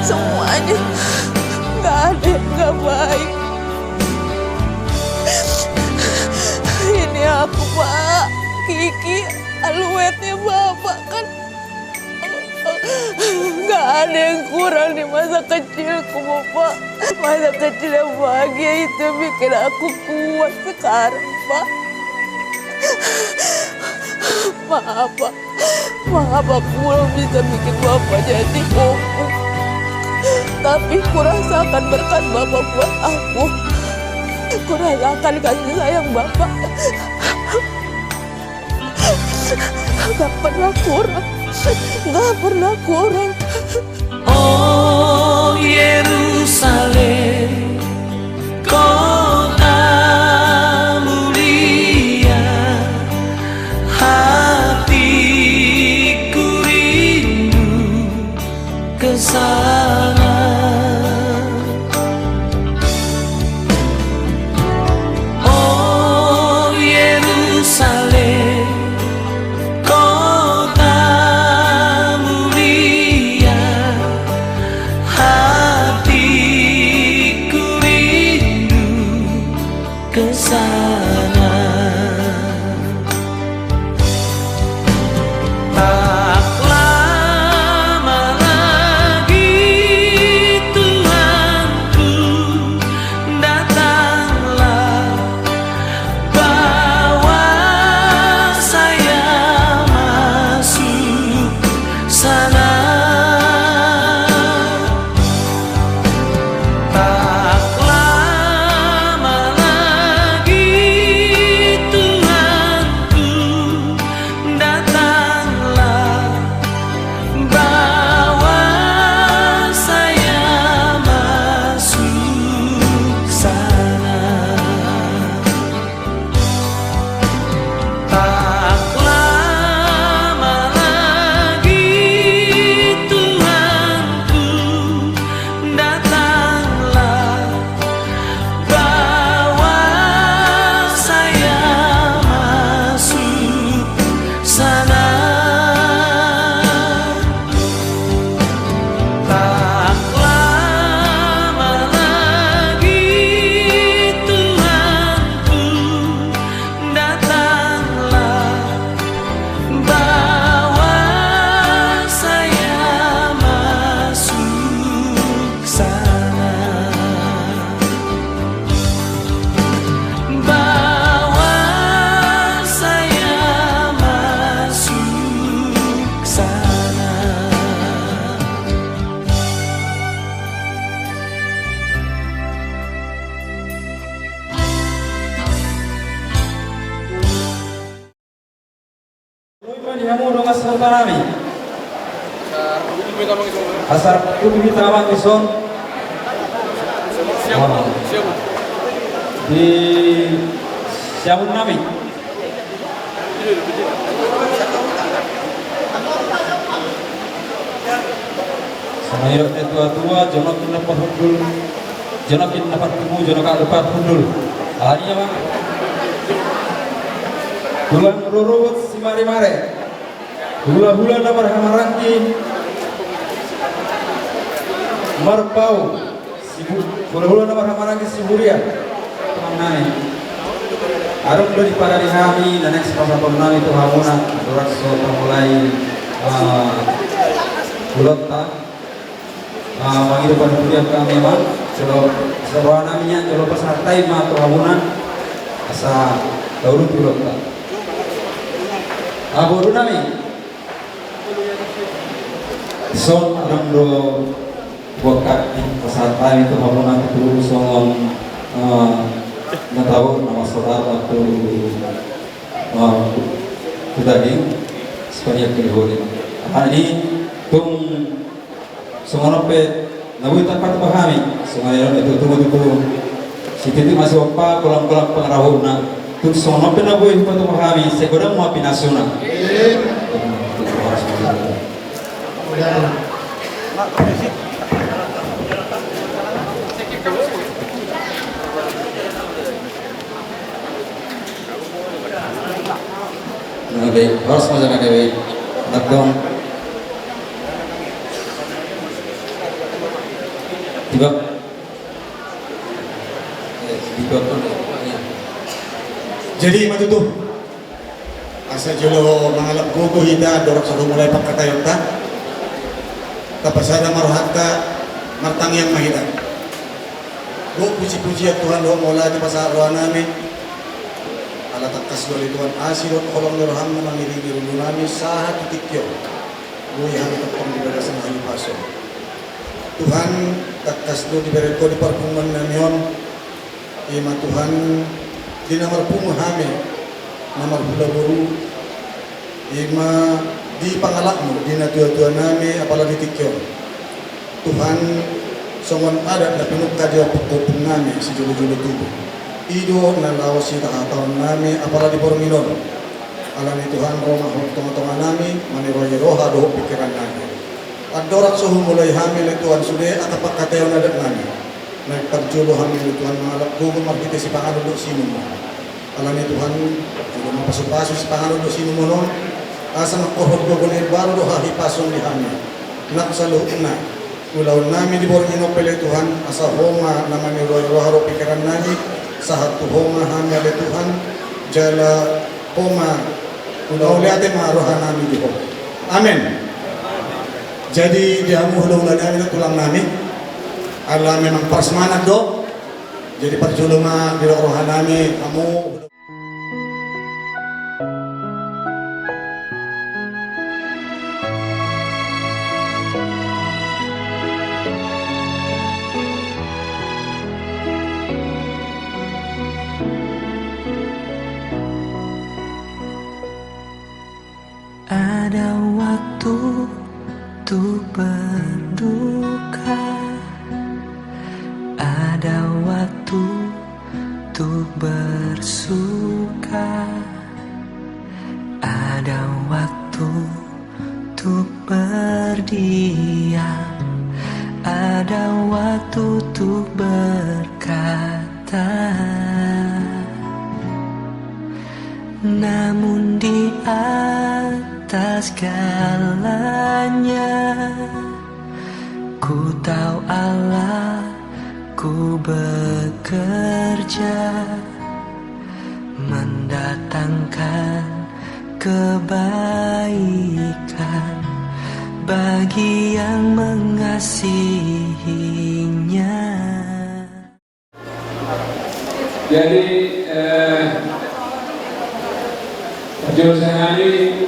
Semuanya nggak ada yang nggak baik. Ini aku, Pak, Kiki, aluetnya Bapak kan nggak ada yang kurang di masa kecilku, Bapak. Masa kecil yang bahagia itu bikin aku kuat sekarang, Pak. Maaf, Pak. Maaf, aku belum bisa bikin Bapak jadi kokoh. Tapi kurasakan berkat Bapak buat aku. Kurasakan kasih sayang Bapak. Gak pernah kurang. Gak pernah kurang. Oh Yerusalem, kota mulia, hatiku rindu ke sana. Oh Yerusalem, kota mulia, hatiku rindu ke sana. Tak lama lagi Tuhanku datanglah, bawa saya masuk sana. Tak lama lagi Tuhanku datanglah, bawa saya masuk sana. Tak lama lagi Tuhanku datanglah, bawa saya masuk sana. Tak lama lagi Tuhanku datanglah, bawa saya masuk sana. Bawa saya masuk sana. Asar kubi tawang ison di Siamun Nami. Sama yuk tua-tua jonokin dapat hundul, jonokin dapat kubu, jonokan dapat hundul. Hanya bang. Bulan rurut si mare-mare. Hula-hula dapat hamarangki. Marpau, hula-hula dapat hamarangki siburia. Mengenai. Arung dari pada dihami dan next pasal pernah itu hamuna surat mulai bulota mangiru pada kuliah kami mah kalau seruan namanya kalau pesertai mah atau hamuna asa daurut bulota abu nami son arang do buat pesertai itu hamuna itu songon nggak tahu nama saudara atau kudaging sebanyak kelihorin Ini tung sungonope nabuy tempat pahami sungayon itu tunggu si titik masih opa kolam-kolam pengarahuna tung sungonope nabuy tempat pahami sekodang mau pinasuna Baik, harus macam mana baik? Nakdong. Tiba. Jadi matutuh asa jolo mangalap gugu hita dorok sa mulai pagkatayota tapasada maruhatta martang yang mahita bu puji-puji ya Tuhan doa mola di pasaruan namin ala takas doli Tuhan asidot kolong nurham na mangiring-iring namin sa titikyo buhay kami tapang dibadasan hali paso Tuhan takas do diberi ko di parpungan namin ima Tuhan di namar pumuhami namar bulaburu ima di pangalakmu di natua-tua nami apalagi tikyo Tuhan songon adat na pinukta di apukupung nami si julu-julu tubuh ido na lawas si tahataon nami apalagi porminon alami Tuhan roma tong-tongan nami maniroya roha doh pikiran nami adorak suhu mulai hamil Tuhan sudah atapak katayon adat nami nagpagjulo hamil Tuhan mangalak gugu markita si pangalulo sinumo alami Tuhan juga mapasupaso si pangalulo sinumo nun asa makorhod gugu na ibaro do hahipasong di hamil naksaluhut na ulaw nami di borong inopele Tuhan asa homa naman iroy-roharo pikiran nami sahat tu homa hamil Tuhan jala homa ulaw liate maarohan nami di homa amin. Jadi diamu hula-hula nami na tulang nami ala memang prasmanan do jadi perjulungan di rohan nami kamu ada waktu untuk berduka ada waktu untuk bersuka ada waktu untuk berdiam ada waktu untuk berkata namun di atas segalanya ku tahu Allah ku bekerja mendatangkan kebaikan bagi yang mengasihinya. Jadi jurusan ini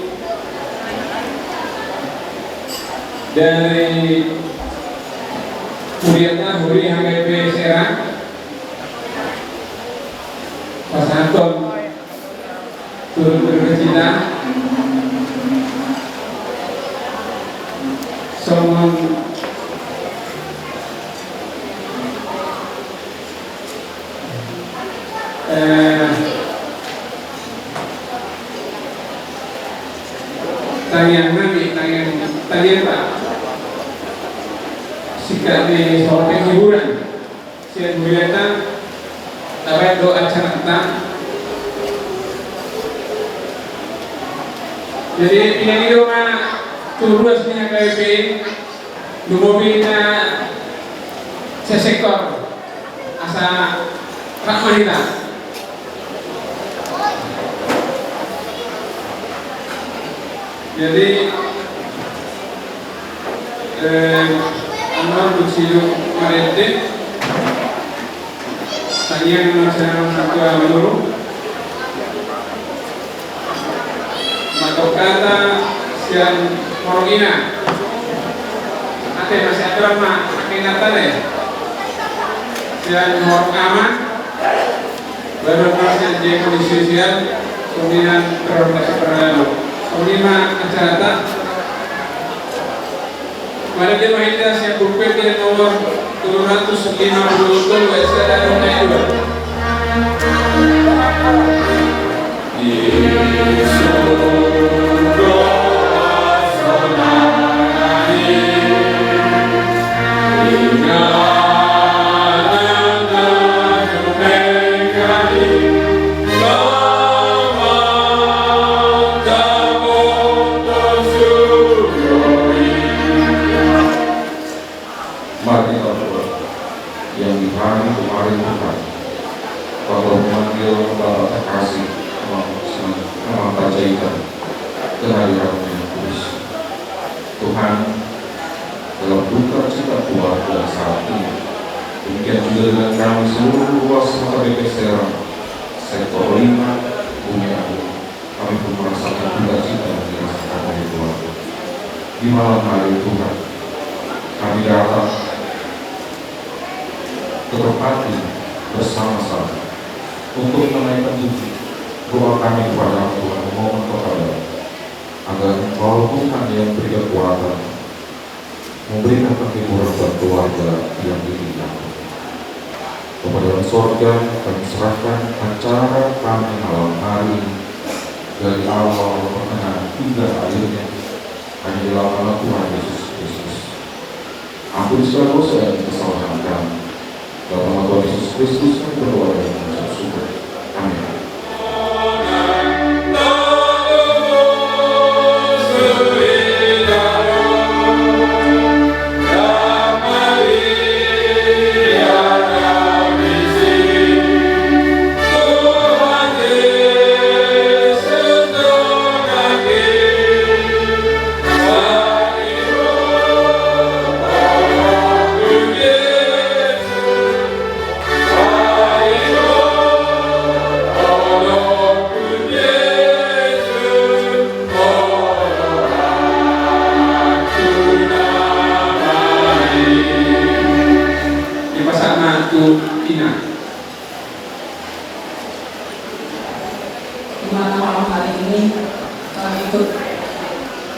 dari kuliahnya Huri HGP Serang Mas Anton turun bercita somong tanya Pak sikap di soal hiburan siang bulan tawar doa acara kita jadi yang itu mah turusnya KP lumobina sesektor asa rakmanita jadi Anwar Buksiyo Marete tanya masalah satu alur matokata siang morogina ate masih aturan mah kenatan ya siang morog aman baru proses di kondisi sosial kemudian terorganisasi perlalu kemudian acara nomor 750 WSR Medan. Mari kita berdoa. Yang di hari kemarin Tuhan, Bapak memanggil Bapak terkasih mempercayakan kehadiran yang kudus. Tuhan, dalam duka cita keluarga saat ini, demikian juga dengan kami seluruh ruas kota BP Serang, sektor 5, Bumi Agung, kami pun merasakan duka cita yang dirasakan oleh keluarga. Di malam hari Tuhan, kami datang ke tempat ini bersama-sama untuk menaikkan puji doa kami kepada Tuhan, memohon kepada agar Engkau Tuhan yang beri kekuatan memberikan kehiburan buat keluarga yang ditinggalkan. Kepada sorga kami serahkan acara kami malam hari ini dari awal pertengahan hingga akhirnya hanya di dalam nama Tuhan Yesus Kristus. Ampuni segala dosa dan kesalahan kami. Dalam nama Tuhan Yesus Kristus kami berdoa dan mengucap syukur. Amin. Di mana malam hari ini kami ikut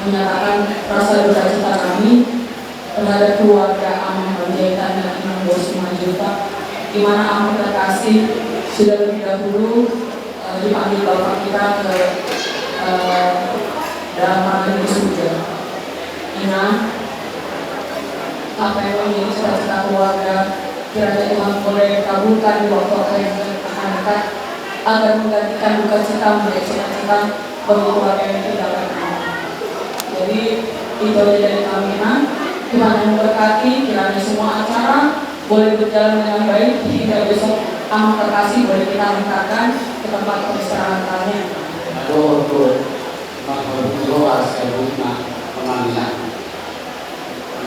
menyatakan rasa duka cita kami terhadap keluarga Amang Panjaitan dan Imam Bos Simanjuntak, di mana Amang terkasih sudah lebih dahulu dipanggil Bapak kita ke dalam rangka wisuda. Ina, apa yang menjadi cita-cita keluarga kiranya Tuhan boleh kabulkan di waktu yang akan dekat, agar menggantikan duka cita menjadi cita-cita bagi keluarga yang tidak pernah. Jadi itu aja dari kami. Tuhan yang memberkati, kiranya semua acara boleh berjalan dengan baik hingga besok Amang terkasih boleh kita hantarkan ke tempat peristirahatannya. Untuk doa sebelumnya pemanggilan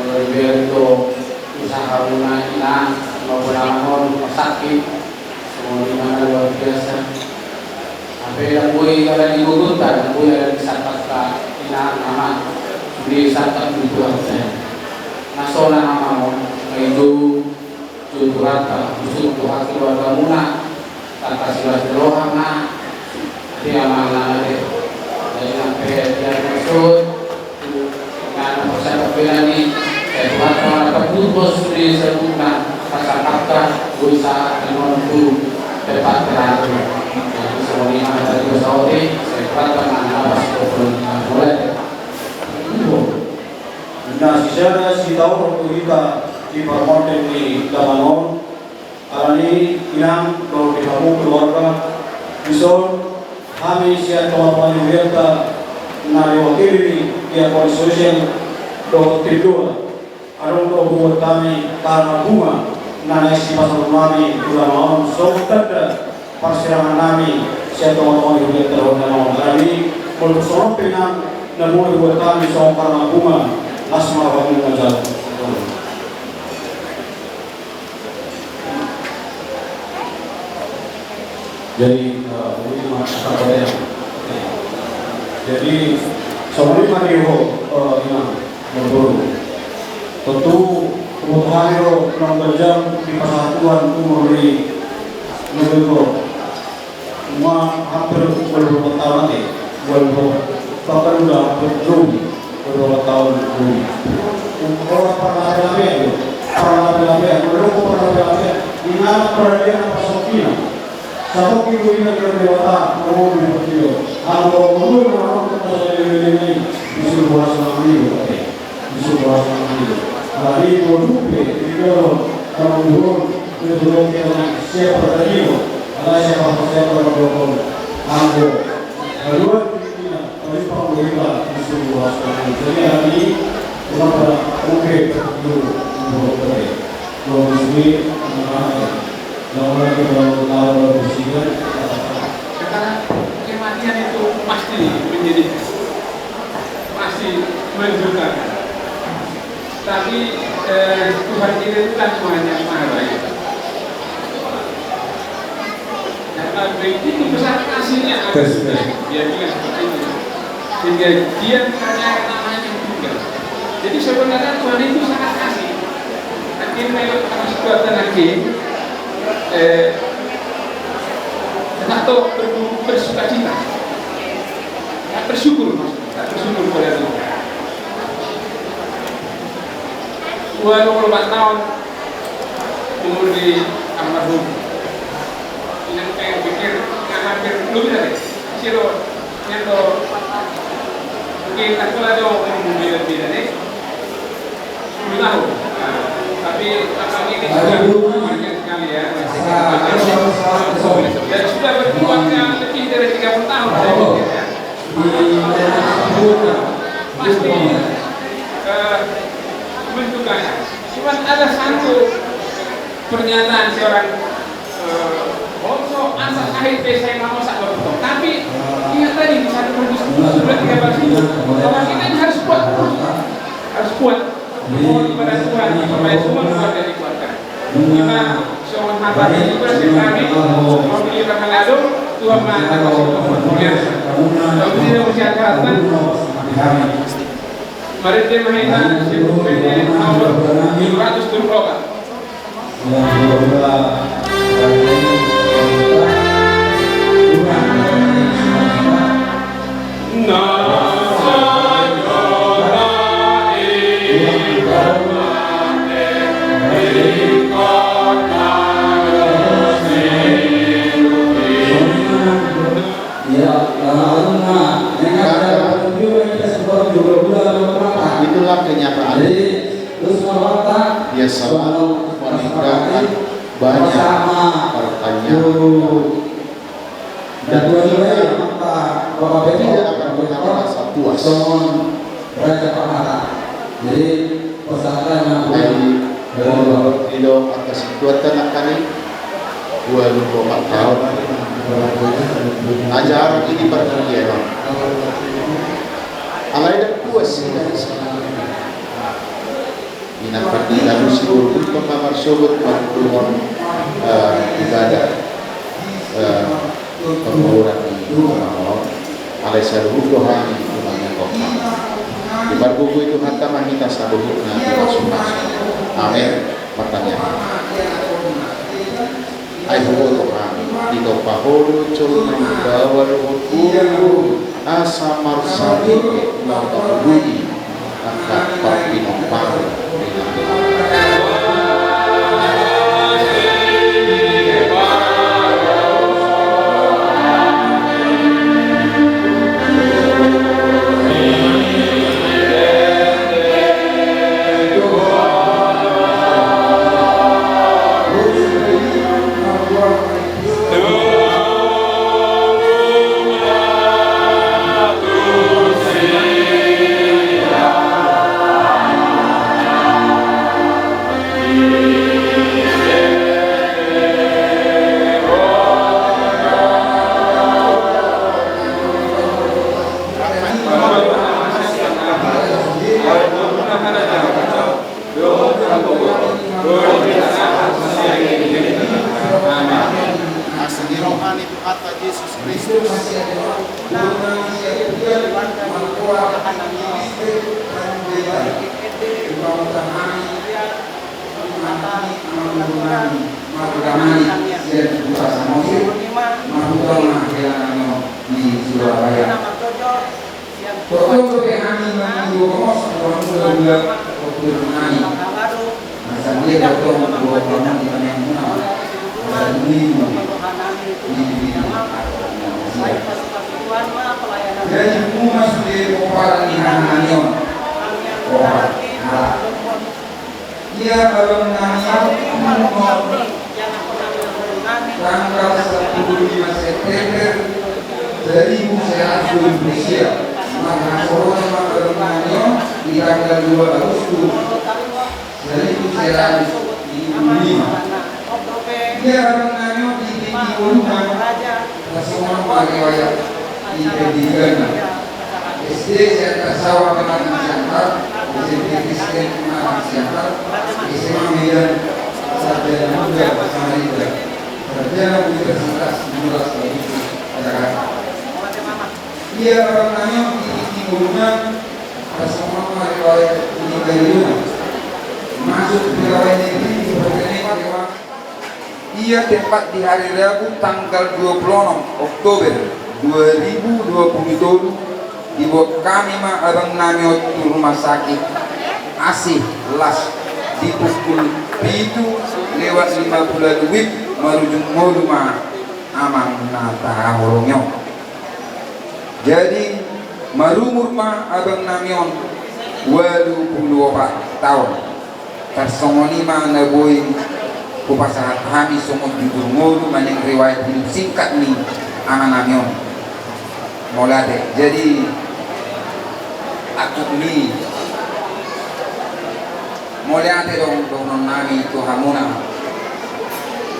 lebih untuk usaha rumah kita maupun rumah sakit semua di mana luar biasa. Sampai yang gue ada di Gugutan, yang gue ada di Sarkata, Ina nama di Sarkata itu aja. Nasional nama itu Jurata, justru untuk hati keluarga muna, tanpa silas rohana, dia mana deh. Jadi sampai dia masuk, dengan persiapan pelani, Tuhan dapat putus di sebutkan pasal kata usaha dengan itu tepat terakhir. Jadi semuanya ada di Saudi, saya dengan apa sebelum mulai. Nah, secara si tahu waktu kita di permoten di Lebanon, alani inang kalau dikamu keluarga, bisa kami siap teman-teman yang biasa nari wakil ini dia konstitusi do kedua. Arung do buat kami karena bunga nana si pasal kami juga mau sobat persirangan kami siap teman-teman yang biasa terhadap kami kalau soal penang namun buat kami soal karena bunga asma kami mengajar. Jadi ini masalah yang jadi sebelum Mario Imam berburu tentu kebutuhan itu 6 jam di persatuan umur di negeri semua hampir beberapa tahun nanti bahkan udah beberapa tahun dulu. Kalau pernah ada itu para anak peradilan Pasokina satu kilo ini dewata mau berkilo kalau mau orang kita ini disuruh bahasa Melayu disuruh bahasa Melayu hari produk itu kalau dulu kita siapa tadi ada siapa berdoa anggo kedua kita dari pemerintah disuruh bahasa Melayu jadi hari ini kita oke dulu kalau disini lawan kita lawan bersihkan karena kematian itu pasti menjadi pasti menentukan. Tapi Tuhan kita itu kan Tuhan yang maha baik. Karena begitu besar kasihnya atas dia juga seperti itu. Sehingga dia mengerjakan anaknya juga. Jadi sebenarnya Tuhan itu sangat kasih. Hakim harus kuatan hakim. Atau bersuka cita, bersyukur maksudnya, bersyukur pada Tuhan. 24 tahun umur di almarhum. Yang pengen pikir hampir belum ada deh. Siro nyendo mungkin aku ada umur lebih dari 10 tahun. Tapi apa ini banyak sekali ya. Dan sudah berkeluarga lebih dari 30 tahun saya pikir ya. Pasti menentukan. Cuman ada satu pernyataan seorang asal KHP saya mau masak beruntung. Tapi ingat tadi di satu sudah 13 itu bahwa kita ini harus kuat terus, harus kuat. Mohon kepada Tuhan supaya semua keluarga dikuatkan. Kita seorang hamba ini berhasil kami memilih bakal lalu Tuhan mengantar masuk ke biasa. Kalau tidak bersyaratan, mari kita mainkan sebelumnya nomor 700 turbokan. Itulah kenyataan. Dia selalu meninggalkan banyak pertanyaan dan tidak akan pernah merasa puas. Jadi pesantren Hidup atas kekuatan kali 24 tahun ajaran ini berjalan. Alai dan puas dari sana. Inapat di dalam seluruh kamar sobot melakukan ibadah pengurangan di rumah. Alai seluruh doa di rumahnya kota. Di barbuku itu hatta mahita sabuhnya di masuk-masuk. Amin. Pertanyaan. Ayo kami di Topaholo cuma bawa guru asamar sabi lauta budi akan perpinompang Jadi umas di orang Irananion, dia kalau tanggal 15 September 1900 Indonesia, maka corona Irananion di tanggal 2 Agustus 1905. Dia Irananion di Timur semua riwayat di pendidikan SD saya sawah menang siapa SMP Kristen menang siapa SMA Medan sarjana muda Samarinda sarjana Universitas Jurulas Jakarta. Dia orang nanya di timurnya semua riwayat di Garuda masuk riwayat negeri seperti ia tepat di hari Rabu tanggal 26 Oktober 2027 dibawa kami abang namiot di rumah sakit Asih Las di pukul 7:50 merujuk rumah amang nata horongnya. Jadi marumur ma abang namion 24 tahun tersongoni ma naboy kupasahat kami sumut jujur ngulu maning riwayat hidup singkat nih anak namion molade. Jadi aku ini molade dong nami itu hamuna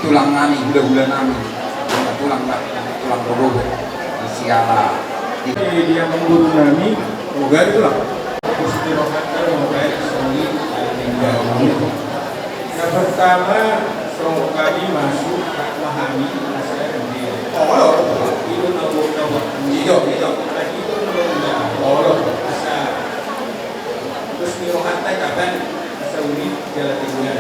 tulang nami hula-hula nami tulang roboh siapa dia memburu nami moga itu lah istirahatkan moga soni yang pertama serong kami masuk memahami saya sendiri itu nabok itu terus nirohata kapan sauni jalan tinggal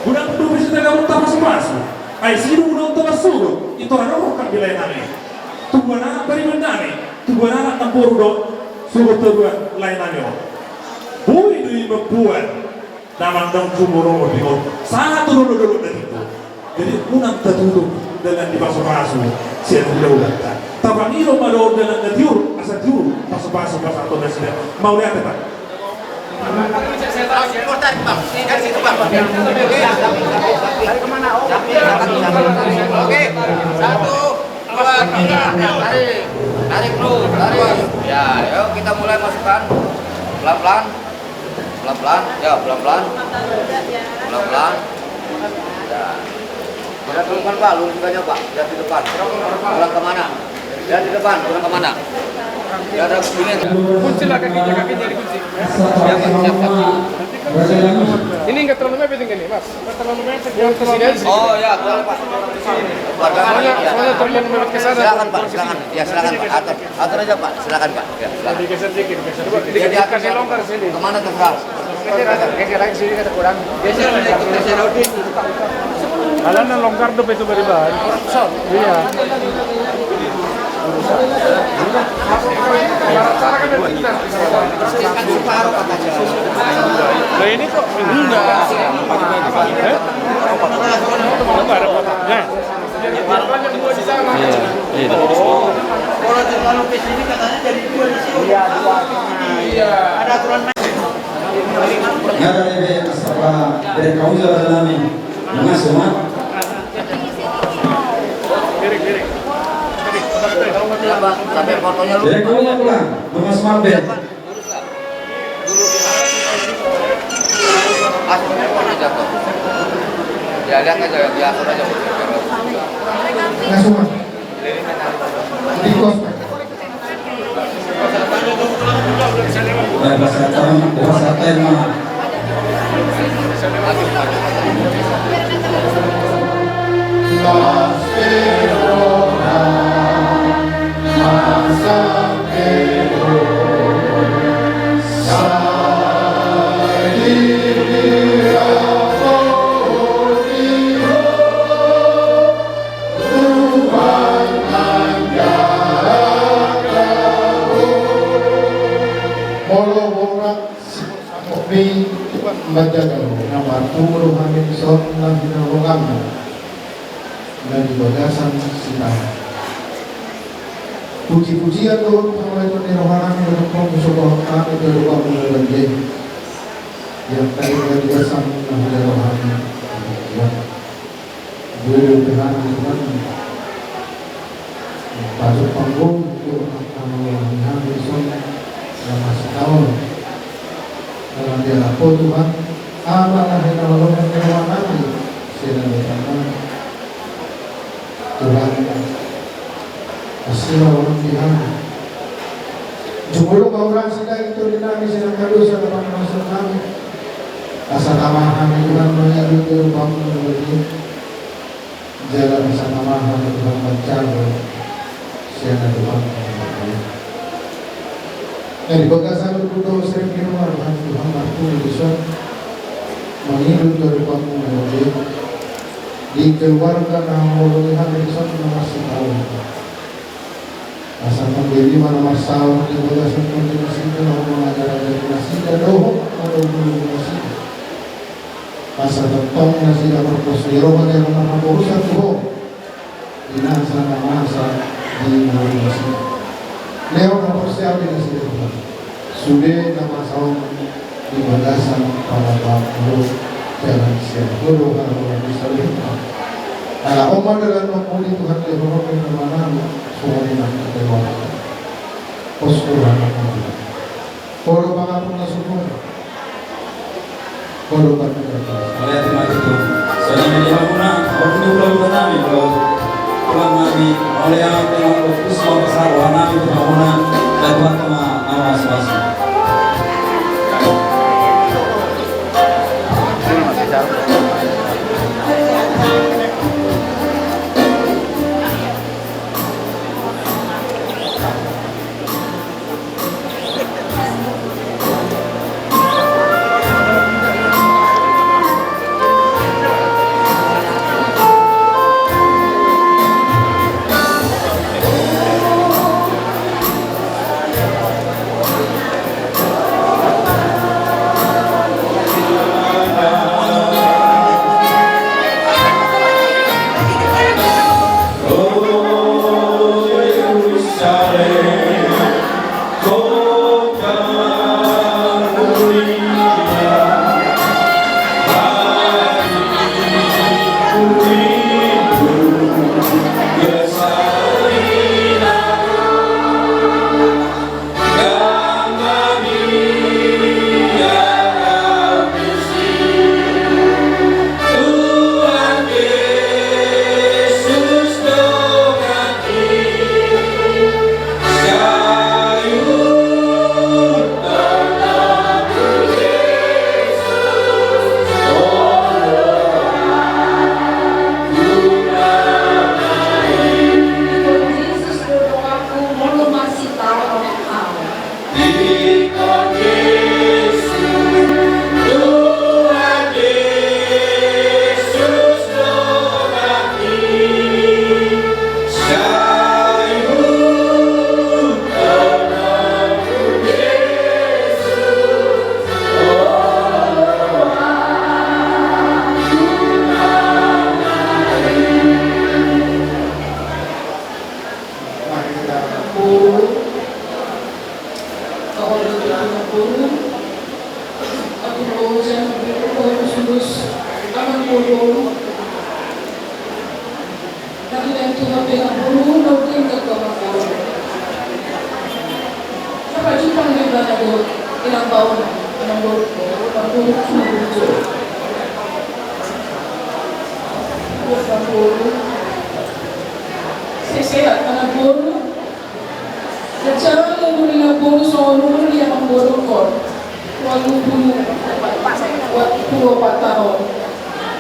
Guna kudu bisa kamu tak masuk. Ay sino uno to masuk. Ito ano kan bilay namin. Tugwana bari man namin. Tugwana at tampuro do. Sugot to lain namin. Buhay do magbuwan. Naman dang sumuro mo bigot. Sana tulog na dito. Jadi unang tatulog dalam di paso-paso siya ulat ta. Tapang ilo malo dalam natiur asa tiur paso-paso paso na sila. Mauliate pa. Dari kemana? Oke, 1, 2, 3, tarik dulu, tarik. Ya, yuk kita mulai masukkan pelan-pelan, ya pelan-pelan. Ya, kita turunkan Pak, luruskannya Pak, lihat di depan. Pulang kemana? Lihat di depan, pulang kemana? Ya ada begini. Kunci lah kakinya dikunci. Siap. Ini nggak terlalu mepet ini, Mas. Nggak terlalu mepet. Yang sini aja. Oh ya, boleh Pak. Soalnya terlalu mepet ke sana. Silakan Pak, silakan. Ya silakan Pak. Atur aja Pak, silakan Pak. Ya, silakan. Digeser dikit. Jadi Kasih longgar sini. Kemana terserah? Geser lagi sini kata kurang. Geser Udin. Alanan longgar tuh itu beri bahan. Iya. Nah ini kok enggak ada potongnya. Kalau terlalu ke sini katanya jadi 2 di sini. Iya. Ada aturan main. Nada debe asapa dari kaum jalan nami dengan semua. Kiri. Sampai fotonya lu. Dari kaum pulang dengan smart bed. Aslinya mana jatuh? Ya lihat aja ya, biasa aja. Nggak semua. Di kos. Bahasa tema. Menjaga nama Tuhan Yesus bagasan sitana. Puji-pujian Tuhan sampai itu rohani untuk musuh kami itu doa menjadi yang tadi kita sama dengan rohani. Beliau Tuhan pasuk panggung untuk mengambil selama setahun dalam dia lapor Tuhan amalah yang nolongan keluar nanti sedang bertambah Tuhan hasil orang Tuhan jumlah orang sedang itu dinami sedang kadosa dalam masa kami asa tamahan Tuhan menyalu Tuhan bangun jalan asa tamahan Tuhan mencari siapa Tuhan dari bagasan itu sering keluar Tuhan mampu bisa menghidup dari bangun dikeluarkan Tuhan bisa masih tahu asal membeli mana masalah di bagasan koordinasi kalau mengajar koordinasi dan doa atau koordinasi asal tentang nasi dalam proses roh yang mana urusan tuh dinasa masa di koordinasi lewat proses di Tuhan sudah nama saum di bagasan para bangsa jalan siapa guru kalau bisa lihat kalau umat dalam memulih Tuhan di bawah kemana semua dinamika dewa poskuran kalau bangapun semua kalau bangapun oleh teman itu soalnya media guna waktu belum kami kalau kami oleh yang dengan fokus mau besar warna itu bangunan dan Tuhan sama awas masuk.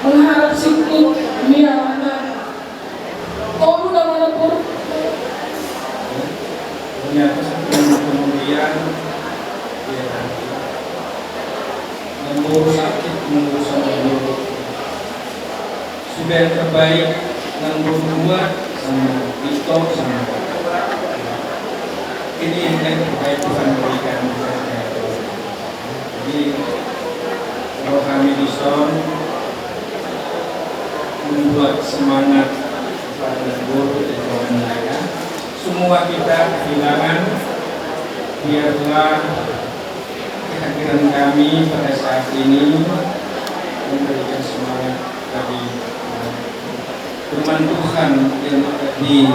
Mengharap sikut mianan oh udah mana pun ternyata kemudian mengurus sakit, mengurus buruk sudah yang terbaik yang berdua sama Vito sama ini yang terbaik Tuhan berikan jadi rohani Dison membuat semangat kepada seluruh ketua mereka. Semua kita kehilangan, biarlah kehadiran kami pada saat ini memberikan semangat bagi firman Tuhan yang ada di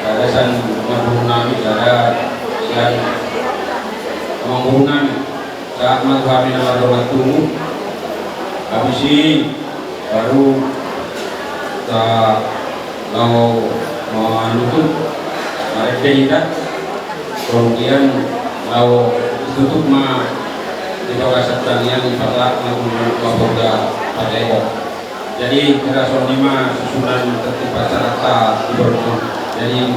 gagasan pembangunan negara dan pembangunan saat menghargai nama waktu habis ini baru kita mau menutup mereka kita kemudian mau tutup di bawah pertanian di Patak Kapolda Padeo. Jadi kita sonima susunan tertib rata-rata gubernur. Jadi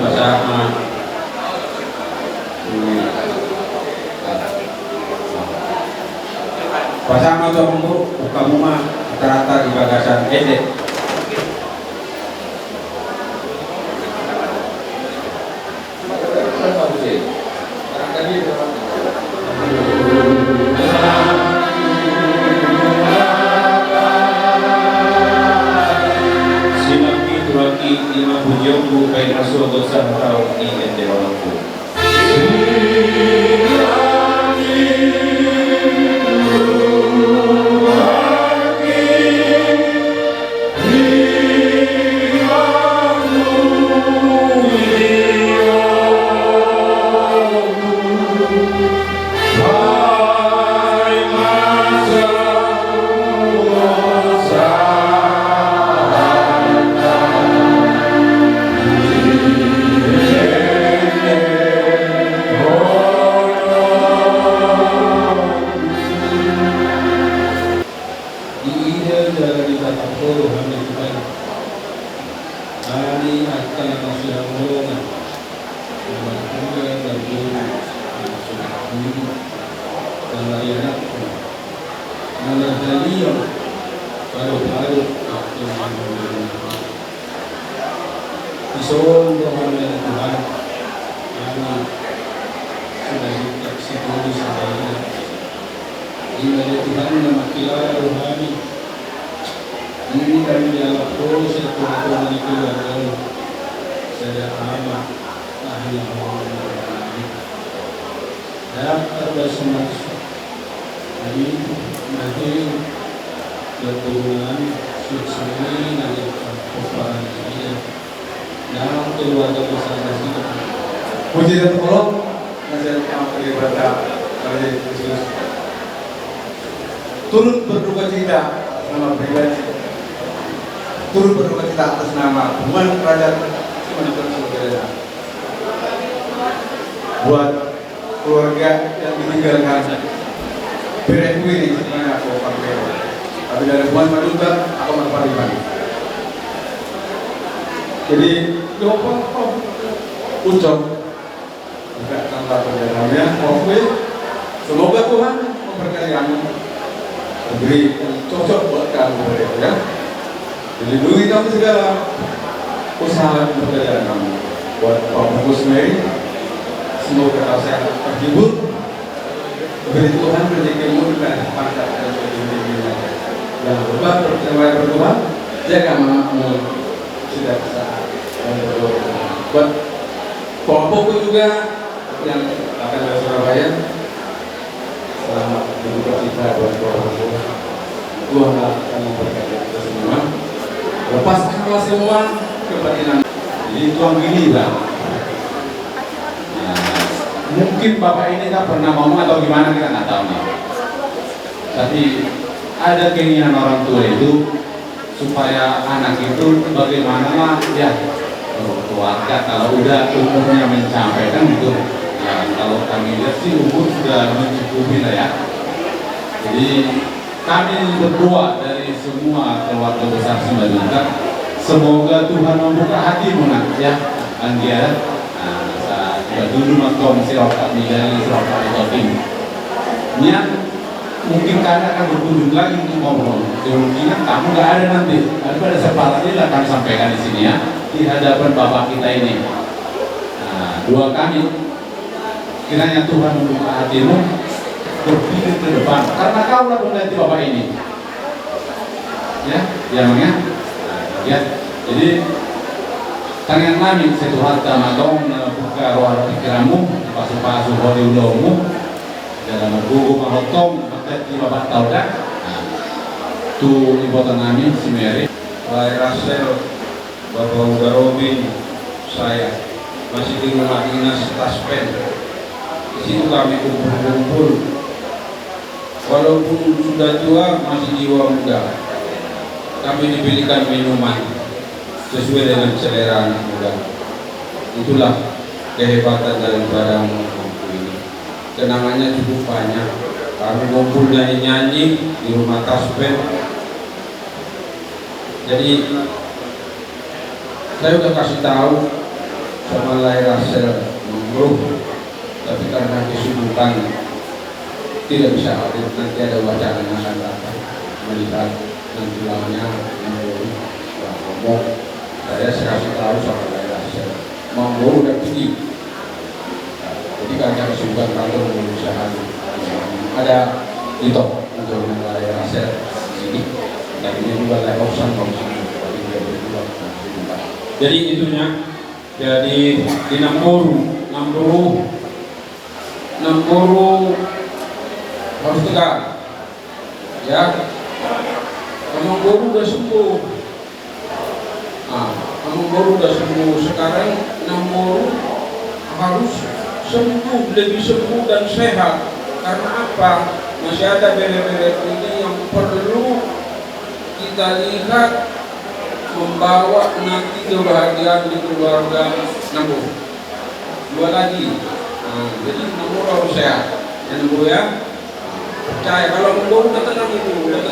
bersama tuh buka rumah rata-rata di bagasan edek. Lima bujung kain rasul dosa tahu di ente orangku. Puji dan tolong nasihat daripada Yesus. Turut berduka cita nama pribadi, turut berduka cita atas nama hubungan kerajaan Saudara. Buat keluarga yang meninggalkan bereku ini sebenarnya aku pakai, tapi dari hubungan manusia aku menepati. Jadi lupa ucap juga tanpa perjalanannya. Semoga Tuhan memberkati kamu memberi yang cocok buat kamu ya. Dilindungi kamu segala usaha dan pekerjaan kamu. Buat Pak Bungkus Mary, semoga saya terhibur. Beri Tuhan rezekimu dan pangkat dan sebagainya. Jangan lupa percaya berdoa, jaga anakmu sudah saat berdoa. Buat Pak juga yang akan dari Surabaya, selamat berduka cita buat Pak. Tuhan akan memberkati kita semua. Lepaskanlah semua kebatilan. Jadi tuang gini Bang. Nah, mungkin Bapak ini tak pernah ngomong atau gimana kita nggak tahu nih. Tapi ada keinginan orang tua itu supaya anak itu bagaimana lah ya keluarga kalau udah umurnya mencapai kan gitu. Ya kalau kami lihat sih umur sudah mencukupi lah ya. Jadi kami berdoa dari semua keluarga besar Simalungun, semoga Tuhan membuka hatimu nanti ya, Anggia. Nah, saat dulu makom sirokat dari sirokat itu niat mungkin kalian akan berkunjung lagi untuk ngobrol. Kemungkinan kamu nggak ada nanti, tapi pada kesempatan ini akan sampaikan di sini ya, di hadapan Bapak kita ini. Nah, doa kami kiranya Tuhan membuka hatimu berpikir ke depan, karena kau lah pengganti Bapak ini ya, ya ya, jadi tangan kami satu harta matong buka roh pikiranmu pasu-pasu hori ulomu dalam gugu mahotong maka di Bapak tahu dah tu ibu kami si Mary Lai Rasel, Bapak Uda Robin, saya masih di rumah dinas Taspen. Di situ kami kumpul-kumpul. Walaupun sudah tua, masih jiwa muda. Kami diberikan minuman sesuai dengan selera anak muda. Itulah kehebatan daripada ngumpul ini. Kenangannya cukup banyak. Kami ngumpul nyanyi-nyanyi di rumah Taspen. Jadi saya udah kasih tahu sama Lai Rasel grup, tapi karena kesibukan tidak bisa hadir. Nanti ada wacana yang akan datang melihat nanti lawannya ngomong. Saya kasih tahu sama Lai Rasel mau udah tinggi. Jadi karena kesibukan kantor berusaha ada itu untuk Lai Rasel sini. Dan ini juga Lai Oksan jadi itunya. Jadi di Namboru harus tegak ya. Namboru udah sembuh. Namboru udah sembuh. Sekarang Namboru harus sembuh, lebih sembuh dan sehat. Karena apa? Masih ada bere-bere ini yang perlu kita lihat, membawa nanti kebahagiaan di keluarga Namboru. Dua lagi, jadi Namboru harus sehat. Ya Namboru ya, percaya kalau Namboru udah tenang itu, udah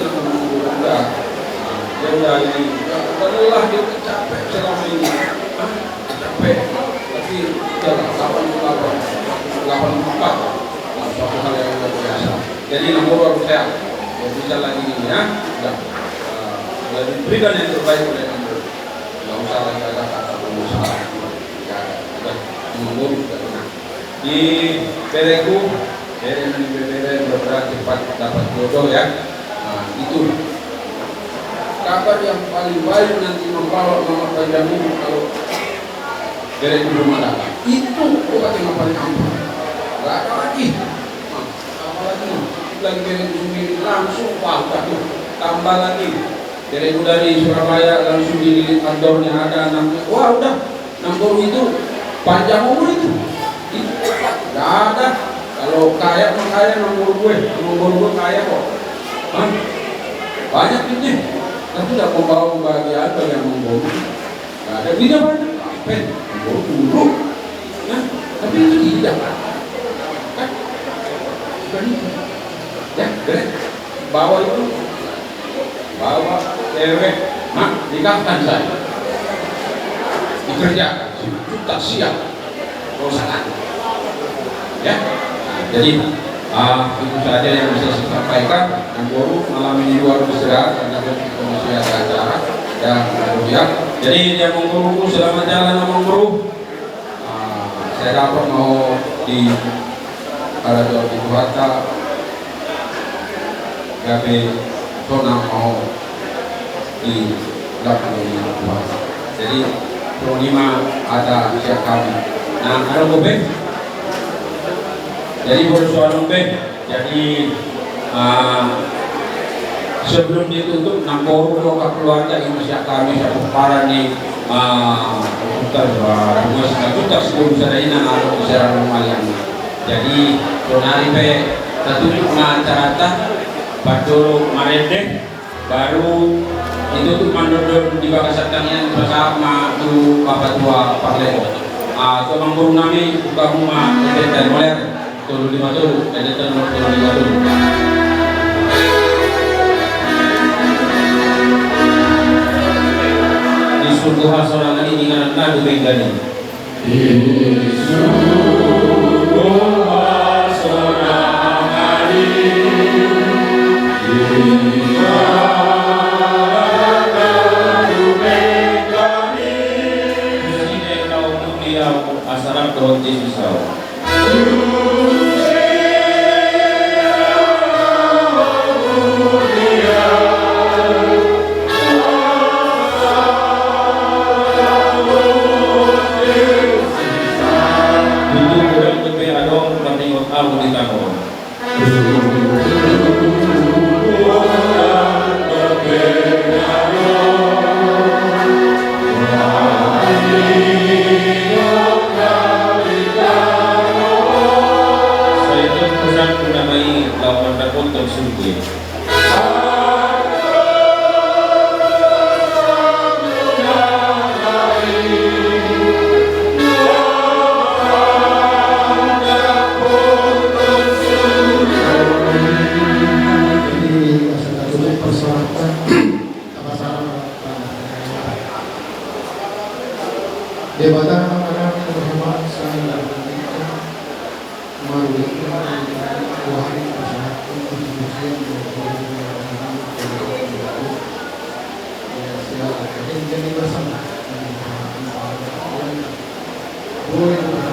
ini, lelah dia capek selama ini, capek. Tapi jangan 84, suatu hal yang luar biasa. Jadi Namboru harus sehat. Ya bisa lagi ini ya, diberikan yang terbaik oleh Namboru. Nggak usah lagi ada kata pengusaha. Ya, sudah Namboru sudah tenang. Di Bereku, bere bergerak cepat dapat jodoh ya. Nah, itu kabar yang paling baik nanti membawa nama panjangmu kalau Bereku belum ada. Itu bukan yang paling aman. Nggak ada lagi. Apalagi lagi Bereku sendiri langsung patah tuh. Tambah lagi. Dari Surabaya langsung di kantornya ada anaknya. Wah udah, Namboru itu panjang umur itu. Gak ada. Kalau kaya makanya Namboru gue kaya kok. Banyak ini. Tapi gak membawa kebahagiaan bagi yang Namboru. Gak ada beda banyak. Namboru dulu. Nah, tapi itu tidak. Kan? Bukan itu. Ya, bawa itu. Bawa cewek, nikahkan saya, dikerjakan, tak siap, perusahaan, ya. Nah, jadi Itu saja yang bisa saya sampaikan. Dan baru malam ini luar biasa karena masih ada acara dan ya. Jadi yang mengguru selamat jalan mengguru. Saya dapat mau di ada jauh di Tuhatta gabe tonang mau di belakang ini Tuhatta. Jadi Pro5 ada siap kami. Nah, ada gobe. Jadi baru soal gobe. Jadi sebelum ditutup nampor keluarga ini siap kami siap para nih kita sebelum ini ada bicara yang jadi donari pe tertutup acara baru marende baru itu tuh mandor di Bakasatan yang bersama tuh bapak tua parleko so mangguru nami buka rumah dan moler turun di batu dan turun di batu di surga hasorangan ini dengan nadu benggani di surga hasorangan ini asarap keronci susah. Itu kurang lebih adong pertengok aku di takon. Untuk surga. Jabatan anak-anak berhemat saya mari Tuhan jadi bersama boleh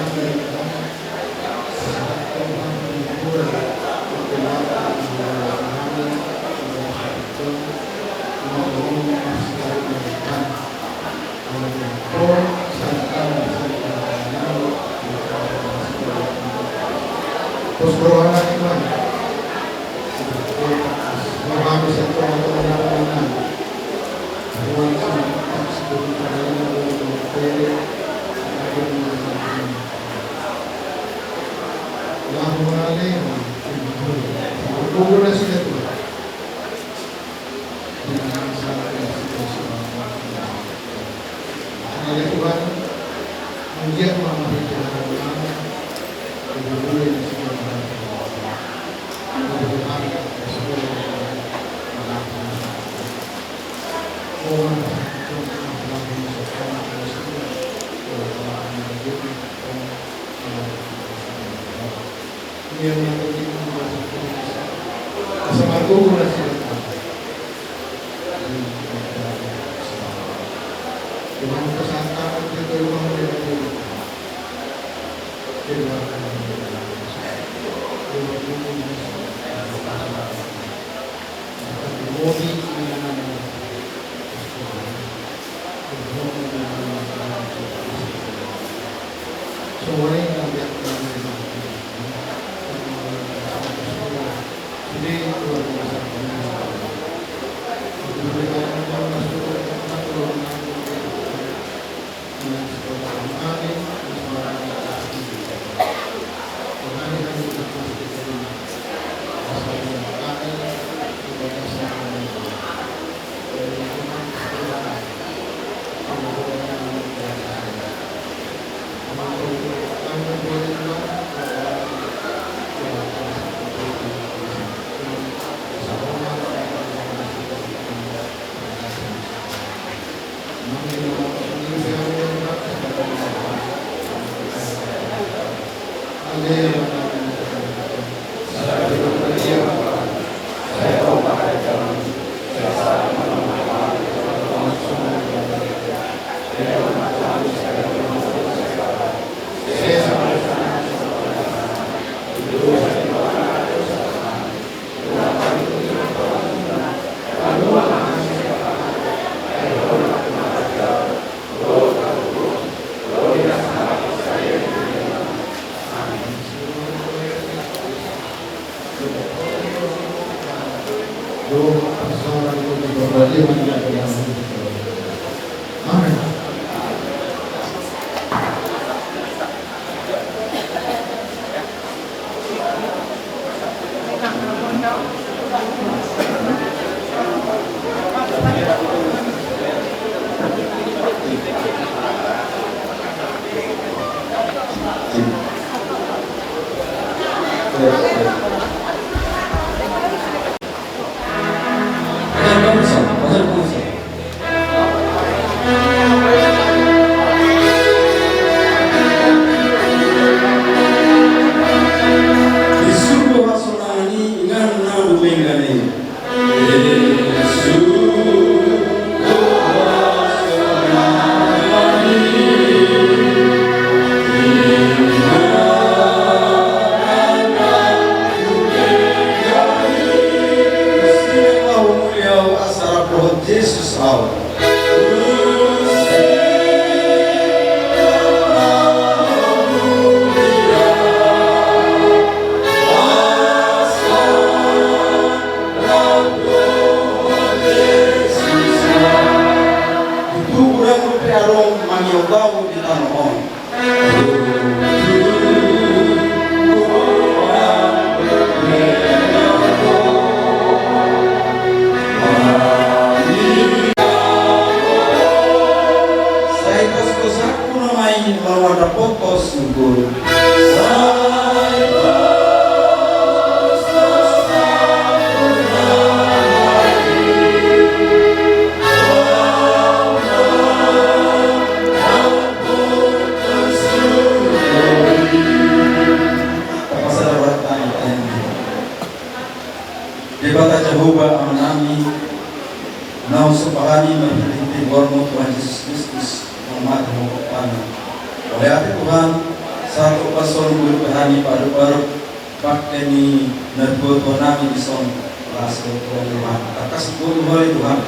Jesus out. Itu kurang berpearong mangyogau di tanah on. Bahwa ada fokus syukur. Debata Jehovah amanami nau sepahani menghormati hormat Tuhan Yesus Kristus hormat mengucapkan oleh hati Tuhan satu pasal berkahani paru-paru pakai ni nergo tonami di son rasul Tuhan atas Tuhan Tuhan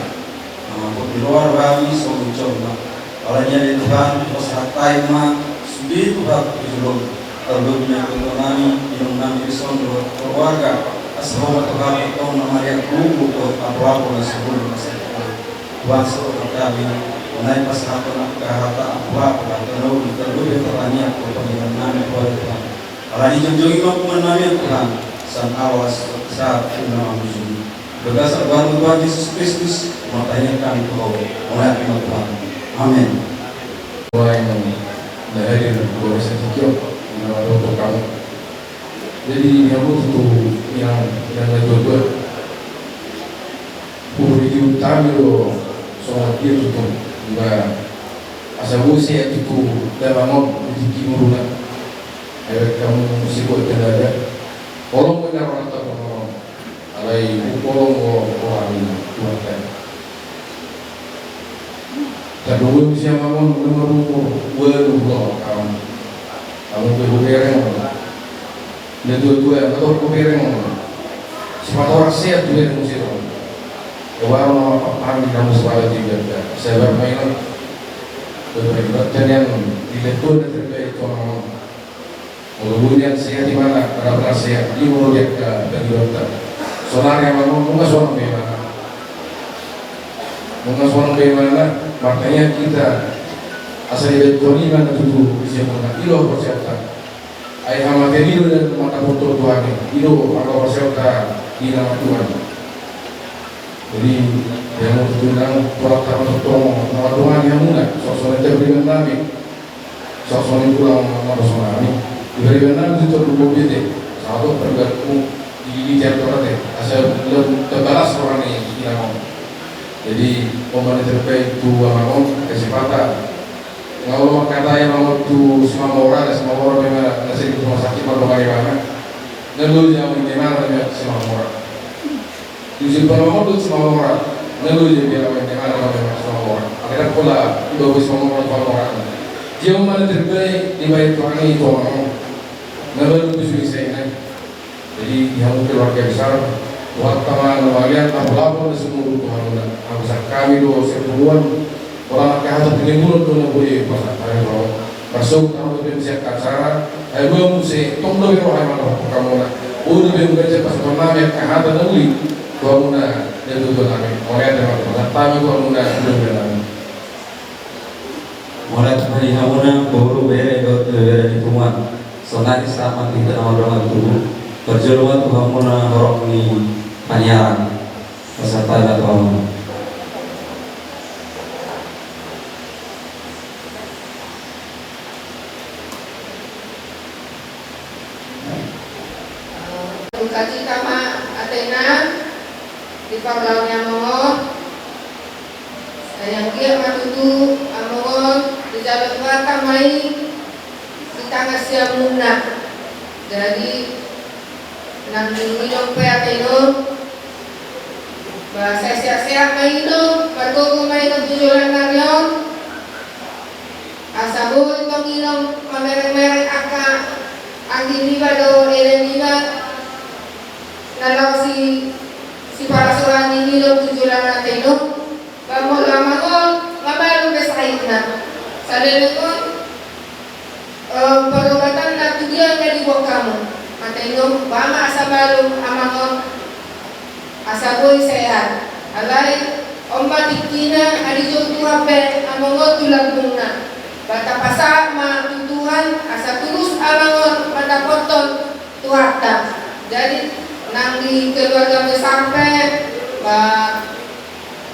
nama di luar kami son coba olehnya di Tuhan pesatai ma sudi Tuhan dijulung terlebihnya tonami minum nami di son keluarga asal Tuhan itu nama yang kubu ke apa-apa sebelum Tuhan suruh kami mengenai pasal kehata apa kalau terlebih tertanya kepada nama Tuhan. Kalau dijunjungi mampuan nama Tuhan, sang awas saat nama musuh. Berdasar baru Tuhan Yesus Kristus, matanya kami kau oleh Tuhan. Amin. Semua yang hadir boleh saya sikap untuk kamu. Jadi kamu tentu yang dua-dua. Puri utama lo soal dia tuh. Juga asal usia itu dalam di kimuruna, kamu mesti buat kendala. Kolong benar orang tak kolong, alai kolong orang Tuhan kan. Dan dulu usia kamu nomor kamu berbereng, dan dua atau berbereng, semua orang sehat juga mesti tahu. Kebaru kami kamu sebagai juga saya bermain dan yang diletup dan terkait orang kemudian saya di mana benar-benar saya di mulut dari dokter solar yang mau nggak soal bagaimana makanya kita asal diletup ini mana tuh bisa mengenai ilo persiapan ayah materi itu dan mata foto Tuhan ilo atau persiapan di nama Tuhan. Jadi yang mau diundang peraturan nama Tuhan yang mudah sosok itu berikan nabi sosok itu pulang nama Rasulullah diberikan nabi itu berbeda satu bergabung di jatuh deh asal belum terbalas orang ini tidak mau jadi pemerintah terbaik itu mau kesempatan kalau kata yang mau itu semua orang memang nasi di rumah sakit atau bagaimana dan lu jangan bagaimana semua orang Yusuf Balaam itu semua orang, lalu dia bilang bagaimana semua orang. Akhirnya pula ibu semua orang. Dia mana terbaik di bait Tuhan itu orang. Lalu itu saya. Jadi yang keluarga besar, buat teman kalian apa-apa semua Tuhan. Besar kami do sepuluhan orang kehadiran penimbulan tu boleh pasal kalau masuk tahu lebih siap kasar. Ayo mesti tunggu dulu mana kamu nak. Udah belum kerja pas nama yang kehadiran dulu. Gua muna dan tujuan kami. Oleh teman-teman, kami gua muna belum berani. Mulai dari hamuna baru bere di tuan. Sonari sama kita nama doa itu. Perjuangan Tuhan muna horok ni panyaran. Peserta Tuhan. duka cita ma Athena di parlaunya mongon sayang kia matutu amongon di jalan mata mai di tangga siang muna jadi nang minum pe Athena bahasa siap-siap mainom margo mainom tujuan narion asabun penginom merek-merek aka angin liba do eren liba nalau si para seorang ini do tujuan Athena bamo lamangon mabalu besaitna sadelekon perobatan na tujuan dari buat kamu Athena bama asabalu amangon asaboy sehat alay omba tikina adi jotu ape amongot tulagungna bata pasa ma tutuhan asa tulus amangon pada potong tuata jadi nang di keluarga sampai ba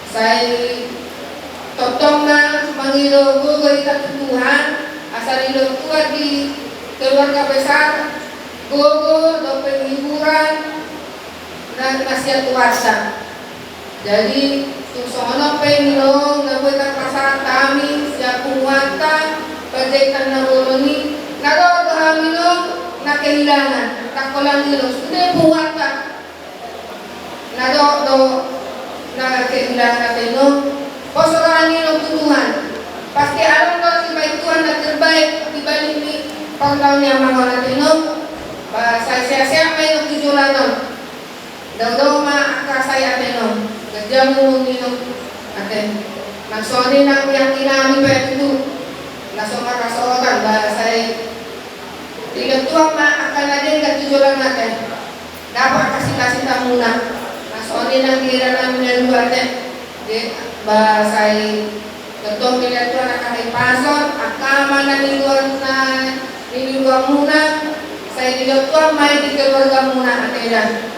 saya totong na mangilo gugol ita tutuhan asa nilo tua di keluarga besar gogo do penghiburan dan nasihat tuasa jadi tusono penginong nabuikan pasaran kami siap kumwata pajaikan na boloni naro do hamilong na kehilangan takolang nilo sudah puwata naro do na kehilangan Athena posoran nilo tutuhan pasti alam do si baik Tuhan na terbaik dibalik ni pangtahunnya mangon Athena saya siap main tujuan daw ma kasaya Athena gajamu minum Athena maksoni nang yang kinami pa itu nasoma kasotan bahasa tiga tua ma akan ada yang tujuan Athena dapat kasih tamuna maksoni nang kira nang meluarnya de bahasa ketong kira tua nak kai pason akama nang di luar muna saya tidak tua mai di keluarga muna Athena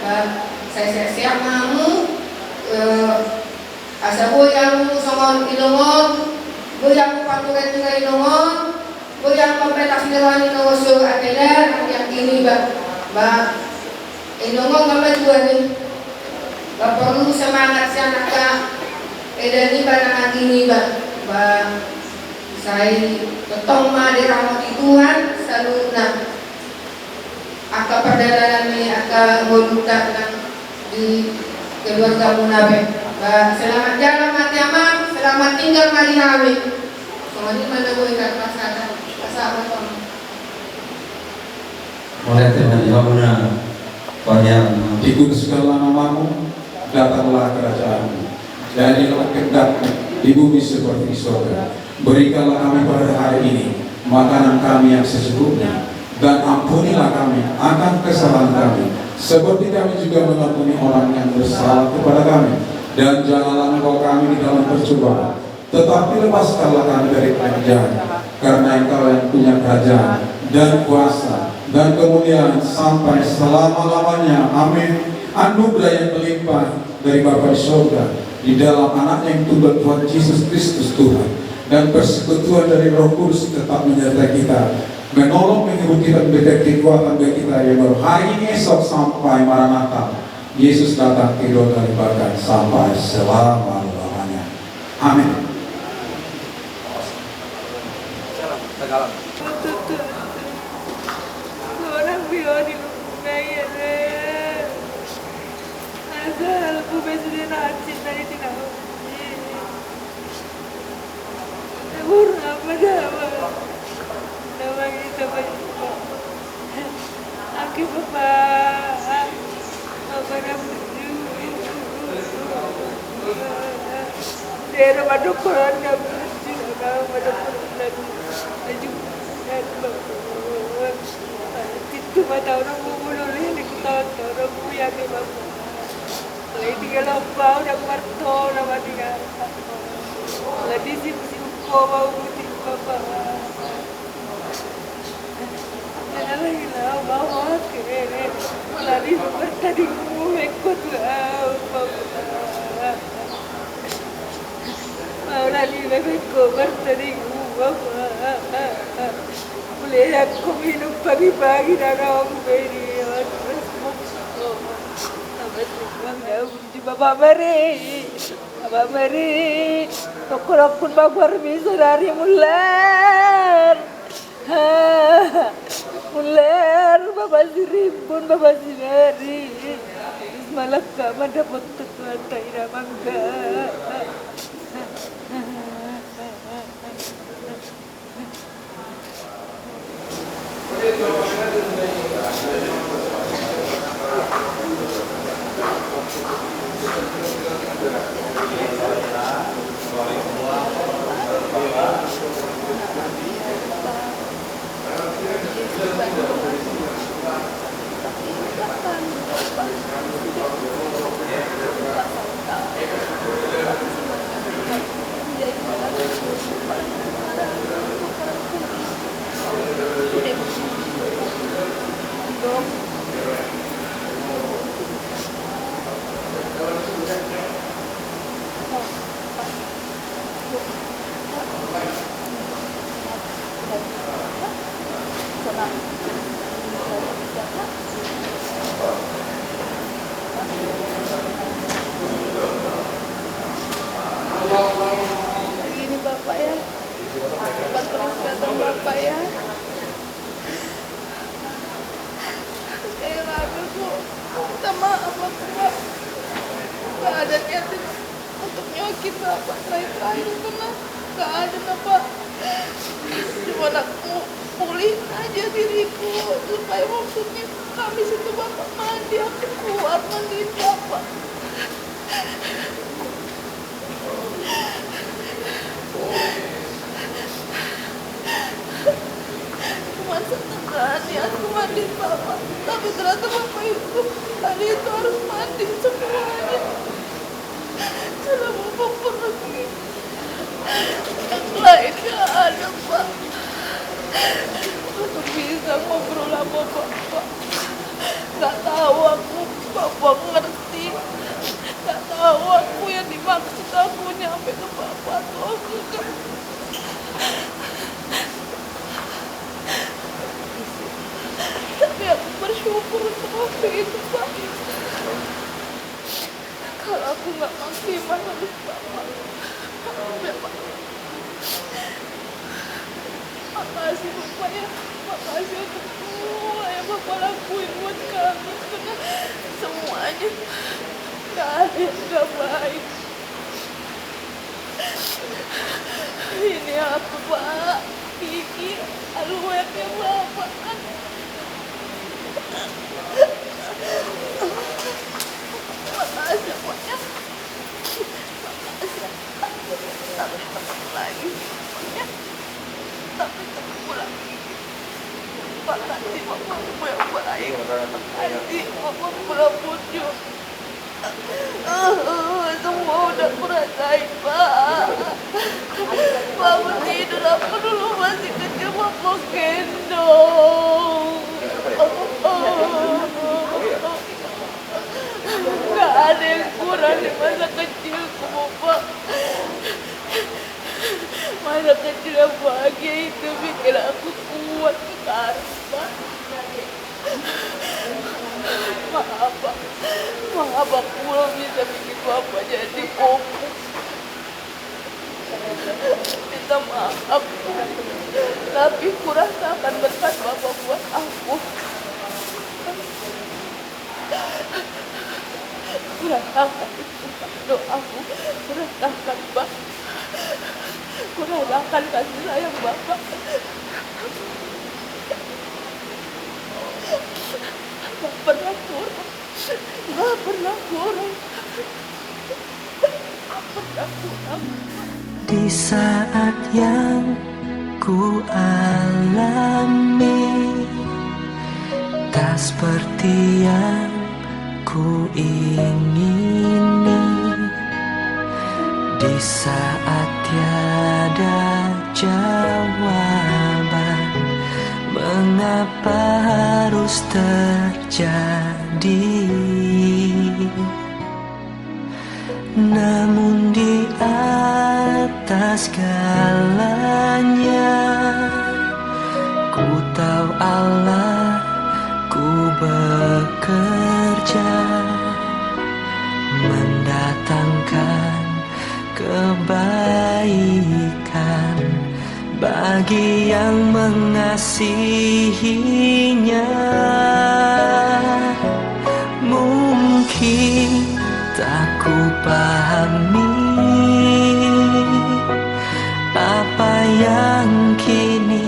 saya siap mamu asa boyang songon ilongon boyang paturai ilongon boyang pempetas nirwani noso Athena yang kini ba ilongon ngapa dua ni ba perlu semangat si anak edani ba nang kini ba saya ketong ma dirahmati Tuhan saluna aka perdagangan ni aka ngoluta nang di keluarga munabe selamat jalan mati amam selamat tinggal mari hawi soalnya mana boleh kat pasar apa oleh teman Yamuna banyak ikut segala namamu datanglah kerajaanmu jadilah kehendakmu di bumi seperti di surga berikanlah kami pada hari ini makanan kami yang secukupnya dan ampunilah kami akan kesalahan kami seperti kami juga mengampuni orang yang bersalah kepada kami dan janganlah engkau kami di dalam percobaan tetapi lepaskanlah kami dari penjahat karena engkau yang punya kerajaan dan kuasa dan kemuliaan sampai selama-lamanya amin anugerah yang melimpah dari Bapa di surga di dalam anaknya yang tunggal Tuhan Yesus Kristus Tuhan dan persekutuan dari Roh Kudus tetap menyertai kita menolong menghibur kita memberikan kekuatan bagi kita yang baru hari ini esok sampai Maranatha Yesus datang tidur dari badan sampai selama-lamanya amin. Orang bioni kumaya asal kubesudin hati dari tinau burna pada nama kita berjumpa. Aki bapa, apa nama dia nama dokuran kami juga pada lagi itu mata orang bulu ni kita orang punya ke bapa. Lagi kalau bau dah marto nama dia. Lagi si bau putih bapa. Lagi lah bawa ke lagi bertadi ikut lah bapa. Mau lagi ikut bertadi bapa. Boleh aku minum pagi-pagi dah kau beri. di Bapak Meri, Tokorakun Bapak bisa dari muler, Bapak si Rimbun, Bapak si Meri, malah kamu dapat ketuan daerah mangga. Begini Bapak ya, terus kata Bapak ya. Sekali lagi aku minta maaf Bapak. Gak ada niatan untuk nyokin Bapak terakhir karena gak ada Bapak. Cuma aku pulih aja diriku supaya maksudnya Kamis itu Bapak mandi, aku kuat mandiin Bapak. Cuma setengahnya aku mandi Bapak, tapi ternyata Bapak itu hari itu harus mandi semuanya. Karena Bapak pergi, yang lain gak ada Pak. Aku bisa ngobrol sama Bapak, gak tahu aku Bapak ngerti, gak tahu aku yang dimaksud aku nyampe ke Bapak tuh enggak. Tapi aku bersyukur untuk waktu itu Pak. Kalau aku gak maksimal harus Bapak. Ya Pak. Makasih Bapak ya. Makasih untuk semua yang Bapak lakuin buat kami. Karena semuanya gak ada yang gak baik. Ini aku Pak. Kiki, aluetnya Bapak kan. Makasih Pak ya. Makasih. Tapi ketemu lagi ya. Tapi ketemu lagi. Pak, nanti Bapak yang baik. Nanti Bapak berbujuk. Semua udah kurasain Pak. Bapak tidur aku dulu masih kecil Bapak gendong. Gak ada yang kurang di masa kecilku Bapak. Masa kecil yang bahagia itu bikin aku kuat sekarang Pak. Maaf Pak, maaf aku belum bisa bikin Bapak jadi kopi. Minta maaf, tapi kurasakan berkat Bapak buat aku. Kurasakan doaku, kurasakan Pak. Kurasakan kasih sayang Bapak. Gak pernah kurang. Di saat yang ku alami tak seperti yang ku ingini. Di saat tiada jawaban, mengapa harus terjadi? Namun di atas segalanya, ku tahu Allah, ku bekerja kebaikan bagi yang mengasihinya. Mungkin tak ku pahami apa yang kini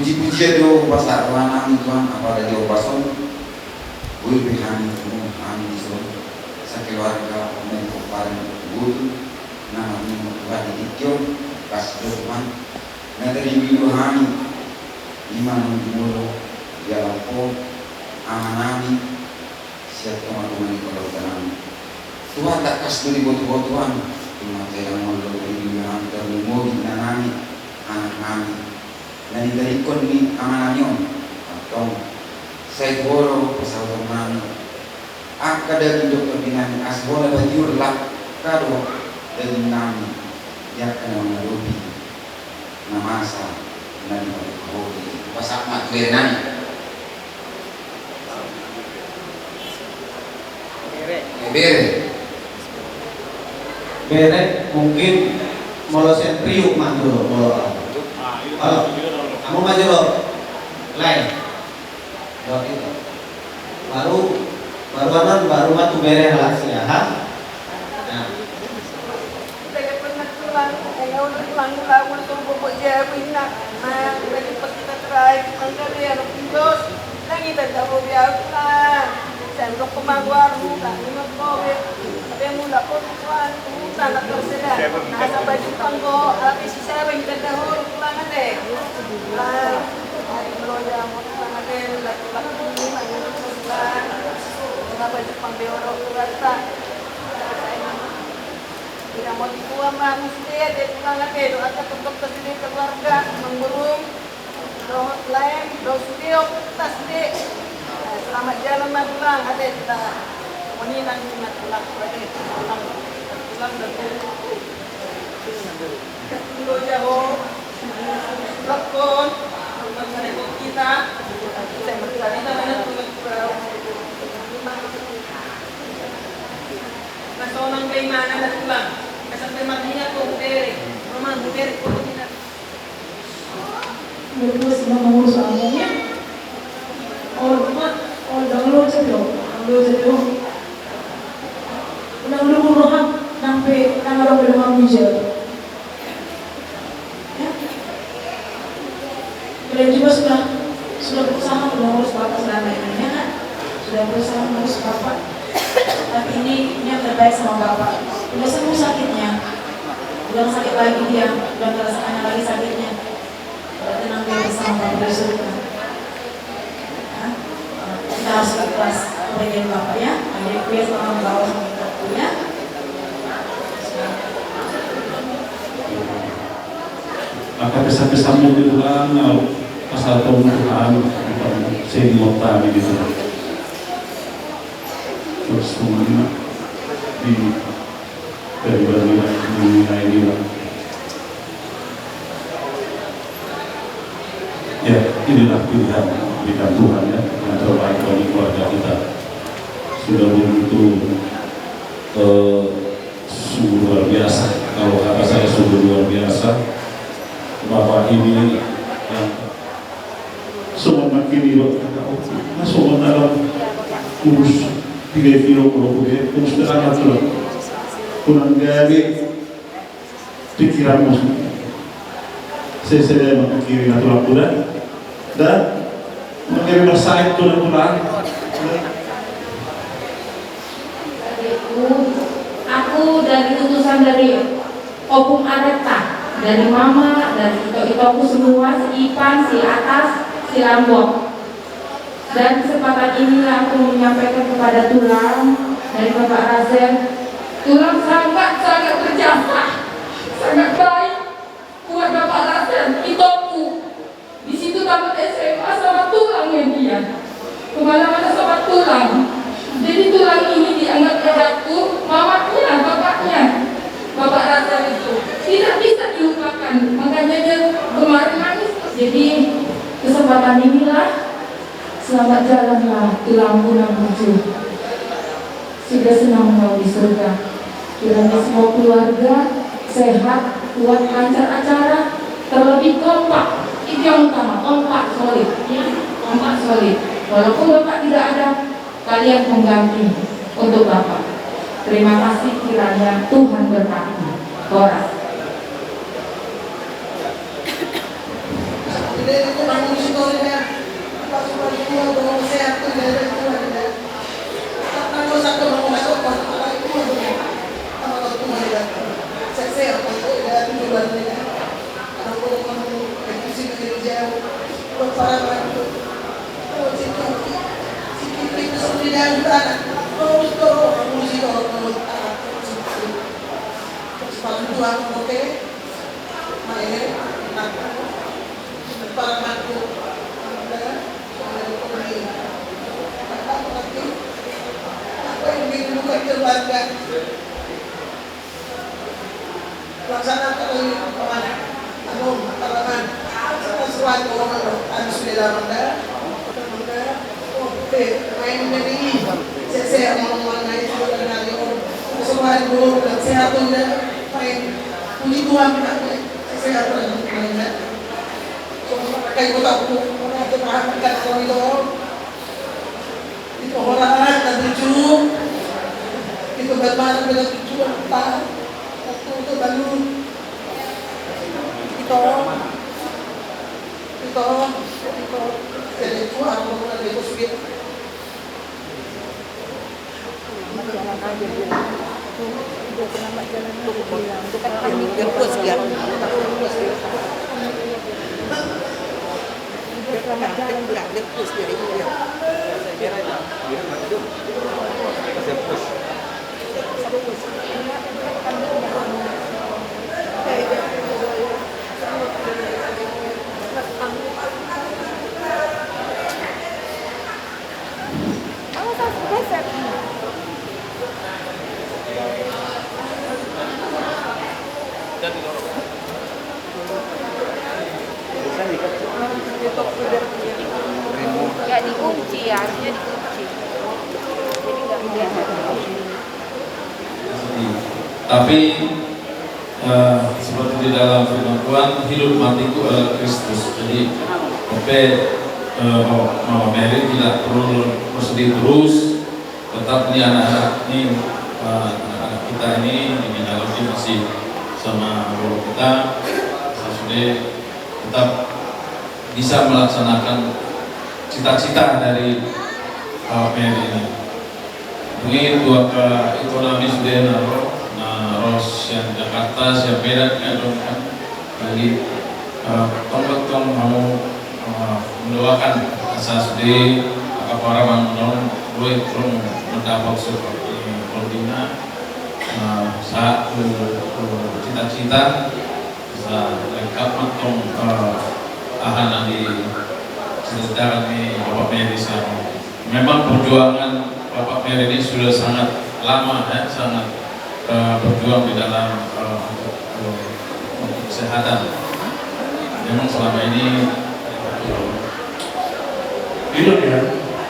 puji-pujian do pasar lanang Tuhan apa ada di opason gue pihani kami so sakeluarga menko paling gue namanya Tuhan dikyo kasih Tuhan nanti video hani iman mulu ya lampu amanami siap teman-teman kalau dalam Tuhan tak kasih dari buat-buatan cuma saya mau lebih dengan terumur nanami anak kami dan dari koni amananyon atau saya boro pesawat mana akad dari dokter binani asbola bajur lah kado dari nami yang kena melalui nama asa dan hobi pasak mak nani bere mungkin molo sentriuk mantul molo halo kamu maju lo lain dok itu baru matu bere halas ya ha nah Sendok kemangwaru, kami ngekowek, tapi mula ko tuan, tutan at terseda. Nasa baju panggo, tapi si Sarah kita dahulu pulangan deh. Hari meloja mau pulangan deh, laki-laki ini manggil pulang. Nasa baju pangbeoro kurasa. Tidak mau dibuang mah mesti deh pulangan deh. Doa tetap terjadi keluarga, mengurung, doa lain, doa studio, tas deh. Selamat jalan mas pulang, ada kita menginang ingat pulang lagi pulang dari dulu jauh lakon mereka kita saya berkali namanya pulang nasonang keimanan dan pulang kesampai matinya tuh dari rumah dari pulang kita Terus mengurus amunya dahulu saja, dahulu buruhan sampai tanggal 25 Juli. Ya, kalian juga sudah berusaha mengurus bapak selama ini, ya kan? Sudah berusaha mengurus bapak. Tapi ini yang terbaik sama bapak. Udah sembuh sakitnya, udah sakit lagi dia, udah merasakannya lagi sakitnya. Berarti nanti bersama bapak di surga. Kita harus ikhlas bagian bapak ya. Jadi biar orang bawah itu ya. Maka pesan-pesanmu itu kan pasal Tuhan saya di Mota gitu. Terus kemudian di dari ini lah. Ya inilah pilihan. berikan Tuhan ya yang terbaik bagi keluarga kita. Sudah begitu sungguh luar biasa. Kalau kata saya sungguh luar biasa. Bapak ini yang semua makin semua dalam kurus 3 kilo kalau kurus dengan aturan kurang dari pikiranmu saya mengakhiri aturan kuda dan menjadi bersaing tulang-tulang. Aku dari utusan dari Opung Areta, dari Mama, dari Ito-Itoku semua, si Ipan, si Atas, si Lambok. Dan kesempatan ini aku menyampaikan kepada Tulang dari Bapak Razen. Tulang sangat berjasa, sangat baik buat Bapak Razen, Itoku. Di situ tamat SMA sama Tulang yang dia. Kemana-mana sama Tulang. Jadi Tulang ini dianggap ayahku, mamanya, bapaknya. Bapak Razen itu tidak bisa dilupakan, makanya dia kemarin nangis. Jadi kesempatan inilah, selamat jalanlah Tulang Gunung Bucu. Sudah senang mau di surga. Kiranya semua keluarga sehat, kuat, lancar acara, terlebih kompak. Itu yang utama, kompak solid, ya, kompak solid. Walaupun Bapak tidak ada, kalian pengganti untuk Bapak. Terima kasih, kiranya Tuhan berkati. Horas. Gak dikunci ya, harusnya dikunci. Jadi gak Tapi seperti di dalam firman Tuhan, hidup matiku adalah Kristus. Jadi Mama Mary tidak perlu bersedih terus. Tetap ini anak-anak ini, anak-anak kita ini masih sama guru kita. Saya sudah tetap bisa melaksanakan cita-cita dari Mary ini. Ini dua ke ekonomi sudah Ros yang Jakarta, yang Medan kan lagi tong mau mendoakan asa sedih para menolong gue belum mendapat seperti Koldina satu cita-cita bisa lengkap matong ahana di sejarah ini Bapak Mary sekarang. Memang perjuangan Bapak Mary ini sudah sangat lama ya, sangat berjuang di dalam kesehatan. Memang selama ini Dilo dia,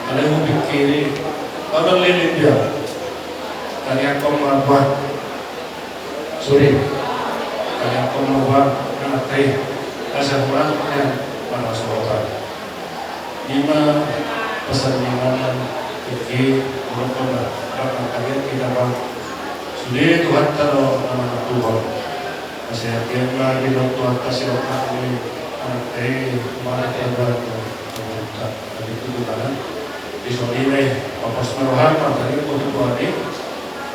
kalian mau pikir, orang lain dia, kalian kau melakukan, sorry, kalian kau melakukan anak teh, asal kurangnya mana sekolah. 5 pesan 5 pikir, berapa kalian kita bang, sudah Tuhan taruh nama Tuhan, saya kira di Tuhan kasih otak ini, anak teh mana terbaru. Tadi itu kan di sini papas merohan tadi untuk tuan ini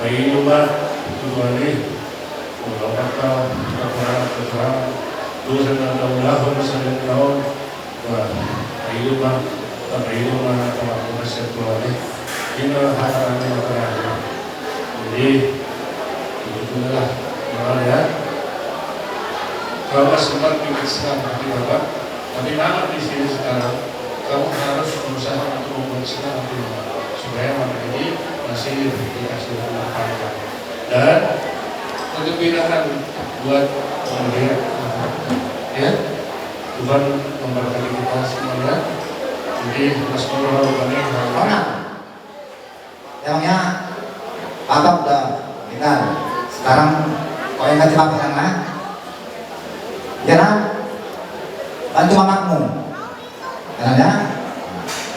bayi lupa tuan ini kalau kata keterangan dua setengah tahun wah bayi lupa kalau masih tuan ini harapannya terakhir jadi itulah moral ya kalau sempat pikirkan bapak tapi nama di sini sekarang kamu harus berusaha untuk membuat senang hati supaya malam ini masih dikasih manfaat dan untuk pilihan buat kemudian ya Tuhan memberkati kita semuanya. Jadi Mas Nurul emangnya Bapak udah dengar sekarang kau yang ngasih apa yang mana jangan bantu mamamu karena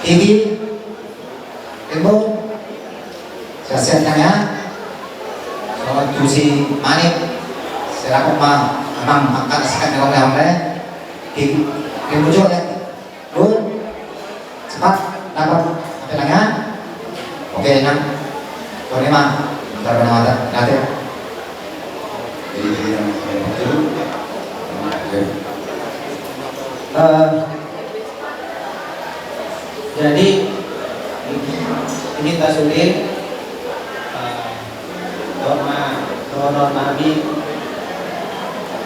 TV, ilmu, kasihannya, kalau cuci manik, selaku mah, amang angkat sekat dengan yang ilmu juga ya, bun, cepat dapat apa namanya, oke enak, boleh mah, bentar benar nanti. Jadi yang itu, jadi ini tasudin doa Nabi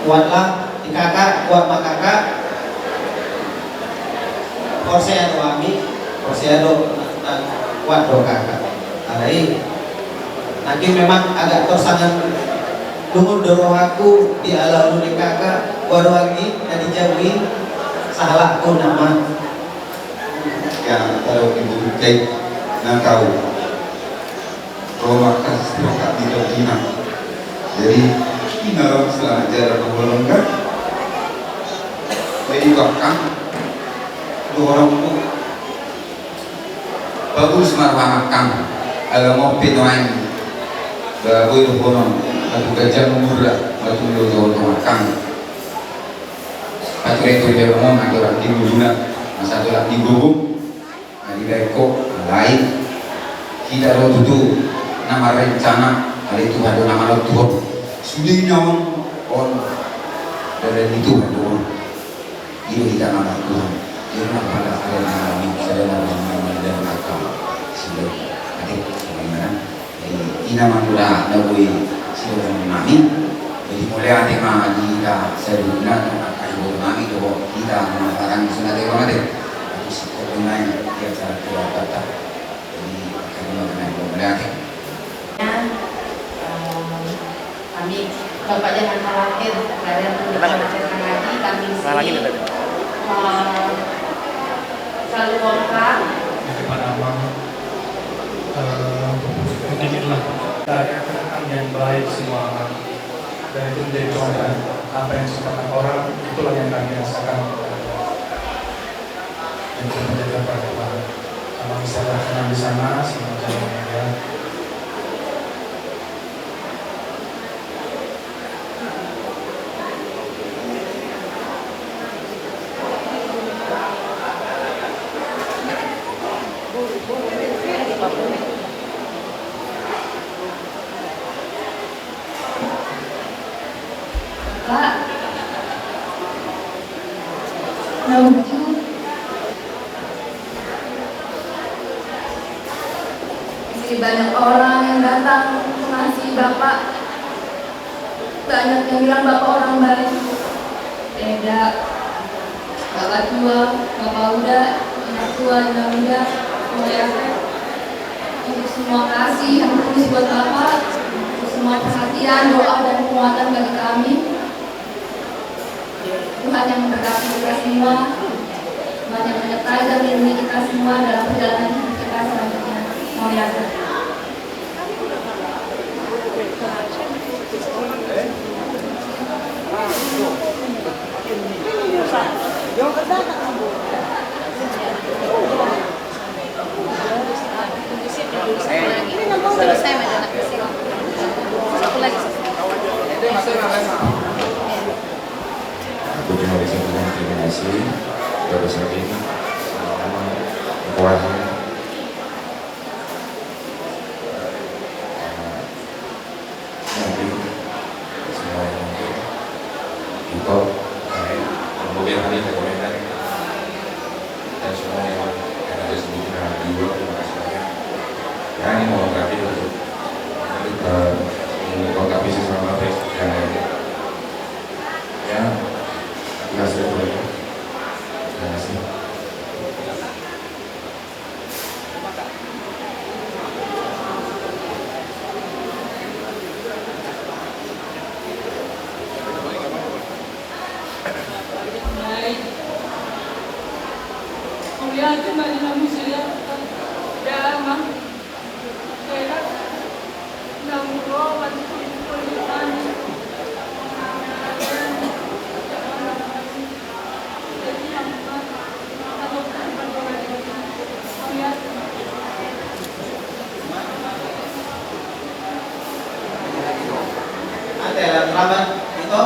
kuatlah di kakak kuat mak kakak korsia doa Nabi korsia kuat doa kakak alai nanti memang agak tersangan lumur doaku di ala di kakak kuat doa lagi dan dijauhi salahku nama ya kalau ibu cek nggak tahu Roma kan setelah di Turkina jadi kita setelah ajaran berlengkap jadi bahkan dua orang itu bagus marwahkan agama pinoan bagus bonon atau gajah murah atau lodo makan atau itu dia ngomong atau lagi guna masa itu lagi gubuk Deko lain kita lo itu nama rencana hari itu ada nama lo Tuhan sudah nyawa on dari itu ada on itu kita nama Tuhan itu nama ada nama ini saya nama dan akal sudah ada sebenarnya ini nama muda nabi sudah menami jadi mulai ada nama kita saya guna kayu menami itu kita mengatakan sudah ada orang ada dengan dia cara keluar kata jadi kami mengenai pembelajaran kami Bapak jangan khawatir kalian untuk mengajarkan lagi kami sini selalu kompak kepada abang beginilah dari yang baik semua dan itu menjadi contoh apa yang dikatakan orang itulah yang kami rasakan dan kita menjaga pada kalau misalnya senang di sana senang jalan ya Kak, lucu. Masih banyak orang yang datang mengasihi Bapak. Banyak yang bilang Bapak orang baik. Beda. Bapak tua, Bapak muda, anak tua, anak muda, semuanya. Untuk semua kasih yang tulus buat Bapak, untuk semua perhatian, doa dan penguatan bagi kami. Tuhan yang memberkati kita semua. Tuhan yang menyertai dan melindungi kita semua dalam perjalanan hidup kita selanjutnya. Mohon ya. Selesai majalah kecil. Satu lagi. Aku cuma bisa bilang terima kasih kepada Saking kuasa nanti semua yang mungkin itu kemudian hari komentar dan semua yang ada sebutnya juga terima kasih banyak. Ya ini mau lengkapi untuk melengkapi sesama yang lainnya. Ya, terima kasih banyak. Terima kasih. Baik. Kuliah kembali namun saya dalam saya namun masih kuliah. Ada selamat itu.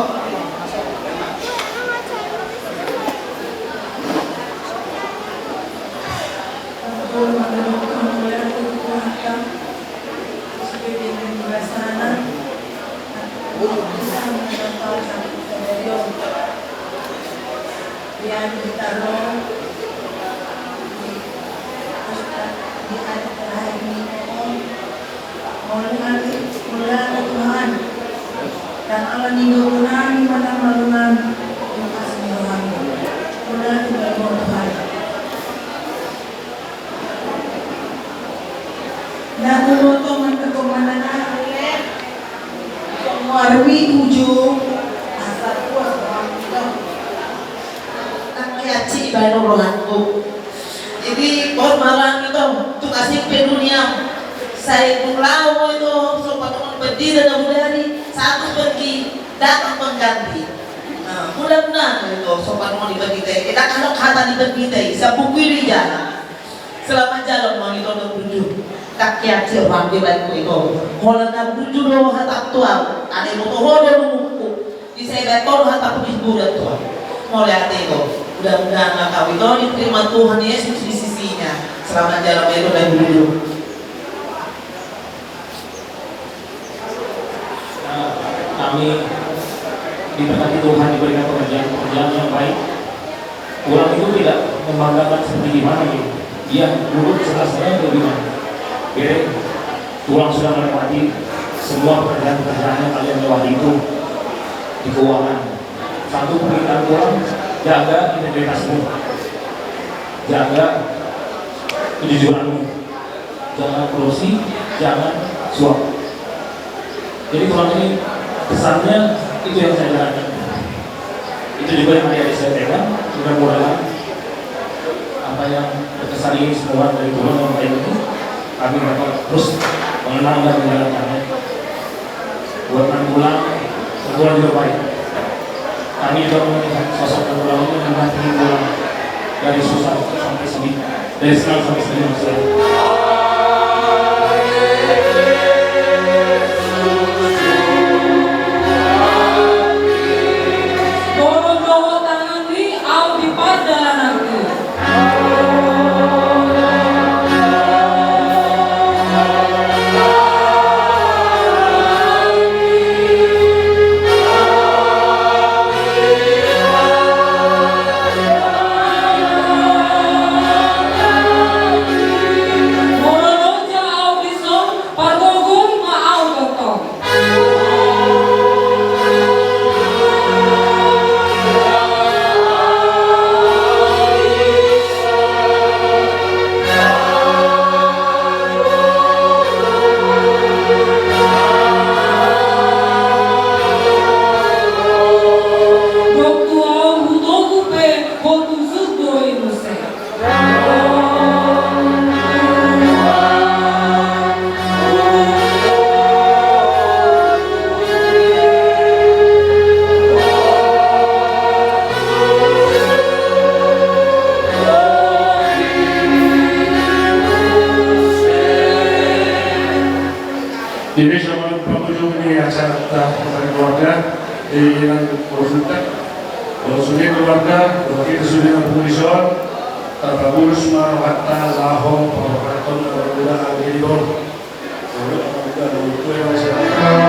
Yang ditaruh di hari ini mulai Tuhan dan Allah ninggalkan pada malunan yang kasih Tuhan mulai dari Tuhan. Nah, menotong kekomandan semua arwi ujung asal puas orang kita Yaci baru rohanku. Jadi bos malang itu tugasnya ke dunia. Saya pulau itu sobat teman berdiri dan dari satu pergi datang pengganti. Nah, mudah-mudahan itu sobat teman dibagi teh. Kita kalau kata dibagi teh, sabuku dia. Selamat jalan mau itu bertujuh. Tak yaci orang di baikku itu. Kalau nak bertujuh loh hatap tua. Ada motor hodo lumpuh. Di saya betul hatap di budak tua. Mau lihat itu. Mudah-mudahan engkau itu diterima Tuhan Yesus di sisinya. Selamat jalan itu dan dulu. Kami diberkati Tuhan diberikan pekerjaan yang baik. Orang itu tidak membanggakan seperti gimana gitu. Dia dulu setelah bagaimana. Jadi tulang sudah melewati semua pekerjaan-pekerjaan yang kalian lewati itu di keuangan. Satu permintaan Tuhan, jaga integritasmu, jaga kejujuranmu, jangan korupsi, jangan suap. Jadi Tuhan ini pesannya itu yang saya jalankan. Itu juga yang ada di saya pegang. Mudah-mudahan apa yang berkesan ini semua dari Tuhan yang baik itu kami dapat terus mengenal dan menjalankannya. Buat pulang, sebulan juga baik. Kami juga melihat sosok pulang ini mendampingi pulang dari susah sampai sini, dari senang sampai sini maksudnya. Amin. ini acara dari keluarga yang konsultan. Kalau sudah keluarga, kalau kita sudah berpunyai terbagus marwata laho perhatian berbeda agedor. Kalau kita itu yang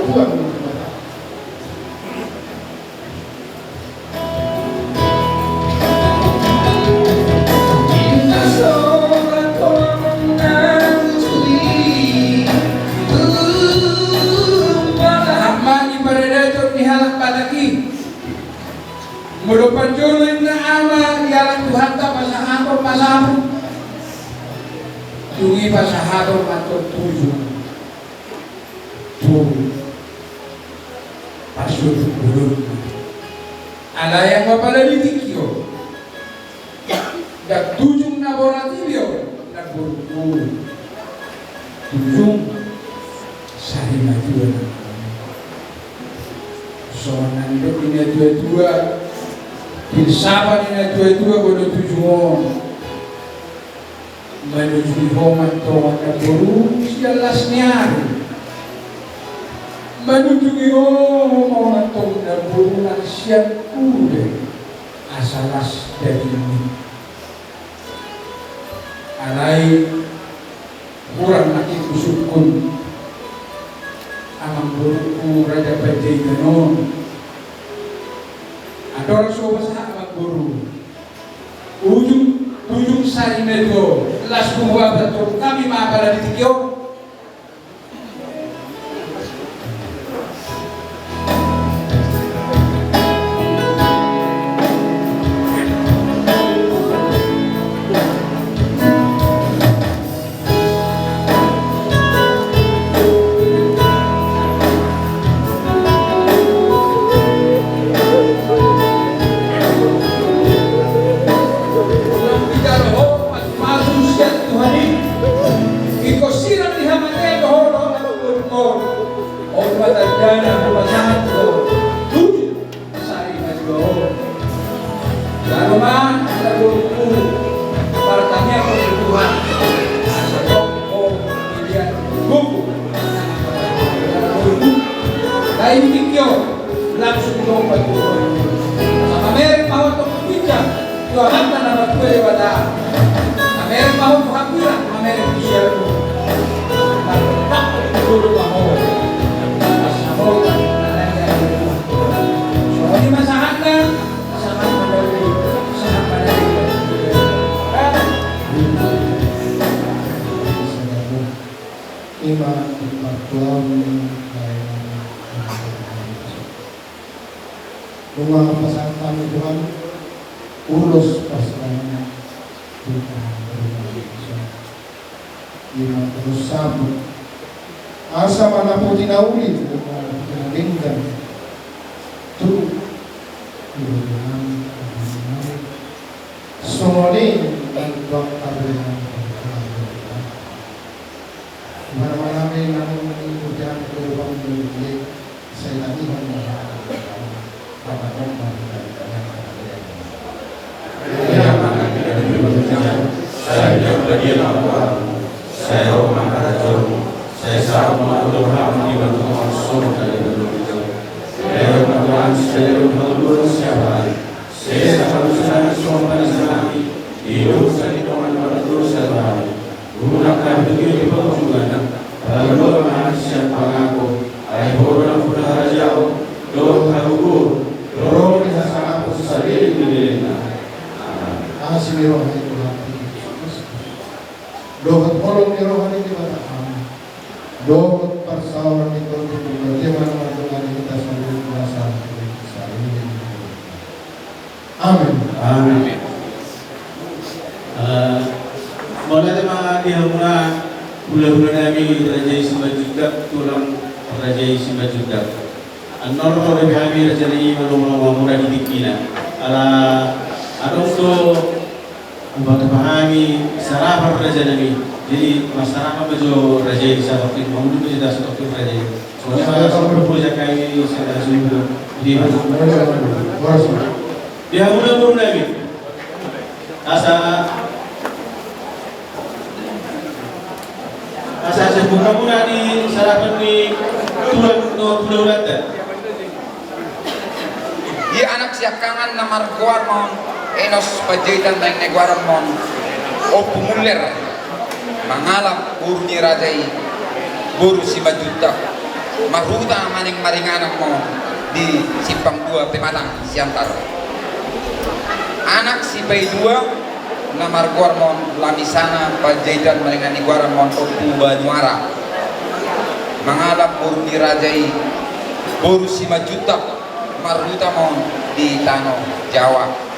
Tuhan pasamu tungi pasahado atau tujuh tuh pasur burung ada yang bapak ditikio dak tujung laboratorium dak burung tujung sari maju soalan dok ini dua Pilsapan ini dua bodoh tujuan menuju homan tomat kaburu sialas niari menuju homan tomat kaburu siap kude asalas dari ini alai kurang lagi kusukun amang buruku raja pajai ganon ador soba sa amang buru ujung sari medo las buah betul kami maafkan di tikio Bunga pasangan kami Tuhan urus pasangannya Tuhan terus sambut asa mana pun dinauli dengan tu Somoni dan dokter yang mana-mana namun hujan keluar dari saya tadi saya bagi lawan, saya orang kacau, saya sama orang di bentuk langsung dari bentuk saya orang saya orang siapa, saya harusnya semua nasionali, hidup saya dengan beratur serta gunakan begitu perjuangan, lalu siapa aku, ayah orang berharga, doa aku, doa kita sangat sering dibina. Asih rohani Tuhan doa tolong rohani kita doa persoalan itu bagaimana Tuhan kita selalu kuasa amin amin mulai tema dihamuna bulan-bulan kami Raja Simba juga tulang Raja Simba juga anor oleh kami Raja ini murah di dikina ala adong to Ubah kami sarapa raja nami jadi masyarakat bejo raja di sana waktu mamudu bejo dah waktu raja soalnya saya kalau berpuja kami saya sudah di dia mudah nami asa buka muda di sarapan di tulang lada dia anak siakangan namar kuarmon enos pajetan dan negwaramon opumuler mangalam burni rajai buru si majuta maruta maning maringanan mo di simpang 2 Pematang Siantar anak si Bay 2 namar guarmon lamisana pajetan maringani guarmon opu banyuara mangalam burni rajai buru si majuta maruta mon di Tanah Jawa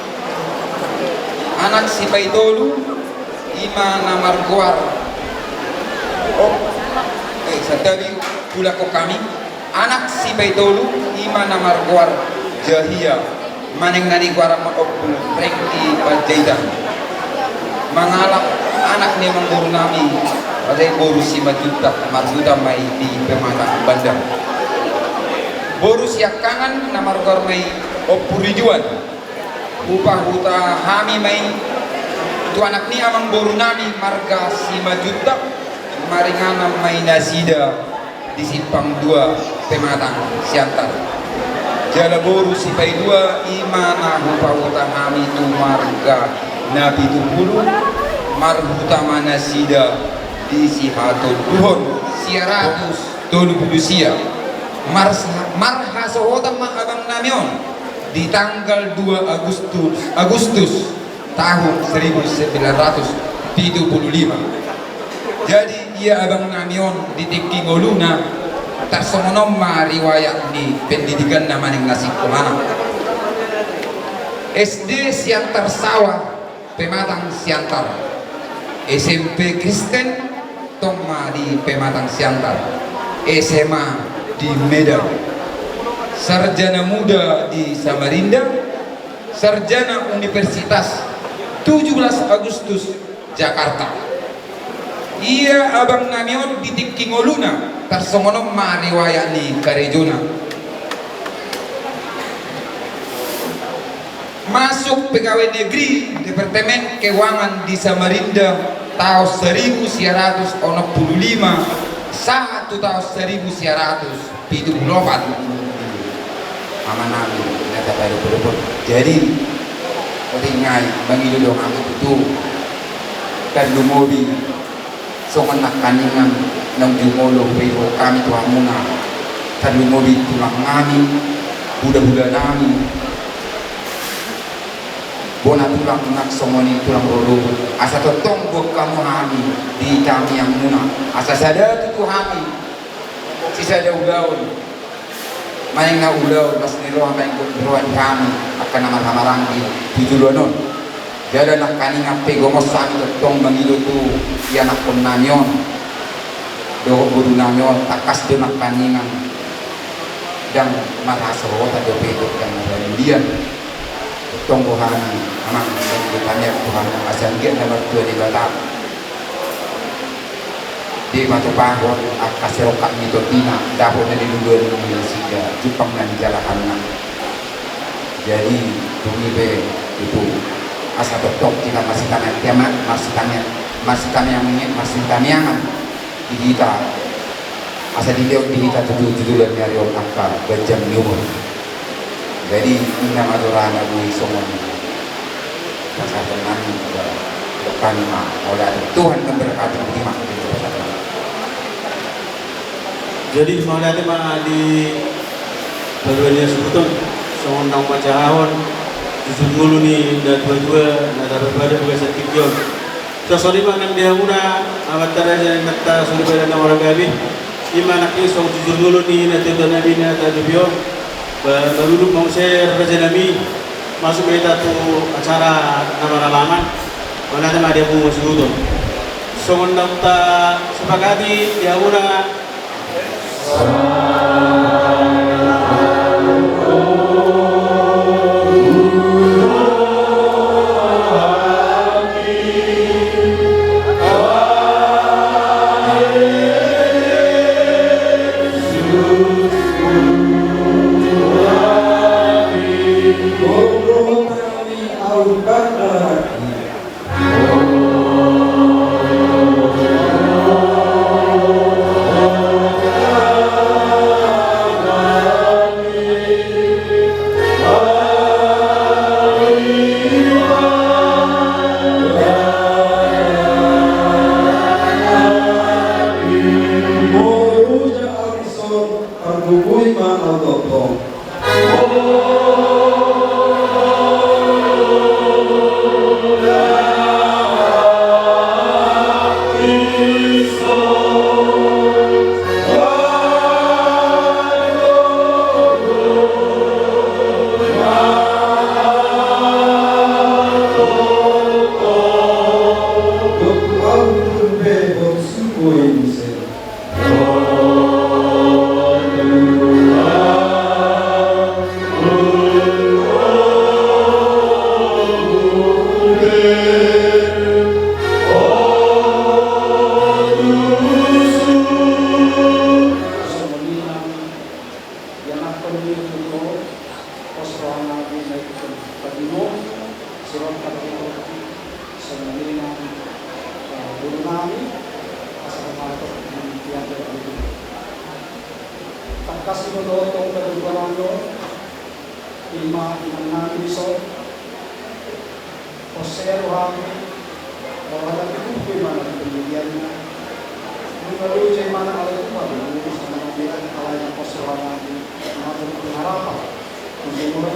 anak si Baitolu ima na marguar satabi pula ko kami anak si Baitolu ima na marguar jahia maneng nani guara maopul prengki pajaitan mangalap anak ni mengguru nami pada boru si majuta marjuta mai di pematang bandar boru siak kangen na marguar mai opurijuan upah huta hami mai tu anak ni amang boru nami marga si majuta maringana mai nasida di simpang 2 pematang siantar jala boru si pai 2 imana upah huta hami tu marga nabi tupulu marhuta manasida di si hatul duhon siaratus tolu budusia marhasohota ma abang namion di tanggal 2 Agustus tahun 1975. Jadi ia abang namion di Tikingoluna tersomonom riwayat di pendidikan namanya nasi kumana SD Siantar Sawah Pematang Siantar SMP Kristen Toma di Pematang Siantar SMA di Medan sarjana muda di Samarinda sarjana Universitas 17 Agustus Jakarta ia abang namion di Tikingoluna tersongonom mariwayat di Karejona masuk pegawai negeri Departemen Keuangan di Samarinda tahun 1945 saat tahun 1978 amanami nata baru berubah jadi ringai bangilu dong aku itu kan lumobi songan nak kaningan nang jumolo biro kami tuang muna kan lumobi tulang ngami budak-budak nami bona tulang nak songoni tulang rodo asa totong buat kamu kami di kami yang muna asa sada tu kami sisa ada ugaun main na ulau pas niro main kuruan kami akan nama-nama di tujuanon jadi nak kani ngape gomos sami totong bangilu tu ia nak pernanyon doh buru nanyon takas tu nak kaningan dan marhaso tak ada pedok yang ada dia tong bohani anak bertanya Tuhan asal dia nomor 2 di Batam di mata pahon akaserokat mitotina dapur dari dulu Indonesia Jepang dan jalanan jadi bumi be itu asa betok kita masih tanya kiamat masih tanya kita asa di kita tujuh dari orang akar berjam nyumur jadi ini madurana bui somon masa tenang depan oleh Tuhan memberkati lima jadi semangatnya mah di barunya sebetulnya soal nang macahon jujur dulu nih dan dua nada berbeda biasa tikion sesori mana dia muna awat teraja kata sudah pada orang gabi iman nak soal jujur dulu nih nanti dan nabi nada dubio baru mau share raja nabi masuk ke itu acara nama halaman mana ada dia mau masuk dulu soal nang ta sepakati dia muna Oh Sebenarnya guru kami asal masuk kemudian dari tak kasih mendorong dari Barando lima enam besok Jose Rohami orang itu bagaimana kemudiannya melalui zaman oleh Tuhan melalui sama Nabi alaihi wasallam mengatur harapan untuk mulai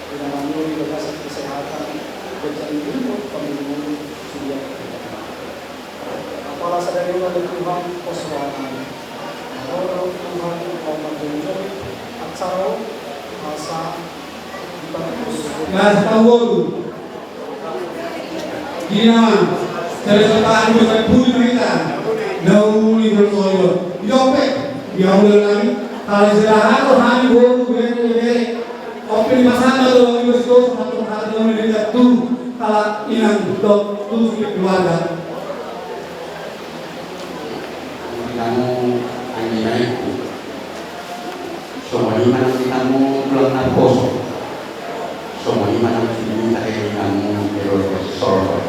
dengan melalui berdasar kesehatan berjaya ilmu pemilu sudah apalah sadari oleh Tuhan wasallam kalau Tuhan mau menjunjung aksara masa Mas tahu Gina, dari setelah itu saya pun cerita, nauli bersoyo, jopek, dia udah lagi, kalau istirahat atau hari baru beri, open masalah kalau universitas atau hari ini dia tuh kalau inang tuh keluarga. Kamu anjing itu, semua iman kamu belum narkoso, semua iman ini tadi kamu berdoa sorot.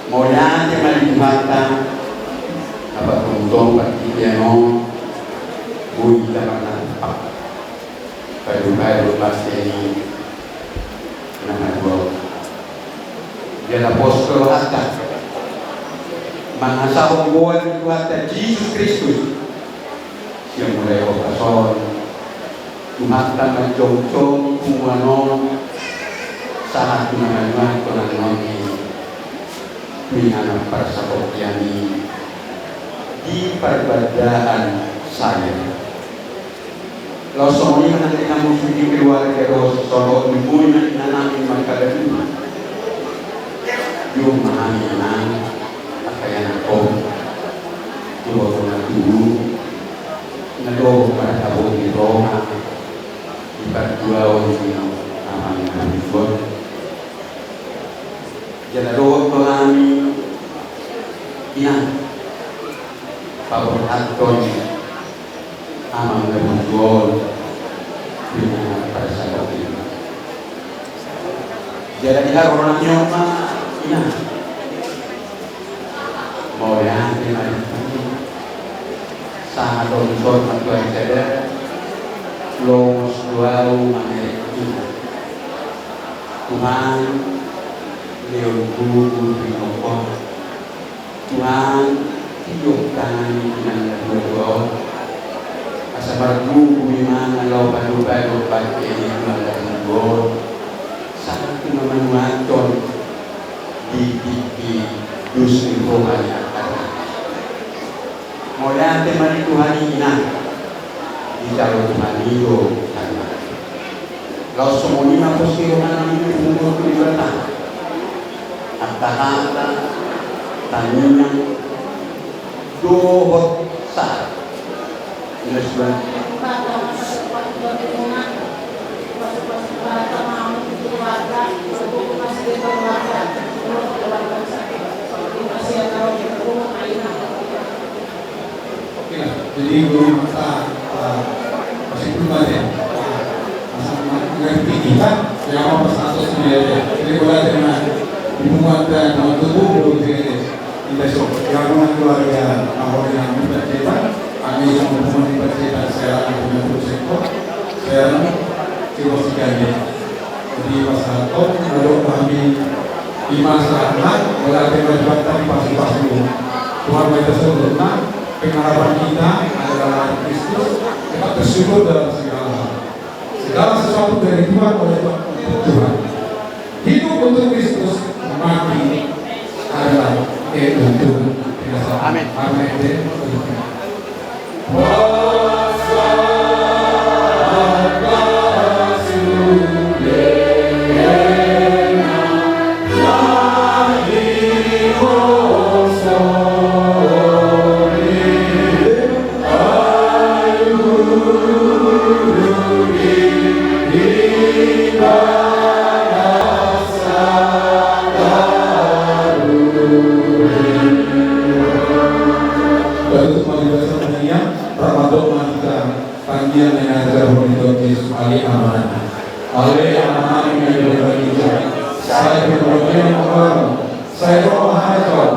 Mola te malimata apa tuntong bagi dia no bui mana baru pasti ini nama dua dia apostol hatta mangasa honggoan kuata Yesus Kristus yang mulai opasol umata majong-jong kumuanon saat tunaman konanoni dengan persahabatan di perbedaan saya. Kalau semuanya nanti kamu sudah keluar dari Solo, ibu nanti makalah dulu. Jom mahami nang, pakaian aku, dua bulan dulu, ngado pada tahu di Roma, di berdua orang namanya kami buat. Jadi doa kami inang pabor aton amang nabudol dengan persahabatan. Jadi kita orang nyoma inang mau yang dimana sangat lonsor matuan saya los duau mengenai Tuhan Leon guru binokon Tuhan hidupkan dengan berdoa asal guru bimana lau baru pagi ini melakukan gol sangat memanfaatkan di dusun rohani mulai temani Tuhan ini di calon Tuhan itu lau semuanya posisi orang ini umur berapa Tahata tanyang dohot sar Ilasban jadi guru kita masih belum ada mengerti kita yang apa status dia jadi boleh dengan hubungan dan tubuh berarti besok yang keluarga awal yang bercerita kami yang hubungan bercerita saya punya sektor saya situasinya jadi masyarakat lalu kami di masyarakat berarti berjumpa di pasti Tuhan kita sempurna pengharapan kita adalah Kristus kita bersyukur dalam segala sesuatu dari Tuhan oleh Tuhan hidup untuk Kristus mati adalah untuk amin. Amin. Untuk saya Tuhan,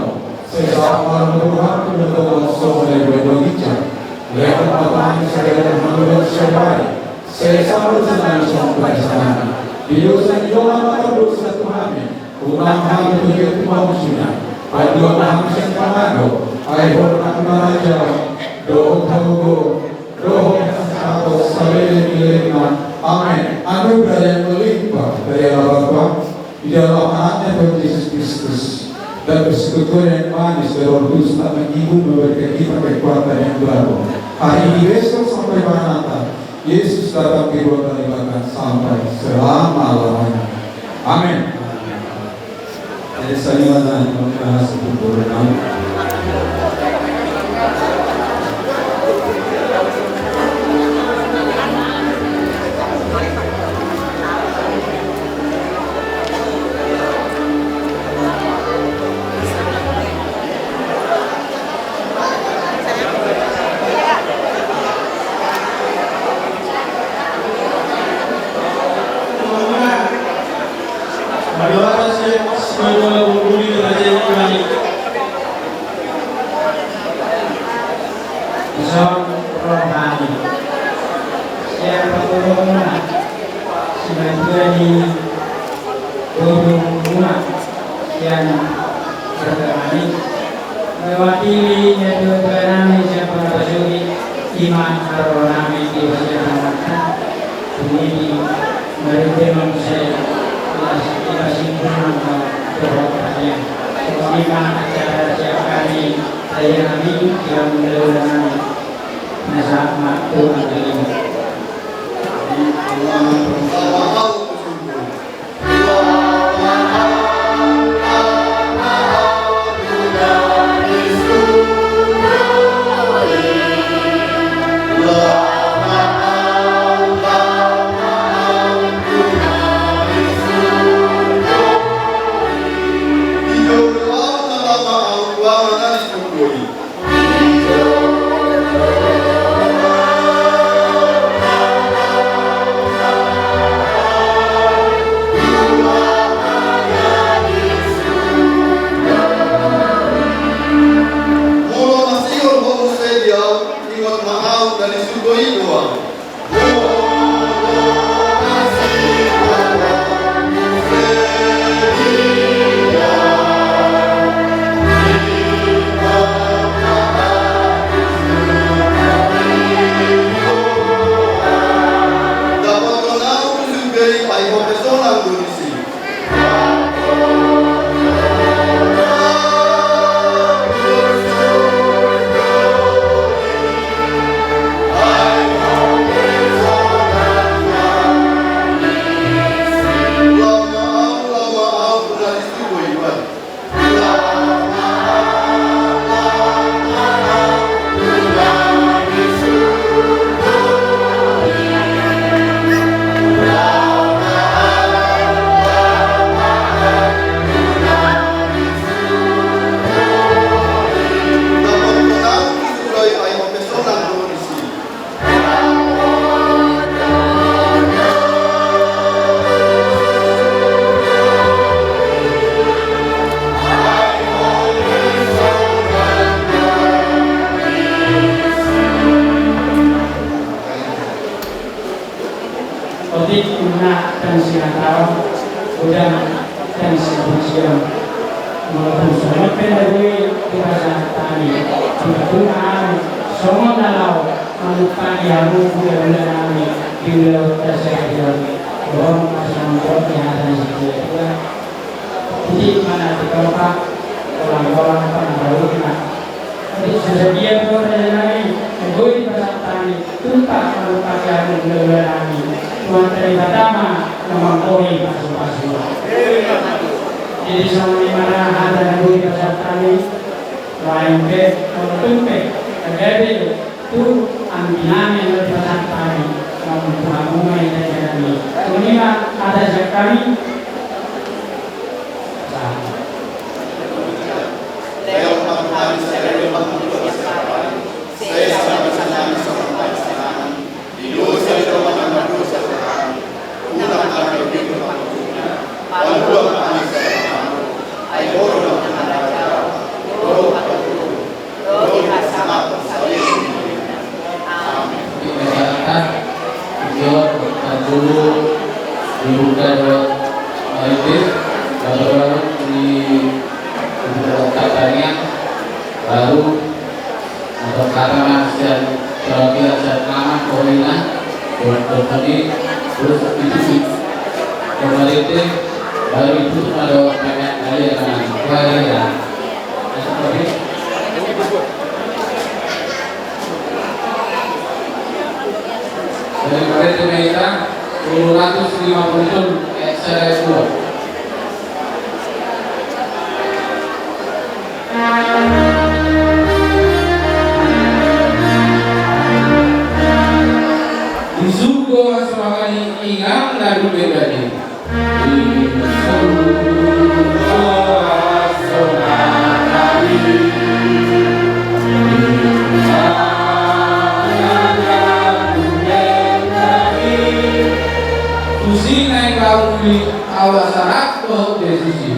saya sama Tuhan penuntut semua dari Indonesia. Lihat Tuhan saya menurut saya selalu senang sampai sana. Di dosa dosa Tuhan, ulang hal itu manusia. Pada manusia pangado, ayo nak meraja, doa atau saling amin. Anugerah yang melimpah dari Allah Bapa di dalam anaknya Tuhan Yesus Kristus dan persekutuan yang manis dari Roh Kudus tak menghibur memberikan kita kekuatan yang baru. Hari ini besok sampai Maranatha, Yesus datang di ruang kalimantan sampai selama-lamanya. Amin. Jadi salimana membahas sempurna. Dipersilakan Jor dulu dibuka lewat maritim, lalu di katanya baru atau karena kira-kira nama Corina buat tadi terus itu ke maritim baru itu ada banyak kali ya seperti dari maritim kita 250 ton XRF 2. Disugo semangani ingang dan bedanya. Susi naik kau di awasan aku desisi.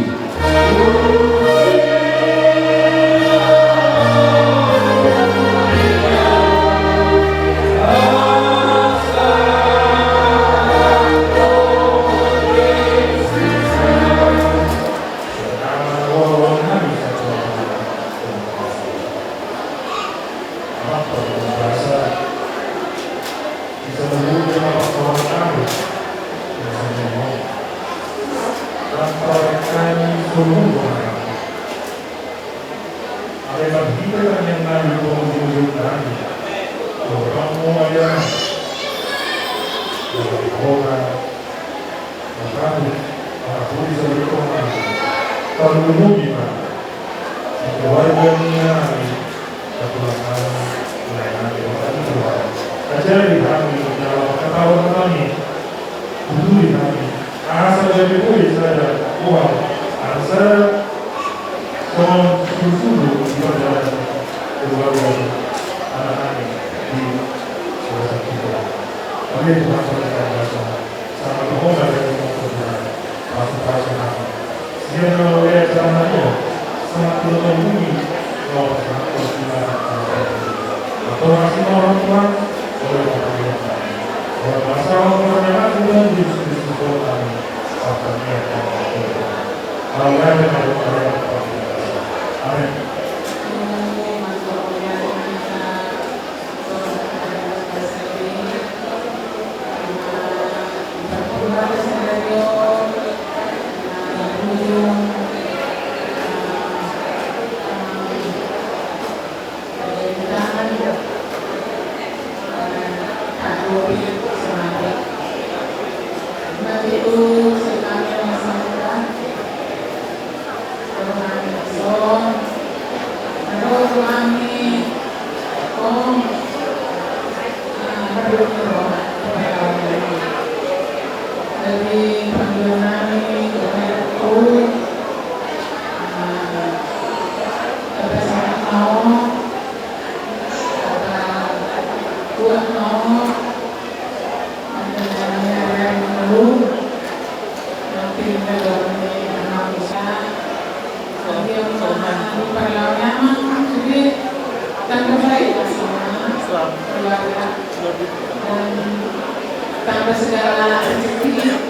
Tanpa segala rezeki,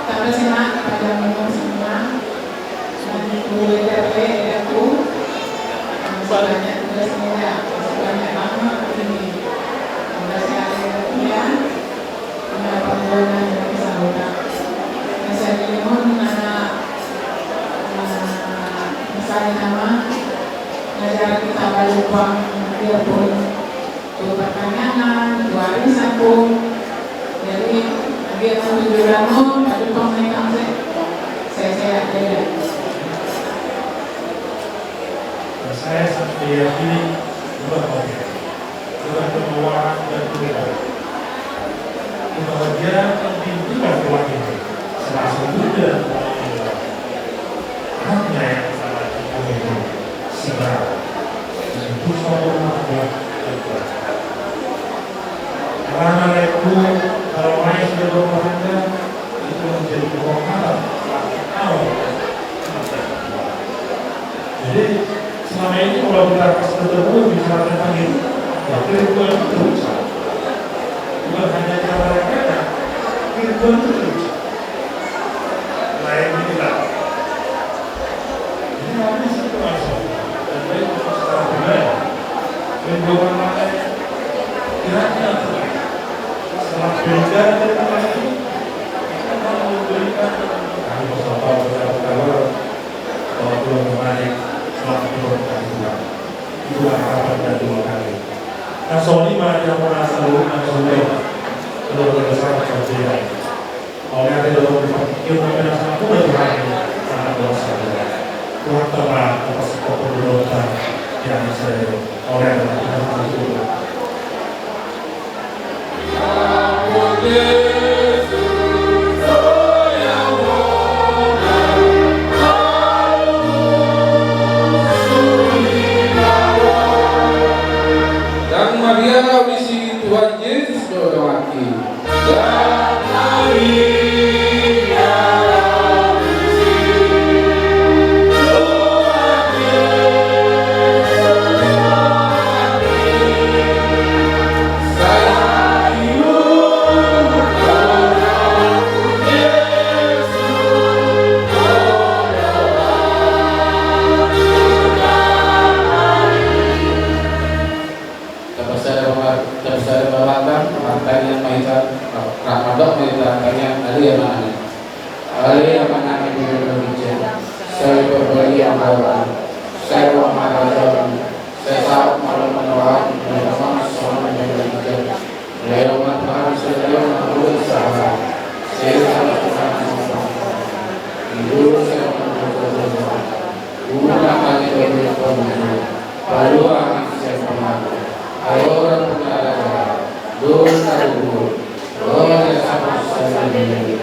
tanpa senang pada umur semua, mulai dari aku banyak tugasnya, banyak lama ini, masih ada ya, ada panggilan dari saudara, masih ada limon, anak misalnya nama, ngajar kita balik uang dia pun dua pertanyaan, 2 hari sambung. Jadi dia tahu jualan tapi komunikasi saya ada. Saya sampai yakini dua pengeluaran dan perbedaan. Kebahagiaan penting juga keluar ini. Salah satunya hanya yang salah itu segera itu soal karena itu kalau main sudah berumah itu menjadi pokok malam awal kalau kita pas ketemu bicara tentang itu, ya kerinduan itu terucap. Bukan hanya kata-kata, kerinduan itu terucap. Lain inilah. Ini habis itu langsung. Dan baik untuk secara pribadi. Kerinduan mana kira-kira terbaik. Setelah beda dari kata itu, kita mau memberikan kami bersama kabar bahwa Tuhan menarik selama berkali Tuhan. Itu harapan dan doa kami. Nah, soalnya yang merasa lu nasional belum bersama kerja. Oleh ada dalam berpikir mungkin sangat mudah Tuhan sangat dosa. Tuhan telah atas keperluan yang saya oleh Tuhan Tuhan. Dan Maria misi Tuhan Yesus doakan. Dan Maria misi Tuhan Yesus doakan. Sayu Tuhan Yesus Terpesada bawakan partainya Maita Ramadok Maitanya Ali Amani Ali Amani di Indonesia. Saya berbagi anggaran, saya mengatakan, saya tahu malam menolak memang semua Indonesia. Lewat hari setiap malam sahabat, saya sangat dulu saya mencoba, bukan hanya bagi pemilu, lalu saya pemakai. Ahora pengarah, dosa dulu, dosa sama saya ini.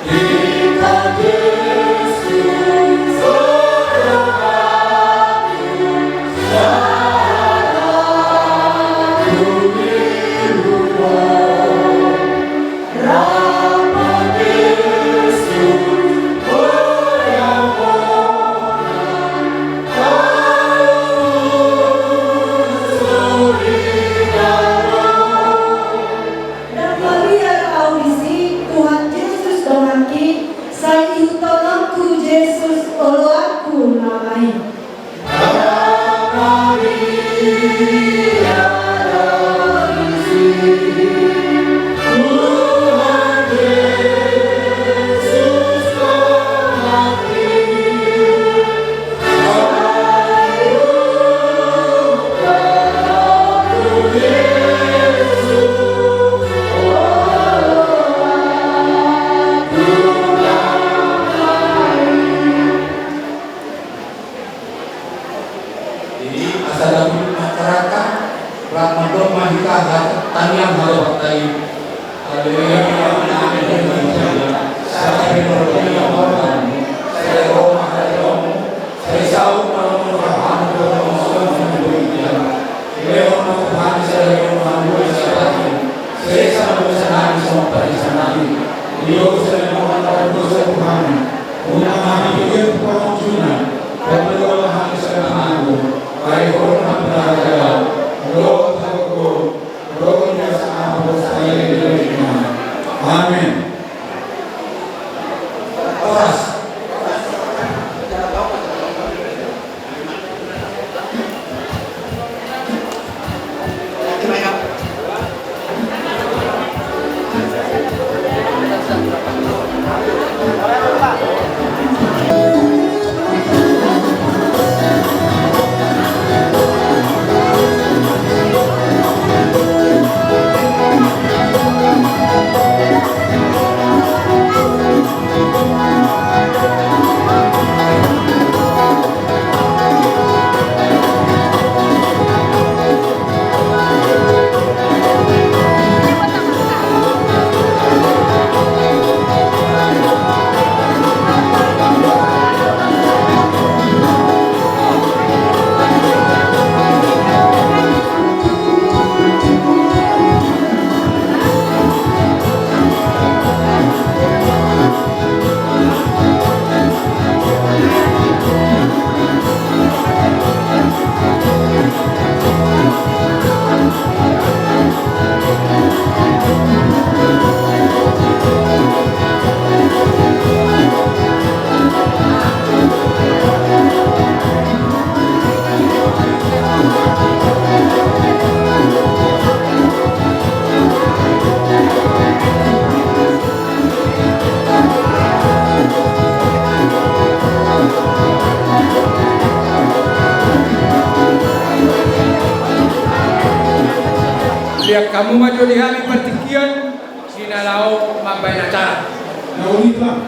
Kita Yesus Yesus olo aku namai. Lihat kamu maju di hari pertikian sinalao mabain acara. Nauni bang.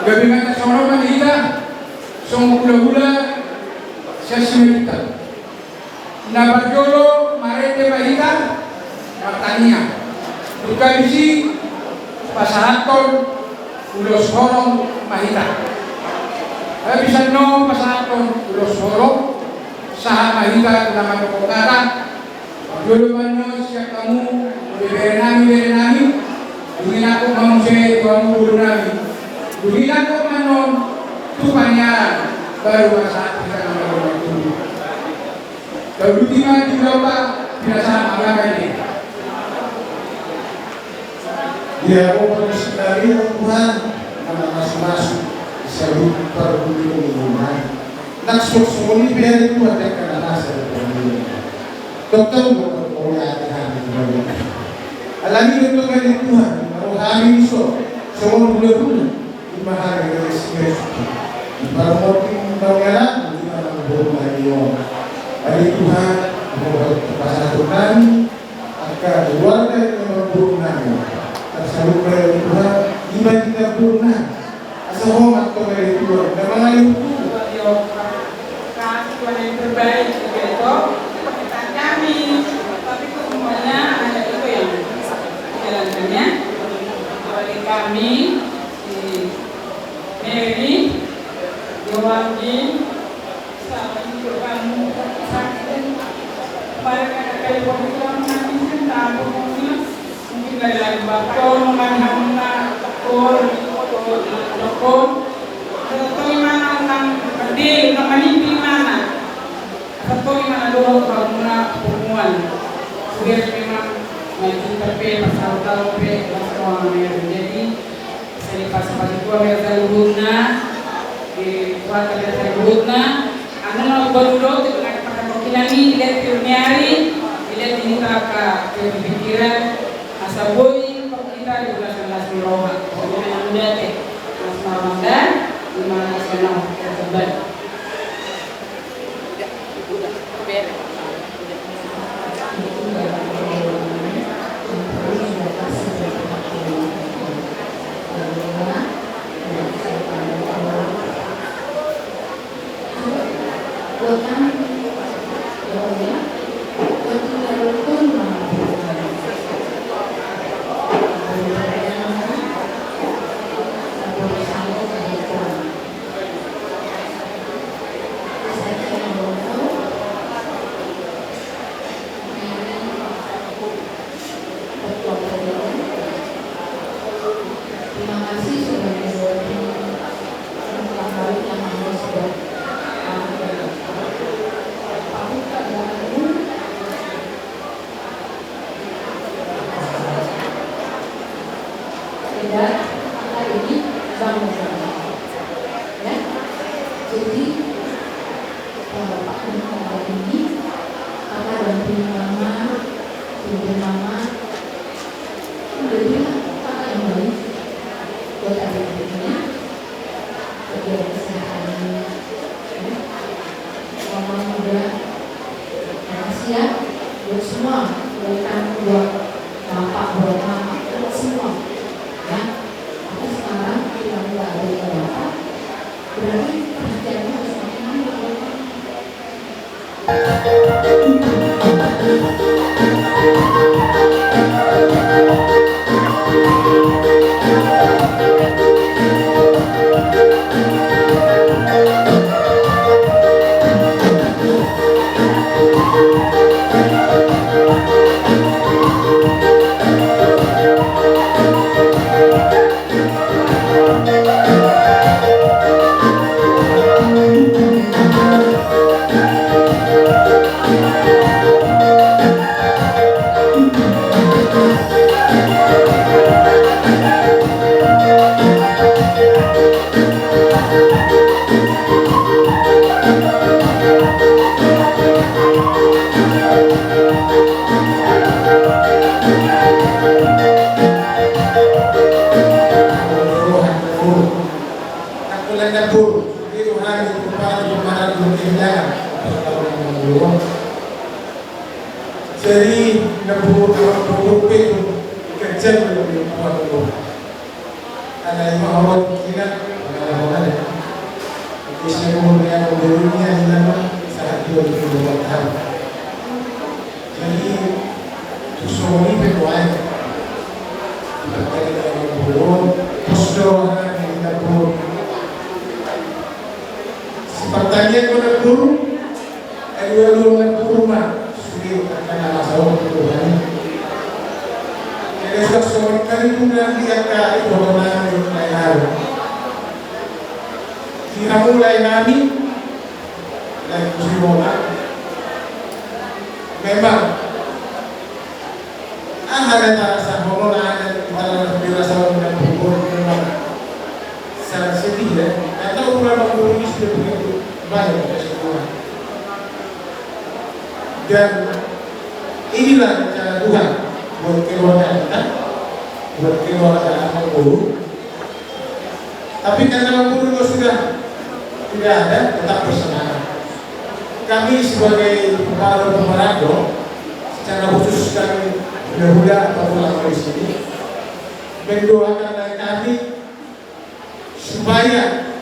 Gabi mata sono manila, song hula-hula sa simerita. Nabarjolo marete bahita matania. Tukabisi pasahaton ulos horong mahita. Bisa no pasahaton ulos horong saha mahita naman kokara. Dulu mana siap kamu beri nami, ingin aku kamu saya tuan guru nami, ingin aku manon tu panyaran baru saat kita nama itu. Lalu tiba di Eropa tidak sama apa ini. Ya, aku bersekali Tuhan karena masing-masing selalu terbudi hubungan. Nak semua ini biar itu ada karena rasa terbudi. Dokter oleh hati-hati alami untuk kali Tuhan kalau hari iso semua bulan dimahari dari Yesus baru mungkin bangalan di mana berumah dia hari Tuhan membuat pasatukan akan keluarga yang berumah tersebut dari Tuhan iman kita berumah asal hormat kepada Tuhan dan mengalir kasih Tuhan yang terbaik begitu kami, tapi semuanya ada itu yang jalankannya. Oleh kami, Mary, Yowangi, sama ibu kamu sakit. Mereka kali waktu kamu nanti tahu mungkin dari lagi bakor, menghamba, tekor, tekor. Atau mana orang kerdil, nama mimpi mana? Atau mana dulu bangunan hubungan biar memang menginterpret pasal tahu pe semua jadi Jadi pas itu mereka luhurna di kuat mereka luhurna anu no barudo itu nak pakai kokinani dilihat filmiari dilihat ini kakak pikiran asa boy kita di bulan Roha pokoknya yang udah teh Mas Ramadan 5 nasional tersebar dan inilah cara Tuhan buat keluarga kita, buat keluarga anak guru. Tapi karena anak guru sudah tidak ada, tetap bersemangat. Kami sebagai kepala pemerintah, secara khusus kami mudah-mudahan atau ulama di sini mendoakan dari kami supaya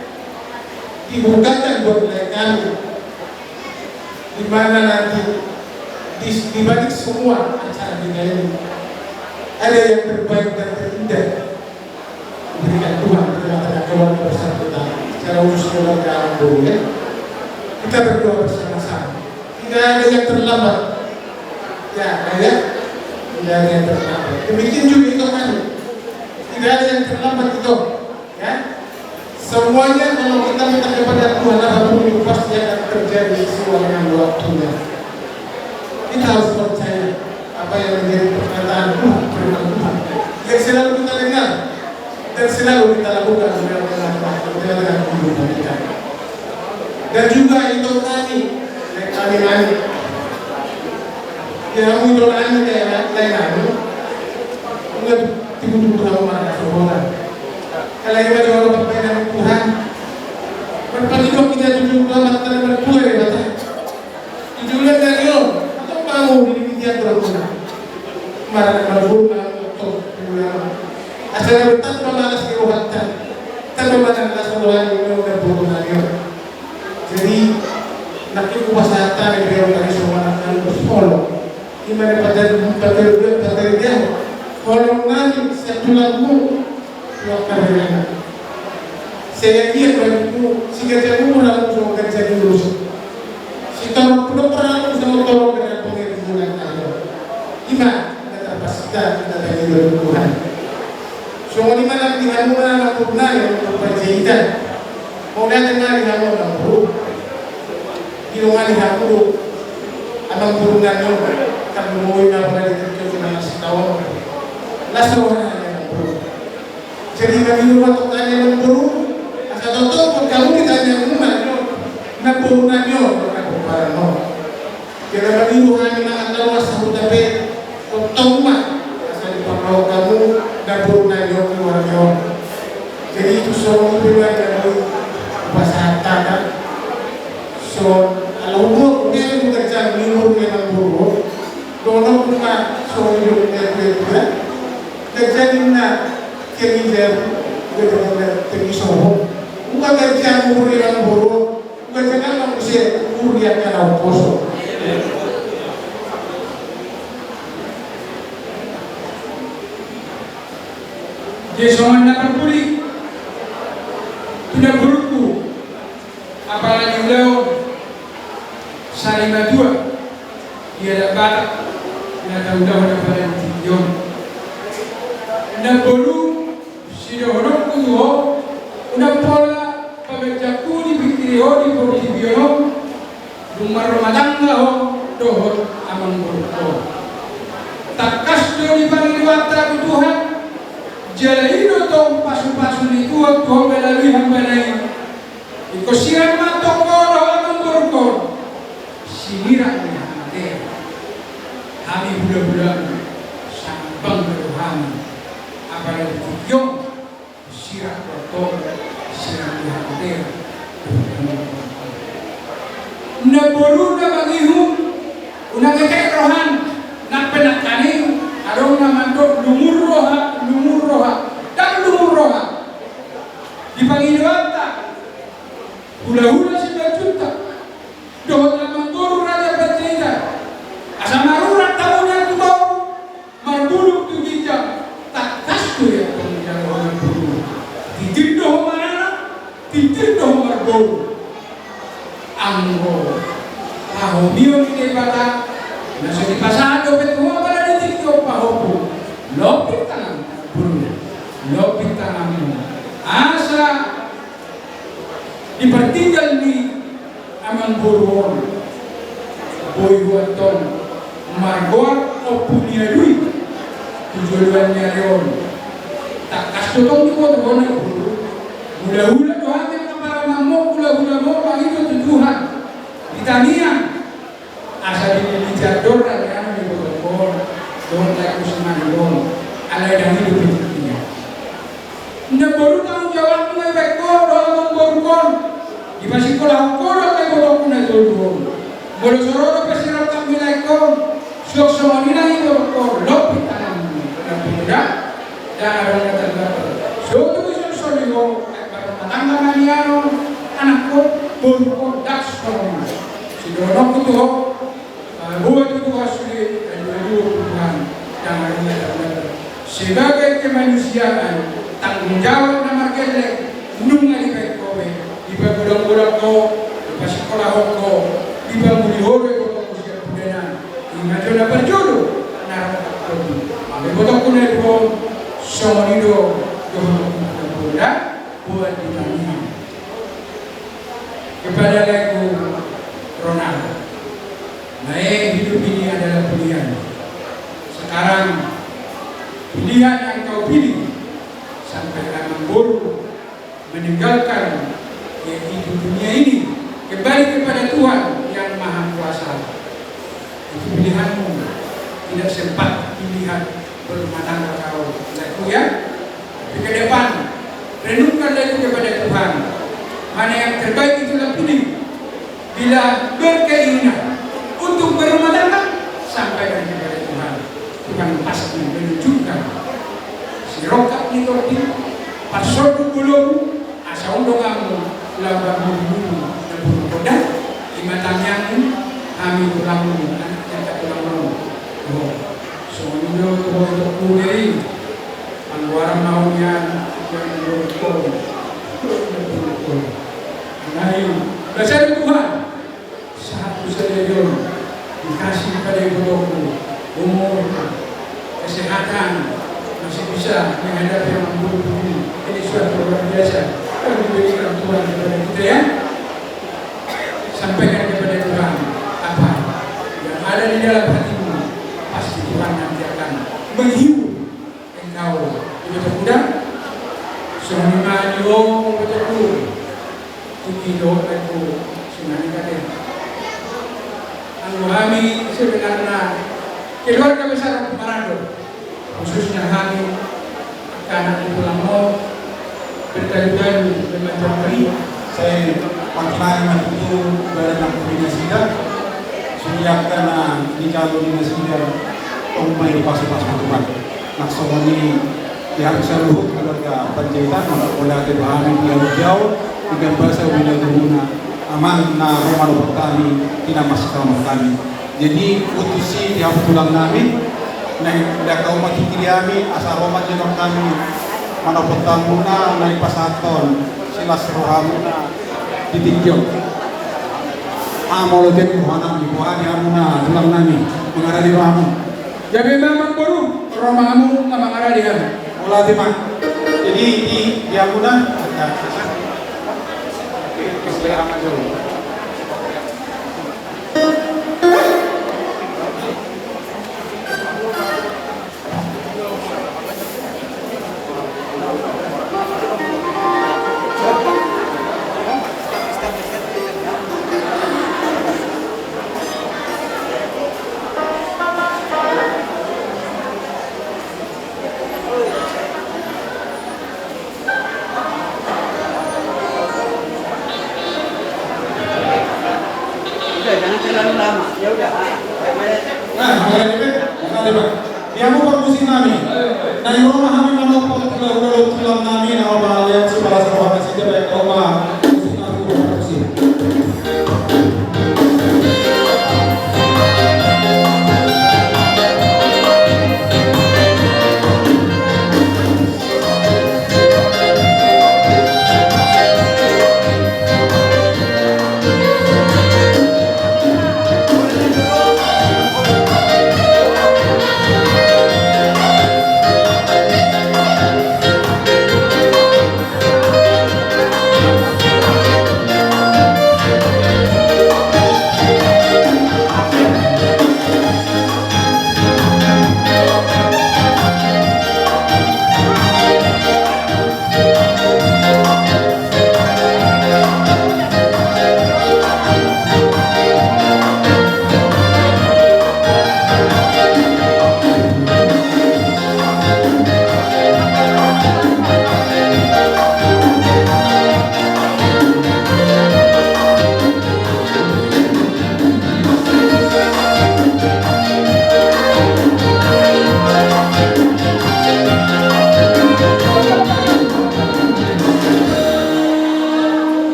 dibukakan buat kami di mana nanti di balik semua acara dunia ini ada yang terbaik dan terindah diberikan Tuhan kepada keluarga bersama secara khusus keluarga orang tua ya. Kita berdoa bersama-sama. Tidak ada yang terlambat. Ya, ayah. Tidak ada yang terlambat. Demikian juga itu kan. Tidak ada yang terlambat itu. Ya. Semuanya kalau kita minta kepada Tuhan apapun itu pasti akan terjadi sesuai dengan waktunya. Kita harus percaya apa yang menjadi perkataan Tuhan, firman Tuhan yang selalu kita dengar dan selalu kita lakukan dengan kehidupan kita. Dan juga itu kami yang mengidolani daerah lain enggak tiba-tiba tahu mana seorang. Kalau kita jual dengan Tuhan, berpikir kita juga mata berkuah ya kata. Tujuan dari lo, atau mau demikian berguna. Marah berguna untuk berguna. Asal tanpa malas kewatan, tanpa malas Tuhan yang berguna dia. Jadi nak kuasa tanah dia dari semua anak berfollow. Gimana pada dia kalau nanti satu lagu waktu dia saya dia baru si kerja murah langsung kerja dulu si tolong pernah sama tolong dengan pengirim aja gimana kita pastikan kita dari Tuhan semua di mana kita mana aku benar yang berjahitan mau datang dari kamu orang buruk di rumah di kamu abang burungan yang kamu mau yang pernah diterjun masih tahu lah seorang yang buruk jadi kami rumah tanya yang buruk asal tahu kamu ditanya rumah nak burungan yang nak berparano jadi kami rumah yang nak tahu asal tapi tahu rumah asal dipakai kamu nak burungan yang keluar yang jadi itu semua keluar dari bahasa tanah so kalau buruk dia bekerja minggu memang buruk dono kuma so yo juga kerjanya kerja betul terisoho bukan kerja murni yang buruk bukan kerja manusia murni yang kalau poso Jesuan nak pulih tidak burukku apalagi beliau Sarima dua dia dapat na tahu-tahu pada tinjau. Na bolu sido orang kudo, na pola pabekjaku di pikiri ho di bodi biono, rumah Ramadhan ho dohor aman bolu. Takas do di bagi watra Tuhan, jalaino to pasu-pasu di kuat to melalui hambanai. Ikosiran matokor aman bolu. Sinira kami budak-budak sampang berham apalagi tujuh sirah kotor sirah dihantar na bolu na bangihum unang kay rohan na penakani arong na mandok lumur roha dan lumur roha di Panginoata hula-hula 9 juta doon na mandoro raja bercerita asal marurat tahunya itu bau marbulu tu bijak tak kastu ya kemudian orang bulu ditindoh mana ditindoh marbulu anggo pahomio di bata nasa di pasado betul pada ditindoh pahopu lopit tangan bulu lopit tanganmu asa dipertinggal di aman buruan boy buaton margor o punya duit tujuannya leon tak kasih tong di kota bona hula-hula doang yang para mamok hula-hula mau bagi itu Tuhan ditanian asal ini dijador dan yang di botol don tak kusiman don alai dan hidup hidupnya ndak baru tanggung jawab mulai bekor doang borkon di masih kolah kolah kayak bodoh punai don bodoh sororo pesirap tak milekon Syok semua nilai itu lopit tanam pemuda dan ada yang terdapat. So itu bisa soliho tangga maniano anakku buruk dak sekolah. Si donok itu buat itu asli dan dua Tuhan yang ada yang terdapat. Sebagai kemanusiaan tanggung jawab nama kelek nunga di pekowe di pegudang-gudang ko di pasikolah ko di pangulihore ko usia budena. Imagina berjodoh naruh takut. Ambil botok kuner pun somonido jodoh kuda buat ditanya kepada lagu Ronald. Naik hidup ini adalah pilihan. Sekarang pilihan yang kau pilih sampai Amang Boru meninggalkan hidup dunia ini kembali kepada Tuhan yang Maha Kuasa. Itu pilihanmu, tidak sempat pilihan berumah tangga kau, anakku ya. Tapi ke depan renungkan lagi kepada Tuhan, mana yang terbaik itulah pilih. Bila berkeinginan untuk berumah tangga, sampaikan kepada Tuhan. Tuhan pasti menunjukkan si rokat ni torti pasal dulu asa undongamu laban dulu dan bulu kodak di matanya kami ulangu anak yang tak ulangu. Semuanya untuk kuri anggaran maunya yang berukul. Naik dasar Tuhan satu saja dikasih kepada ibu umur kesehatan masih bisa menghadapi yang buruk ini. Ini suatu luar biasa yang diberikan Tuhan kepada kita ya. Sampaikan kepada Tuhan apa yang ada di dalam hatimu, pasti Tuhan nanti akan menghibur engkau. Betul tidak? Semua yo betul. Tukido aku sunani kade. Kami sebenarnya keluarga besar Marando, khususnya kami anak pulang mau berkali-kali mencari saya panggilan itu dalam kombinasinya sejak karena di jalur dinasinya umumnya di pas-pas Tuhan. Nah ini pihak seluruh keluarga Panjaitan mengapa kami yang jauh dengan bahasa Wina Guna aman na Romano Pertani tidak masih kamu kami. Jadi utusi yang tulang kami, naik dah kau mati kami asal Roma jenok kami mana Pertamuna naik pasaton silas rohamuna ditinjau. Amal jadi mana di bawah di amuna tulang kami mengarah di rohamu. Jadi memang baru romamu nama mengarah di kami. Mulai di mana? Jadi di amuna. Selera dulu. Dia mau permusim kami. Nah, yang rumah kami mau tulang kami, nah orang yang sebalas rumah masih ada rumah musim kami permusim. Terima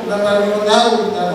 dapat tahu kita.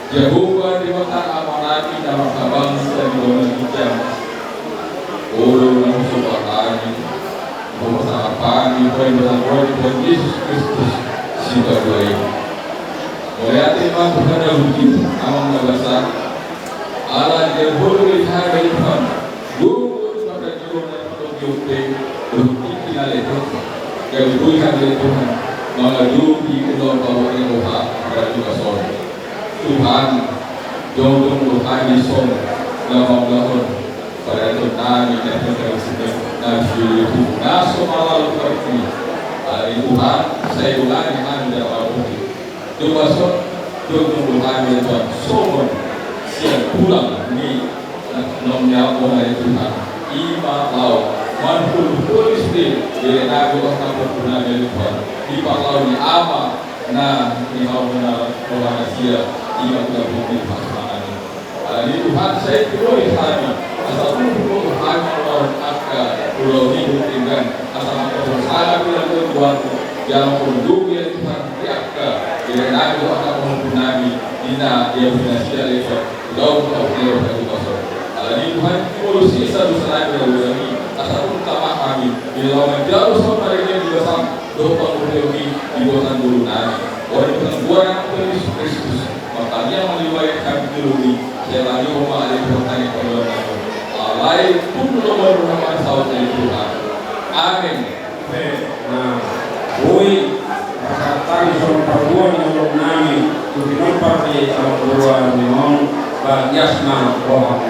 Jehovah di mata amanati dalam sabang dan dua hijau. Ulu yang subhanallah, bersama pagi bersama Tuhan Yesus Kristus sida doa. Oleh hati mah Tuhan yang begitu, aman besar. Allah Jehovah lihat dari Tuhan. Guru pada jiwa yang berjuang berhenti kita lihat. Kebutuhan dari Tuhan mengadu di undang bahwa yang doa pada juga sol. Tuhan jauh Tuhan di sol lahon pada Tuhan dan terkait dan itu naso malam seperti Tuhan saya ulang yang ada dalam bukti. Coba sol jauh Tuhan yang Tuhan somon siang pulang di nomnya orang Tuhan ima lau manpul polis di nabi orang berguna dari Tuhan di palau di ama nah di benar orang Asia ima tidak boleh pasangan ini Tuhan saya perlu hati asal perlu hati orang akal pulau hidup dengan asal saya tidak berbuat yang penduduk yang Tuhan tiapkan di nabi orang berguna Ina dia punya siapa itu jauh dia berkata kosong. Alani Tuhan polusi satu selai berlalu asal utama kami bila menjauh sampai dia juga sam doa berlebih di bawah guru nani. Orang itu buat Yesus Kristus. Makanya meliwai kami dulu saya lagi mau ada bertanya kepada Tuhan. Lain pun nomor nama sahabat dari Tuhan. Amin. Nah, boy tadi soal perbuatan yang nami tujuan partai perbuatan memang bagiasna roh.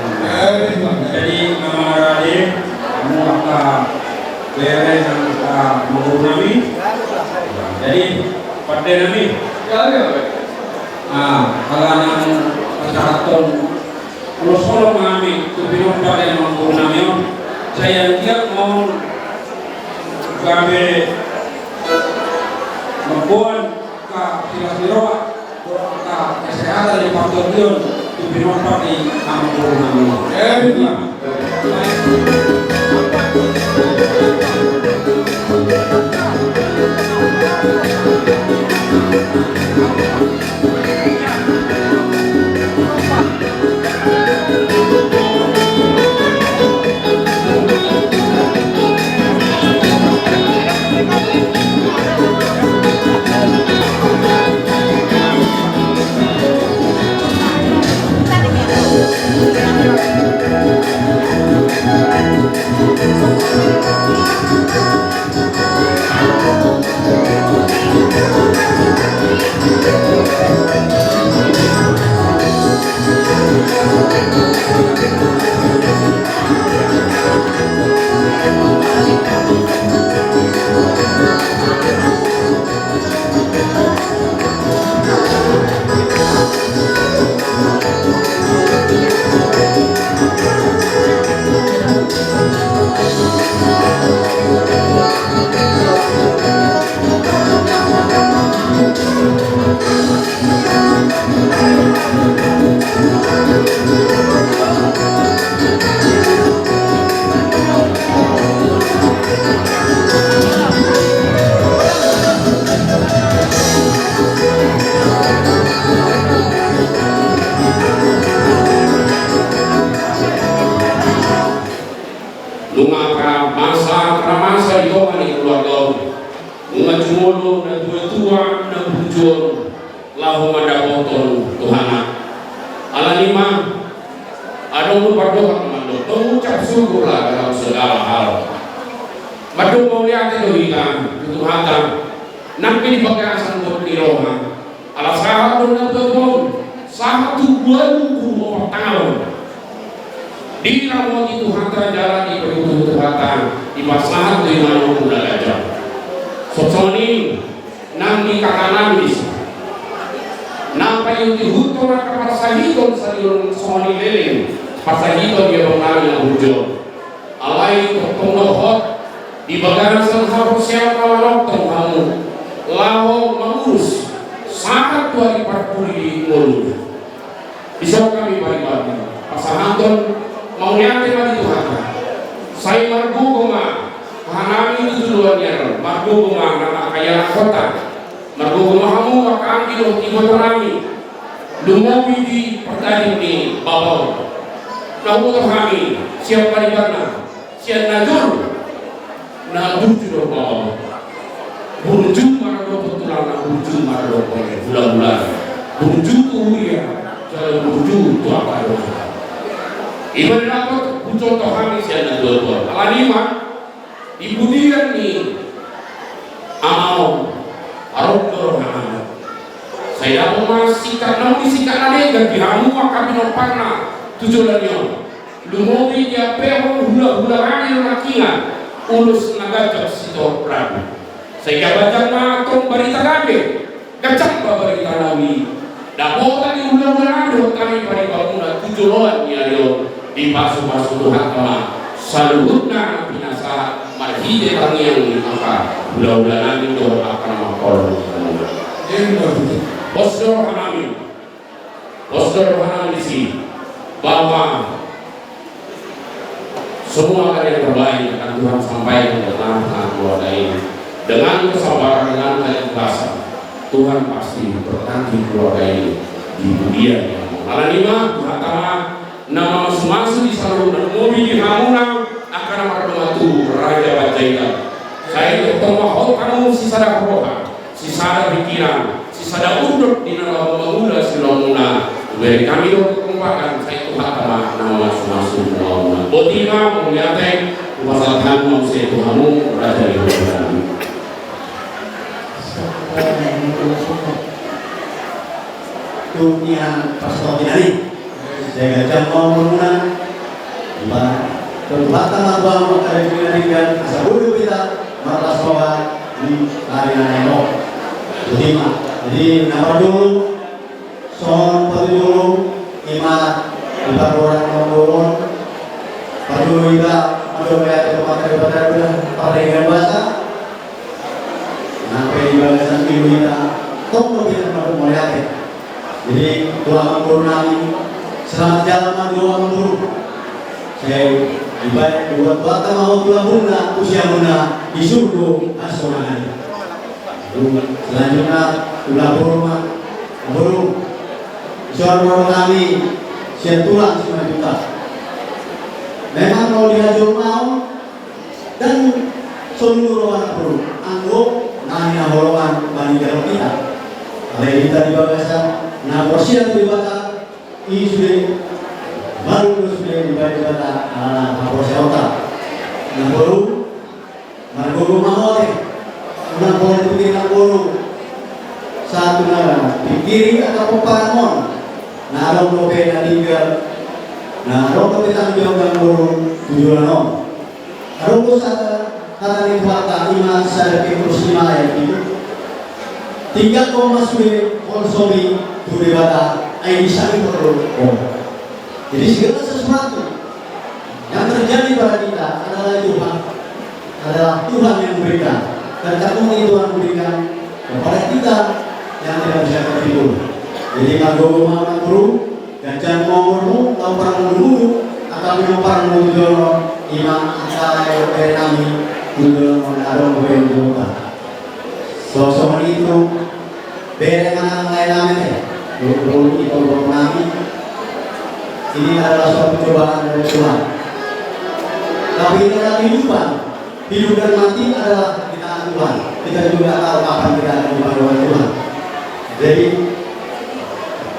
Jadi nama radio muaka bere dan mengunami. Jadi partai nami. Kalau yang persatuan kalau solo mengambil tujuan partai mengunami, saya dia mau kami membuat ke Silas Miroa ke kesehatan di Pantodion di Pinopar di Ampurna. masa ito ani keluarga mga jumolo na tua na bujur lahu madapoton Tuhana alanima adong berdoa mando mengucap syukurlah dalam segala hal madung mau lihat itu hilang Tuhan nampi bagasan buat diroha ala sahabat dan berbon satu bulan kumur tahun di rawat itu hantar jalan di perhitungan Tuhan di masalah dengan muda gajah sosoni nang di kakanamis nampak yang dihutung kepada sahidon sahidon sosoni leleng pasahidon dia mengalami yang hujur alai terpendohot di bagian selesai siapa lalu kamu laho mengurus sangat tua di parpuli di mulut bisa kami bagi-bagi pasahanton mau nyampe lagi Tuhan saya margu goma hanami itu duluannya margu goma nama kaya kota margu goma kamu makam di lo tiba nami lumobi di pertanding di bawah nahu kami siapa di mana siapa najur na burju do bawah burju marado betulan na burju marado bulan-bulan burju tuh ya jalan burju tuh apa do ibadah apa contoh kami siapa dua-dua alanima ibu dia nih Hai gagihamu kami noparna tujulannya lumowi dia pero hula-hula rani lakingan ulus nagajak sitor Prabu sehingga bajang makrom barita gabe gacak barita nawi dapo tadi hula-hula rani kami pada bangunan tujulan nyayo di pasu-pasu Tuhan kama saluhutna binasa marhide tangiang maka hula-hula rani itu akan makor Bosdor Hanami di sini bahwa semua karya terbaik akan Tuhan sampaikan dalam keluarga ini dengan kesabaran dengan keikhlasan Tuhan pasti berkati keluarga ini di dunia yang mengalami Tuhan nama masing-masing di seluruh dan mobil di Hamuna akan mengadu Raja Bajaikan saya bertomohon kamu sisada roha sisada pikiran sisada urut di dalam mengula silomuna dari kami untuk kembangkan saya Tuhan nama masing-masing botima mengiatai kuasa manusia Tuhanmu Raja Yehuda dunia pastor binari jaga jam menggunakan perbuatan apa makanya diberikan sebelum kita merasa bahwa di hari nano jadi nama dulu son dulu iman ibarat orang dulu juga ada kayak tempat daripada perdagangan bahasa sampai di bagian ibu kita tolong kita melihat jadi Tuhan mengurungi selamat jalan doa menurut saya ibarat buat bata mau Tuhan bunda usia bunda di surga asal selanjutnya ulah burung suara kami siap tulang 5 juta memang kalau dihajar mau dan seluruh orang burung anggap nanya holongan bani dalam kita kalau kita di bagasan nah porsian di bata ini sudah baru sudah di bata porsian otak nah burung margogo mahote unang boleh pikiran burung satu nara di kiri atau paramon nah ada lope na tinggal nah lope kita menjauhkan burung tujuan om ada kata ni fakta iman saya terus imaya itu tinggal kau masuk konsomi tu debata ai bisa perlu jadi segala sesuatu yang terjadi pada kita adalah Tuhan yang memberikan dan kamu Tuhan berikan kepada kita yang tidak bisa tertidur. Jadi kalau mau guru dan jangan ngomongmu tahu perang dulu akan menyumpah menunjuk imam antara dari kami untuk mengarung beri juga. Sosok itu beri mana lain namanya dulu itu kami ini adalah suatu cobaan dari Tuhan. Tapi ini adalah kehidupan. Hidup dan mati adalah di tangan Tuhan. Kita juga tahu kapan kita akan dipanggil Tuhan. Jadi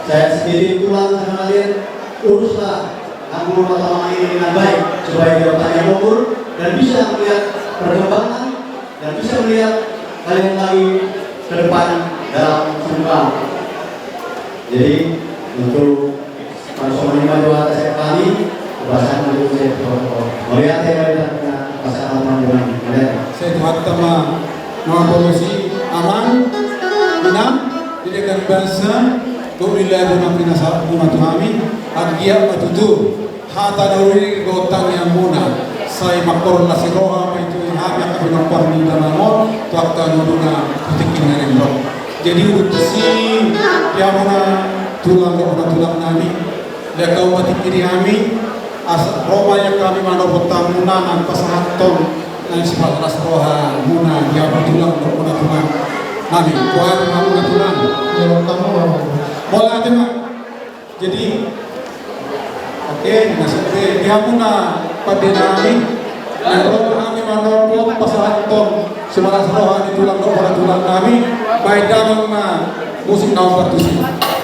saya sendiri pulang sama kalian uruslah kamu rumah tangga ini dengan baik supaya dia tanya umur dan bisa melihat perkembangan dan bisa melihat kalian lagi ke depan dalam sumpah. Jadi untuk konsumen maju atas kami bahasa maju saya melihat pasangan teman-teman saya Tuhan teman polisi aman enam di negara bangsa Alhamdulillah dengan pinasa umat kami agia matutu hata nauri gotang yang muna saya makor nasi roha itu hanya kabinong parmi danamon tuakta nuduna kutikin ngereng jadi utusi yang muna tulang nami dia kau mati kiri kami as Roma yang kami manor tamunan ang pasahaton ng sifat ras roha muna dia tulang muna tulang nami kuat muna tulang Kalau kamu boleh aja mak jadi oke maksudnya dia muna pada nami dan roh kami manor pasahaton sifat ras roha di tulang nami baik dalam musik nomor 7 Hãy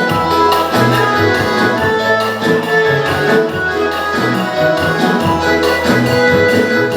subscribe cho kênh Ghiền Mì Gõ để không bỏ lỡ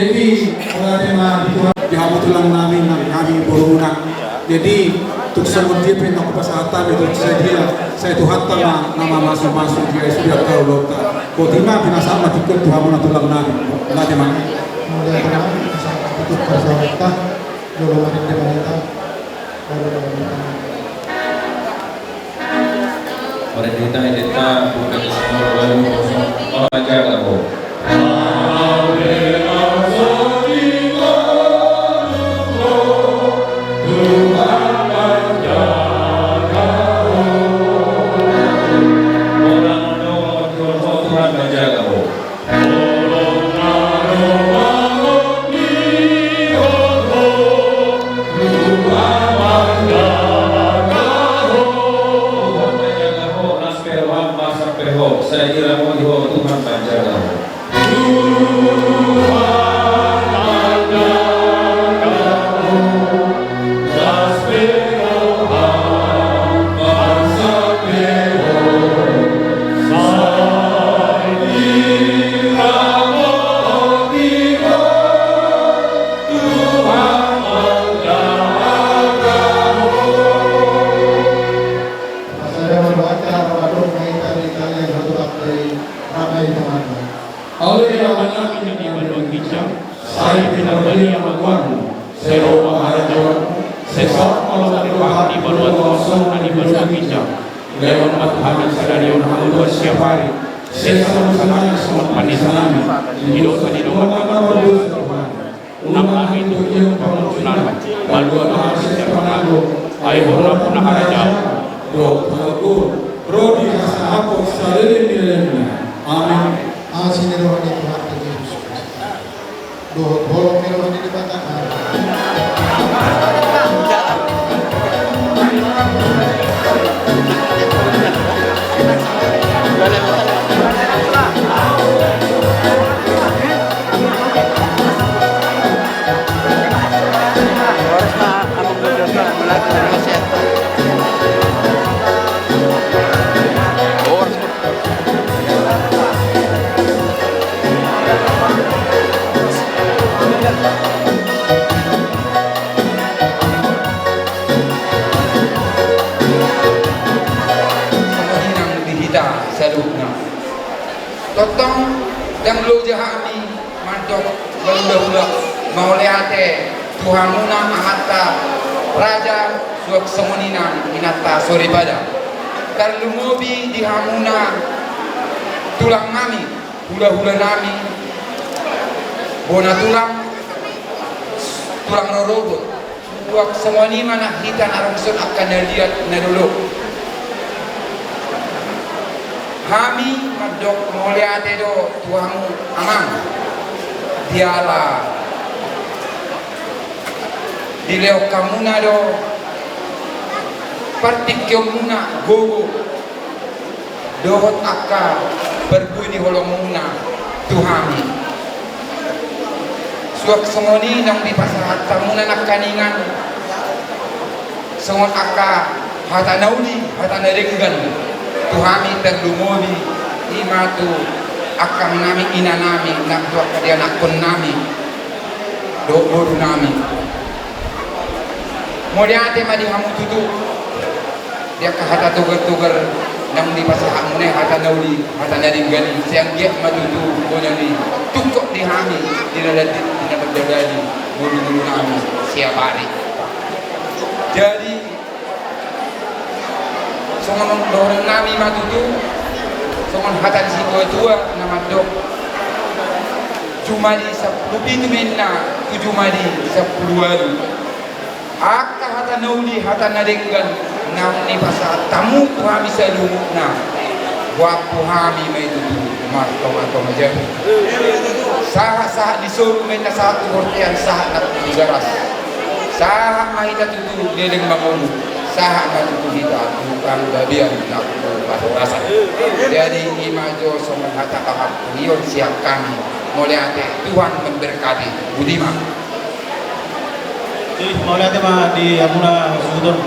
Jadi karena di hamutulang namin kami boruna. Jadi untuk semua dia pengen kesehatan itu saya Tuhan nama masuk dia sudah tahu dokter. Kau timah pinasama tiket Tuhan tulang namin. Nanti mana? Mulai kami untuk persyaratan dulu wanita. Wanita bukan semua lalu olahraga kamu. Saya kira mau Tuhan menjaga. Oleh yang mana ini berbincang, saya tidak beli yang lakukan. Saya roba harajuan, saya sok kalau berdoa di bawah kosong di berbincang. Lewat Tuhan sadari orang dua setiap hari. Saya selalu senang semua panisanami. Hidup apa Tuhan. Nama itu yang pengusulan. Malu Tuhan setiap penanggu. Ayo punah harajuan. Roh Tuhan, roh di apa sadari nilainya. Amin. Asini rohani Tuhan Yesus Kristus. Doa bolong rohani dibacakan. Totong yang lu jahami mantok berudah-udah mau lihatnya Tuhanuna ahata raja suak semunina minata sore pada kalau mobi dihamuna tulang nami hula-hula nami bona tulang rorobot suak semuni mana hitan arungsun akan dilihat nadulu kami madok moliate do tuamu amang diala dileo kamuna do partikyomuna gogo dohot akka berbunyi holomuna tuhami suak sengoni nang di pasahat tamuna nak kaningan sengon akka hata naudi hata naringgan Tuhami terlumobi imatu akang nami ina nami nak dua kadia nakon nami do boru nami modiate madi hamu tutu dia kahata tugar nang di pasahan mune hata nauli hata naringgani siang dia matutu bonyani tukok di hami dinalati dinabagdagani boru nami siap hari jadi songon dorong nami matutu songon hatan si tua nama dok jumadi 10 pintu menna tu jumadi 10 hari akka hatan nauli hatan nadenggan nam ni pasal tamu tuha bisa lumukna buat tuhami maitu marto majabi saha disuruh menna satu hortian saha nak digaras saha mahita tutu dedeng bangun saha matutu kita bukan babian nak rasa jadi imajo somong hata kahap niyon siap kami moliate Tuhan memberkati budiman jadi moliate mah di amuna sudon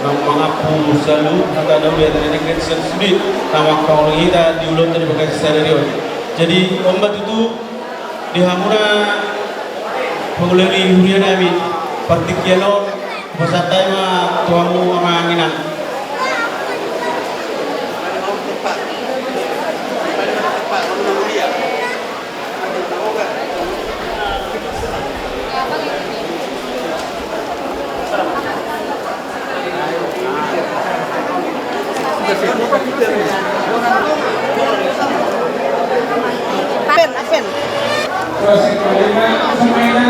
nang mangapu selalu kata daun ya dari negeri sendiri nama kau kita diulur dari bekas sadarion jadi ombak itu di amuna Pengulari hurian kami partikiano peserta tuamu amanginan. Afen. Proses kelima permainan.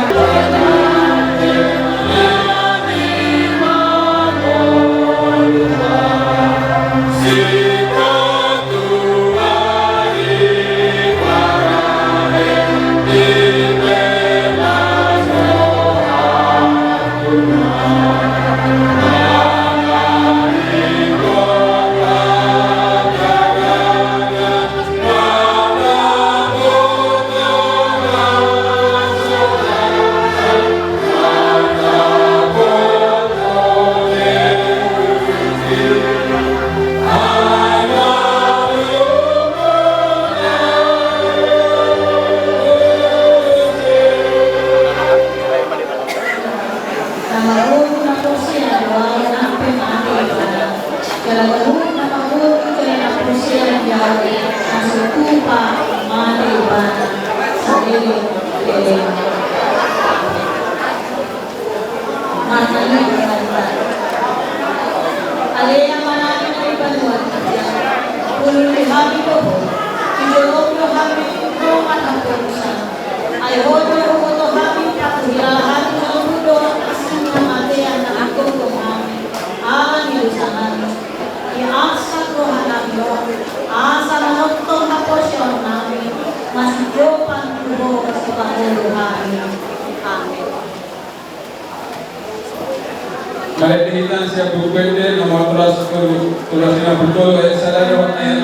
Kali dihilang siap buku pendek nomor tulis 50 ayat 1 lewat ayat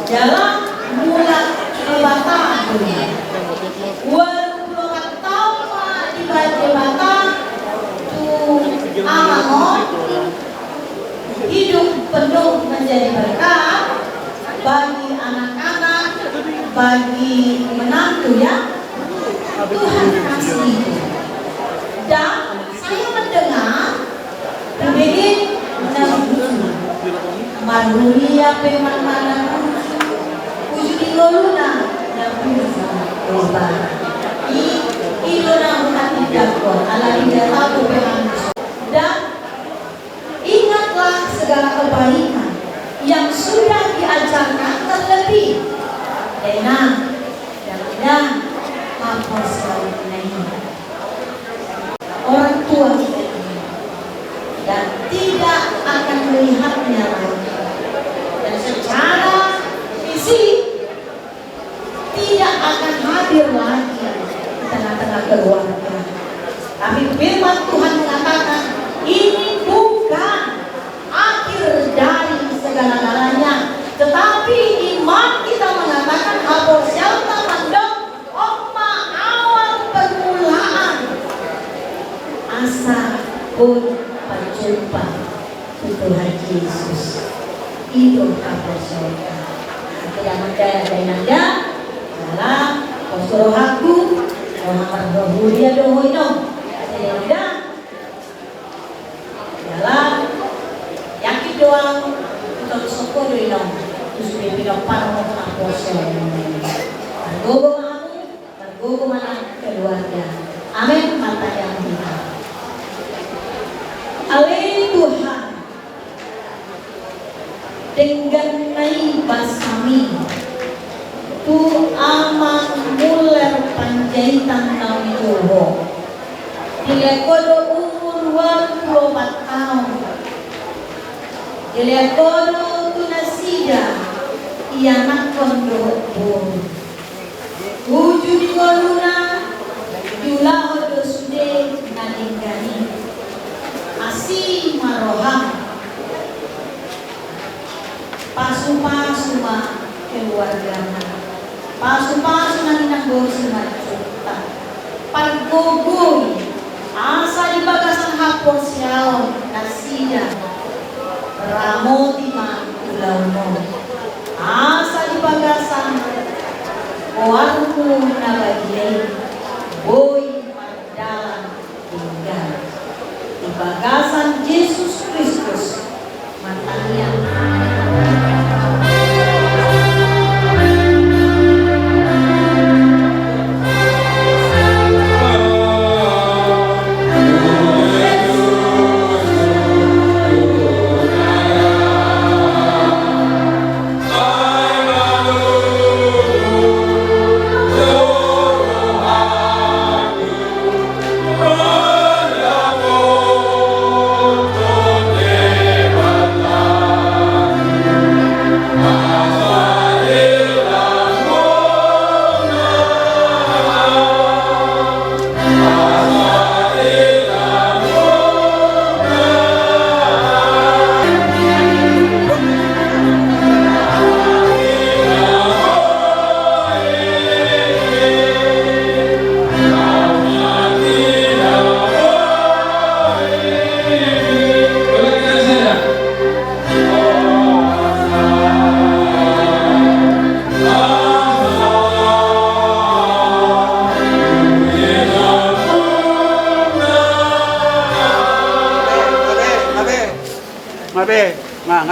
Jalan mulak bata Pulau atau di bata tu amangot hidup penuh menjadi berkat bagi anak-anak, bagi menantu ya. Tuhan kasih. Dan saya mendengar begini Marulia peman mana puji luna dan berubah. Ilo na hati dakwa ala tidak tahu peman. Dan ingatlah segala kebaikan yang sudah diajarkan terlebih Dena dan apa selain orang tua kita ini dan tidak akan melihatnya lagi dan secara fisik tidak akan hadir lagi di tengah-tengah keluarga. Tapi firman Tuhan mengatakan ini bukan akhir dari segala-galanya, tetapi iman kita mengatakan hapor syauta mandong okma awal permulaan asa pun berjumpa Tuhan Yesus itu hapor syauta. Tidak percaya dengan Anda dalam postur aku Muhammad Rohulia Dohoino Anda dalam yakin doang untuk sokor doino terus bilang parmo apostol bergogo mana keluarga amin mata yang kita alai Tuhan dengan naik basami tu amang muler panjaitan nawi tuho dilekodo umur 24 tahun dilekodo tunasida ianak kondo buru wujud di goluna julaho dosude nalinggani asih maroham pasu-pasu keluarganya pasu-pasu nang nanggosi macuta paggugoy asa di bagasan hapon siyaon nasida ramoti ulauno asa di bagasan warmu na bagiay boy dalam tinggal di bagasan Yesus Kristus matangyan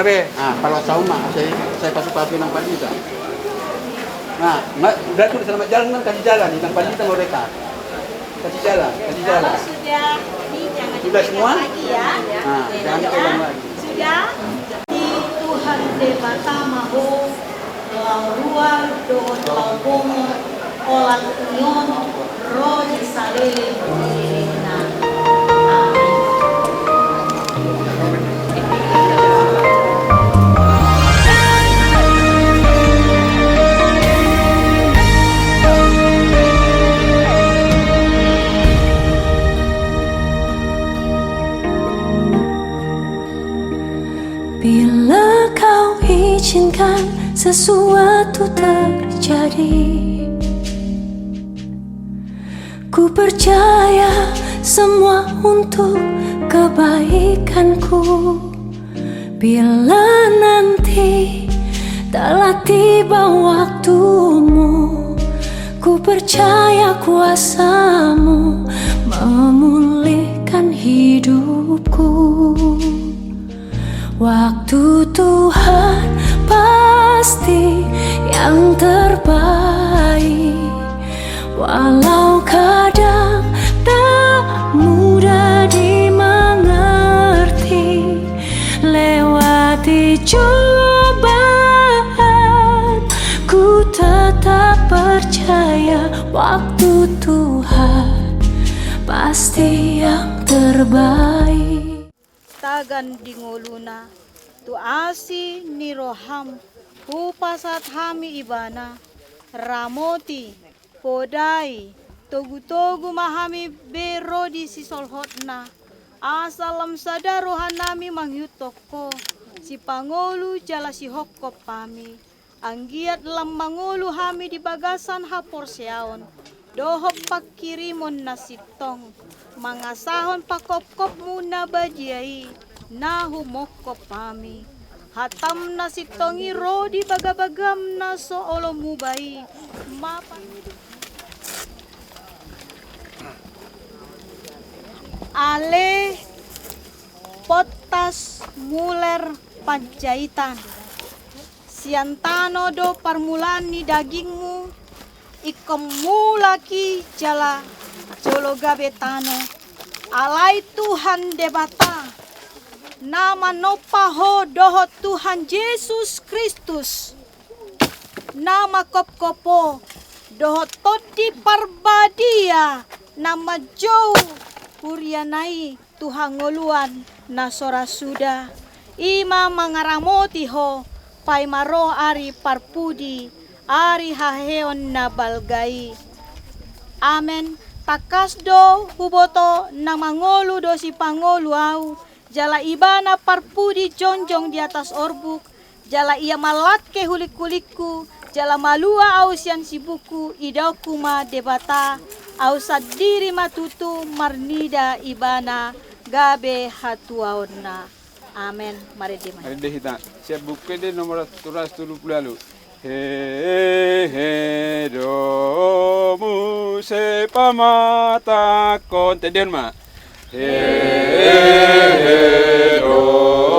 ngabe kalau sauma saya pasukan ng palita berarti selamat jalan kan kasih jalan ng palita mereka kasih jalan sudah semua jangan pegang lagi sudah di Tuhan debata maho luar doon laupong olat union roh salele na Bila kau izinkan sesuatu terjadi. Ku percaya semua untuk kebaikanku. Bila nanti telah tiba waktumu, ku percaya kuasamu memulihkan hidupku. Waktu Tuhan pasti yang terbaik, walau kadang tak mudah dimengerti. Lewati cobaan, ku tetap percaya waktu Tuhan pasti yang terbaik. Tagan dingoluna tu asi ni roham upasat hami ibana ramoti podai togu-togu mahami berodi si solhotna asalam sada rohanami mangyutoko si pangolu jala si hokko pami anggiat lam mangolu hami di bagasan hapor seaon dohop pakirimon nasitong mangasahon pakop-kop muna bajiai nahu mokko pami hatam nasitongi rodi bagabagam na soolo mubai mapan ale potas muler panjaitan siantano do parmulani dagingmu ikom mulaki jala jolo gabetano alai Tuhan debata nama nopaho doho Tuhan Yesus Kristus nama kop-kopo doho todi parbadia nama jauh Hurianai Tuhan ngoluan nasora suda ima mangaramoti ho pai maro ari parpudi ari haheon na balgai. Amen. Takasdo huboto na mangolu do si pangolu au jala ibana parpudi jonjong di atas orbuk jala ia malake hulik-hulikku jala malua au sian sibuku idauku ma debata au sadiri matutu marnida ibana gabe hatuaona. Amen. Mari dimana. Mari dihita. Siap buku di nomor 170 He he do mu se pamata kon tedian ma. He he do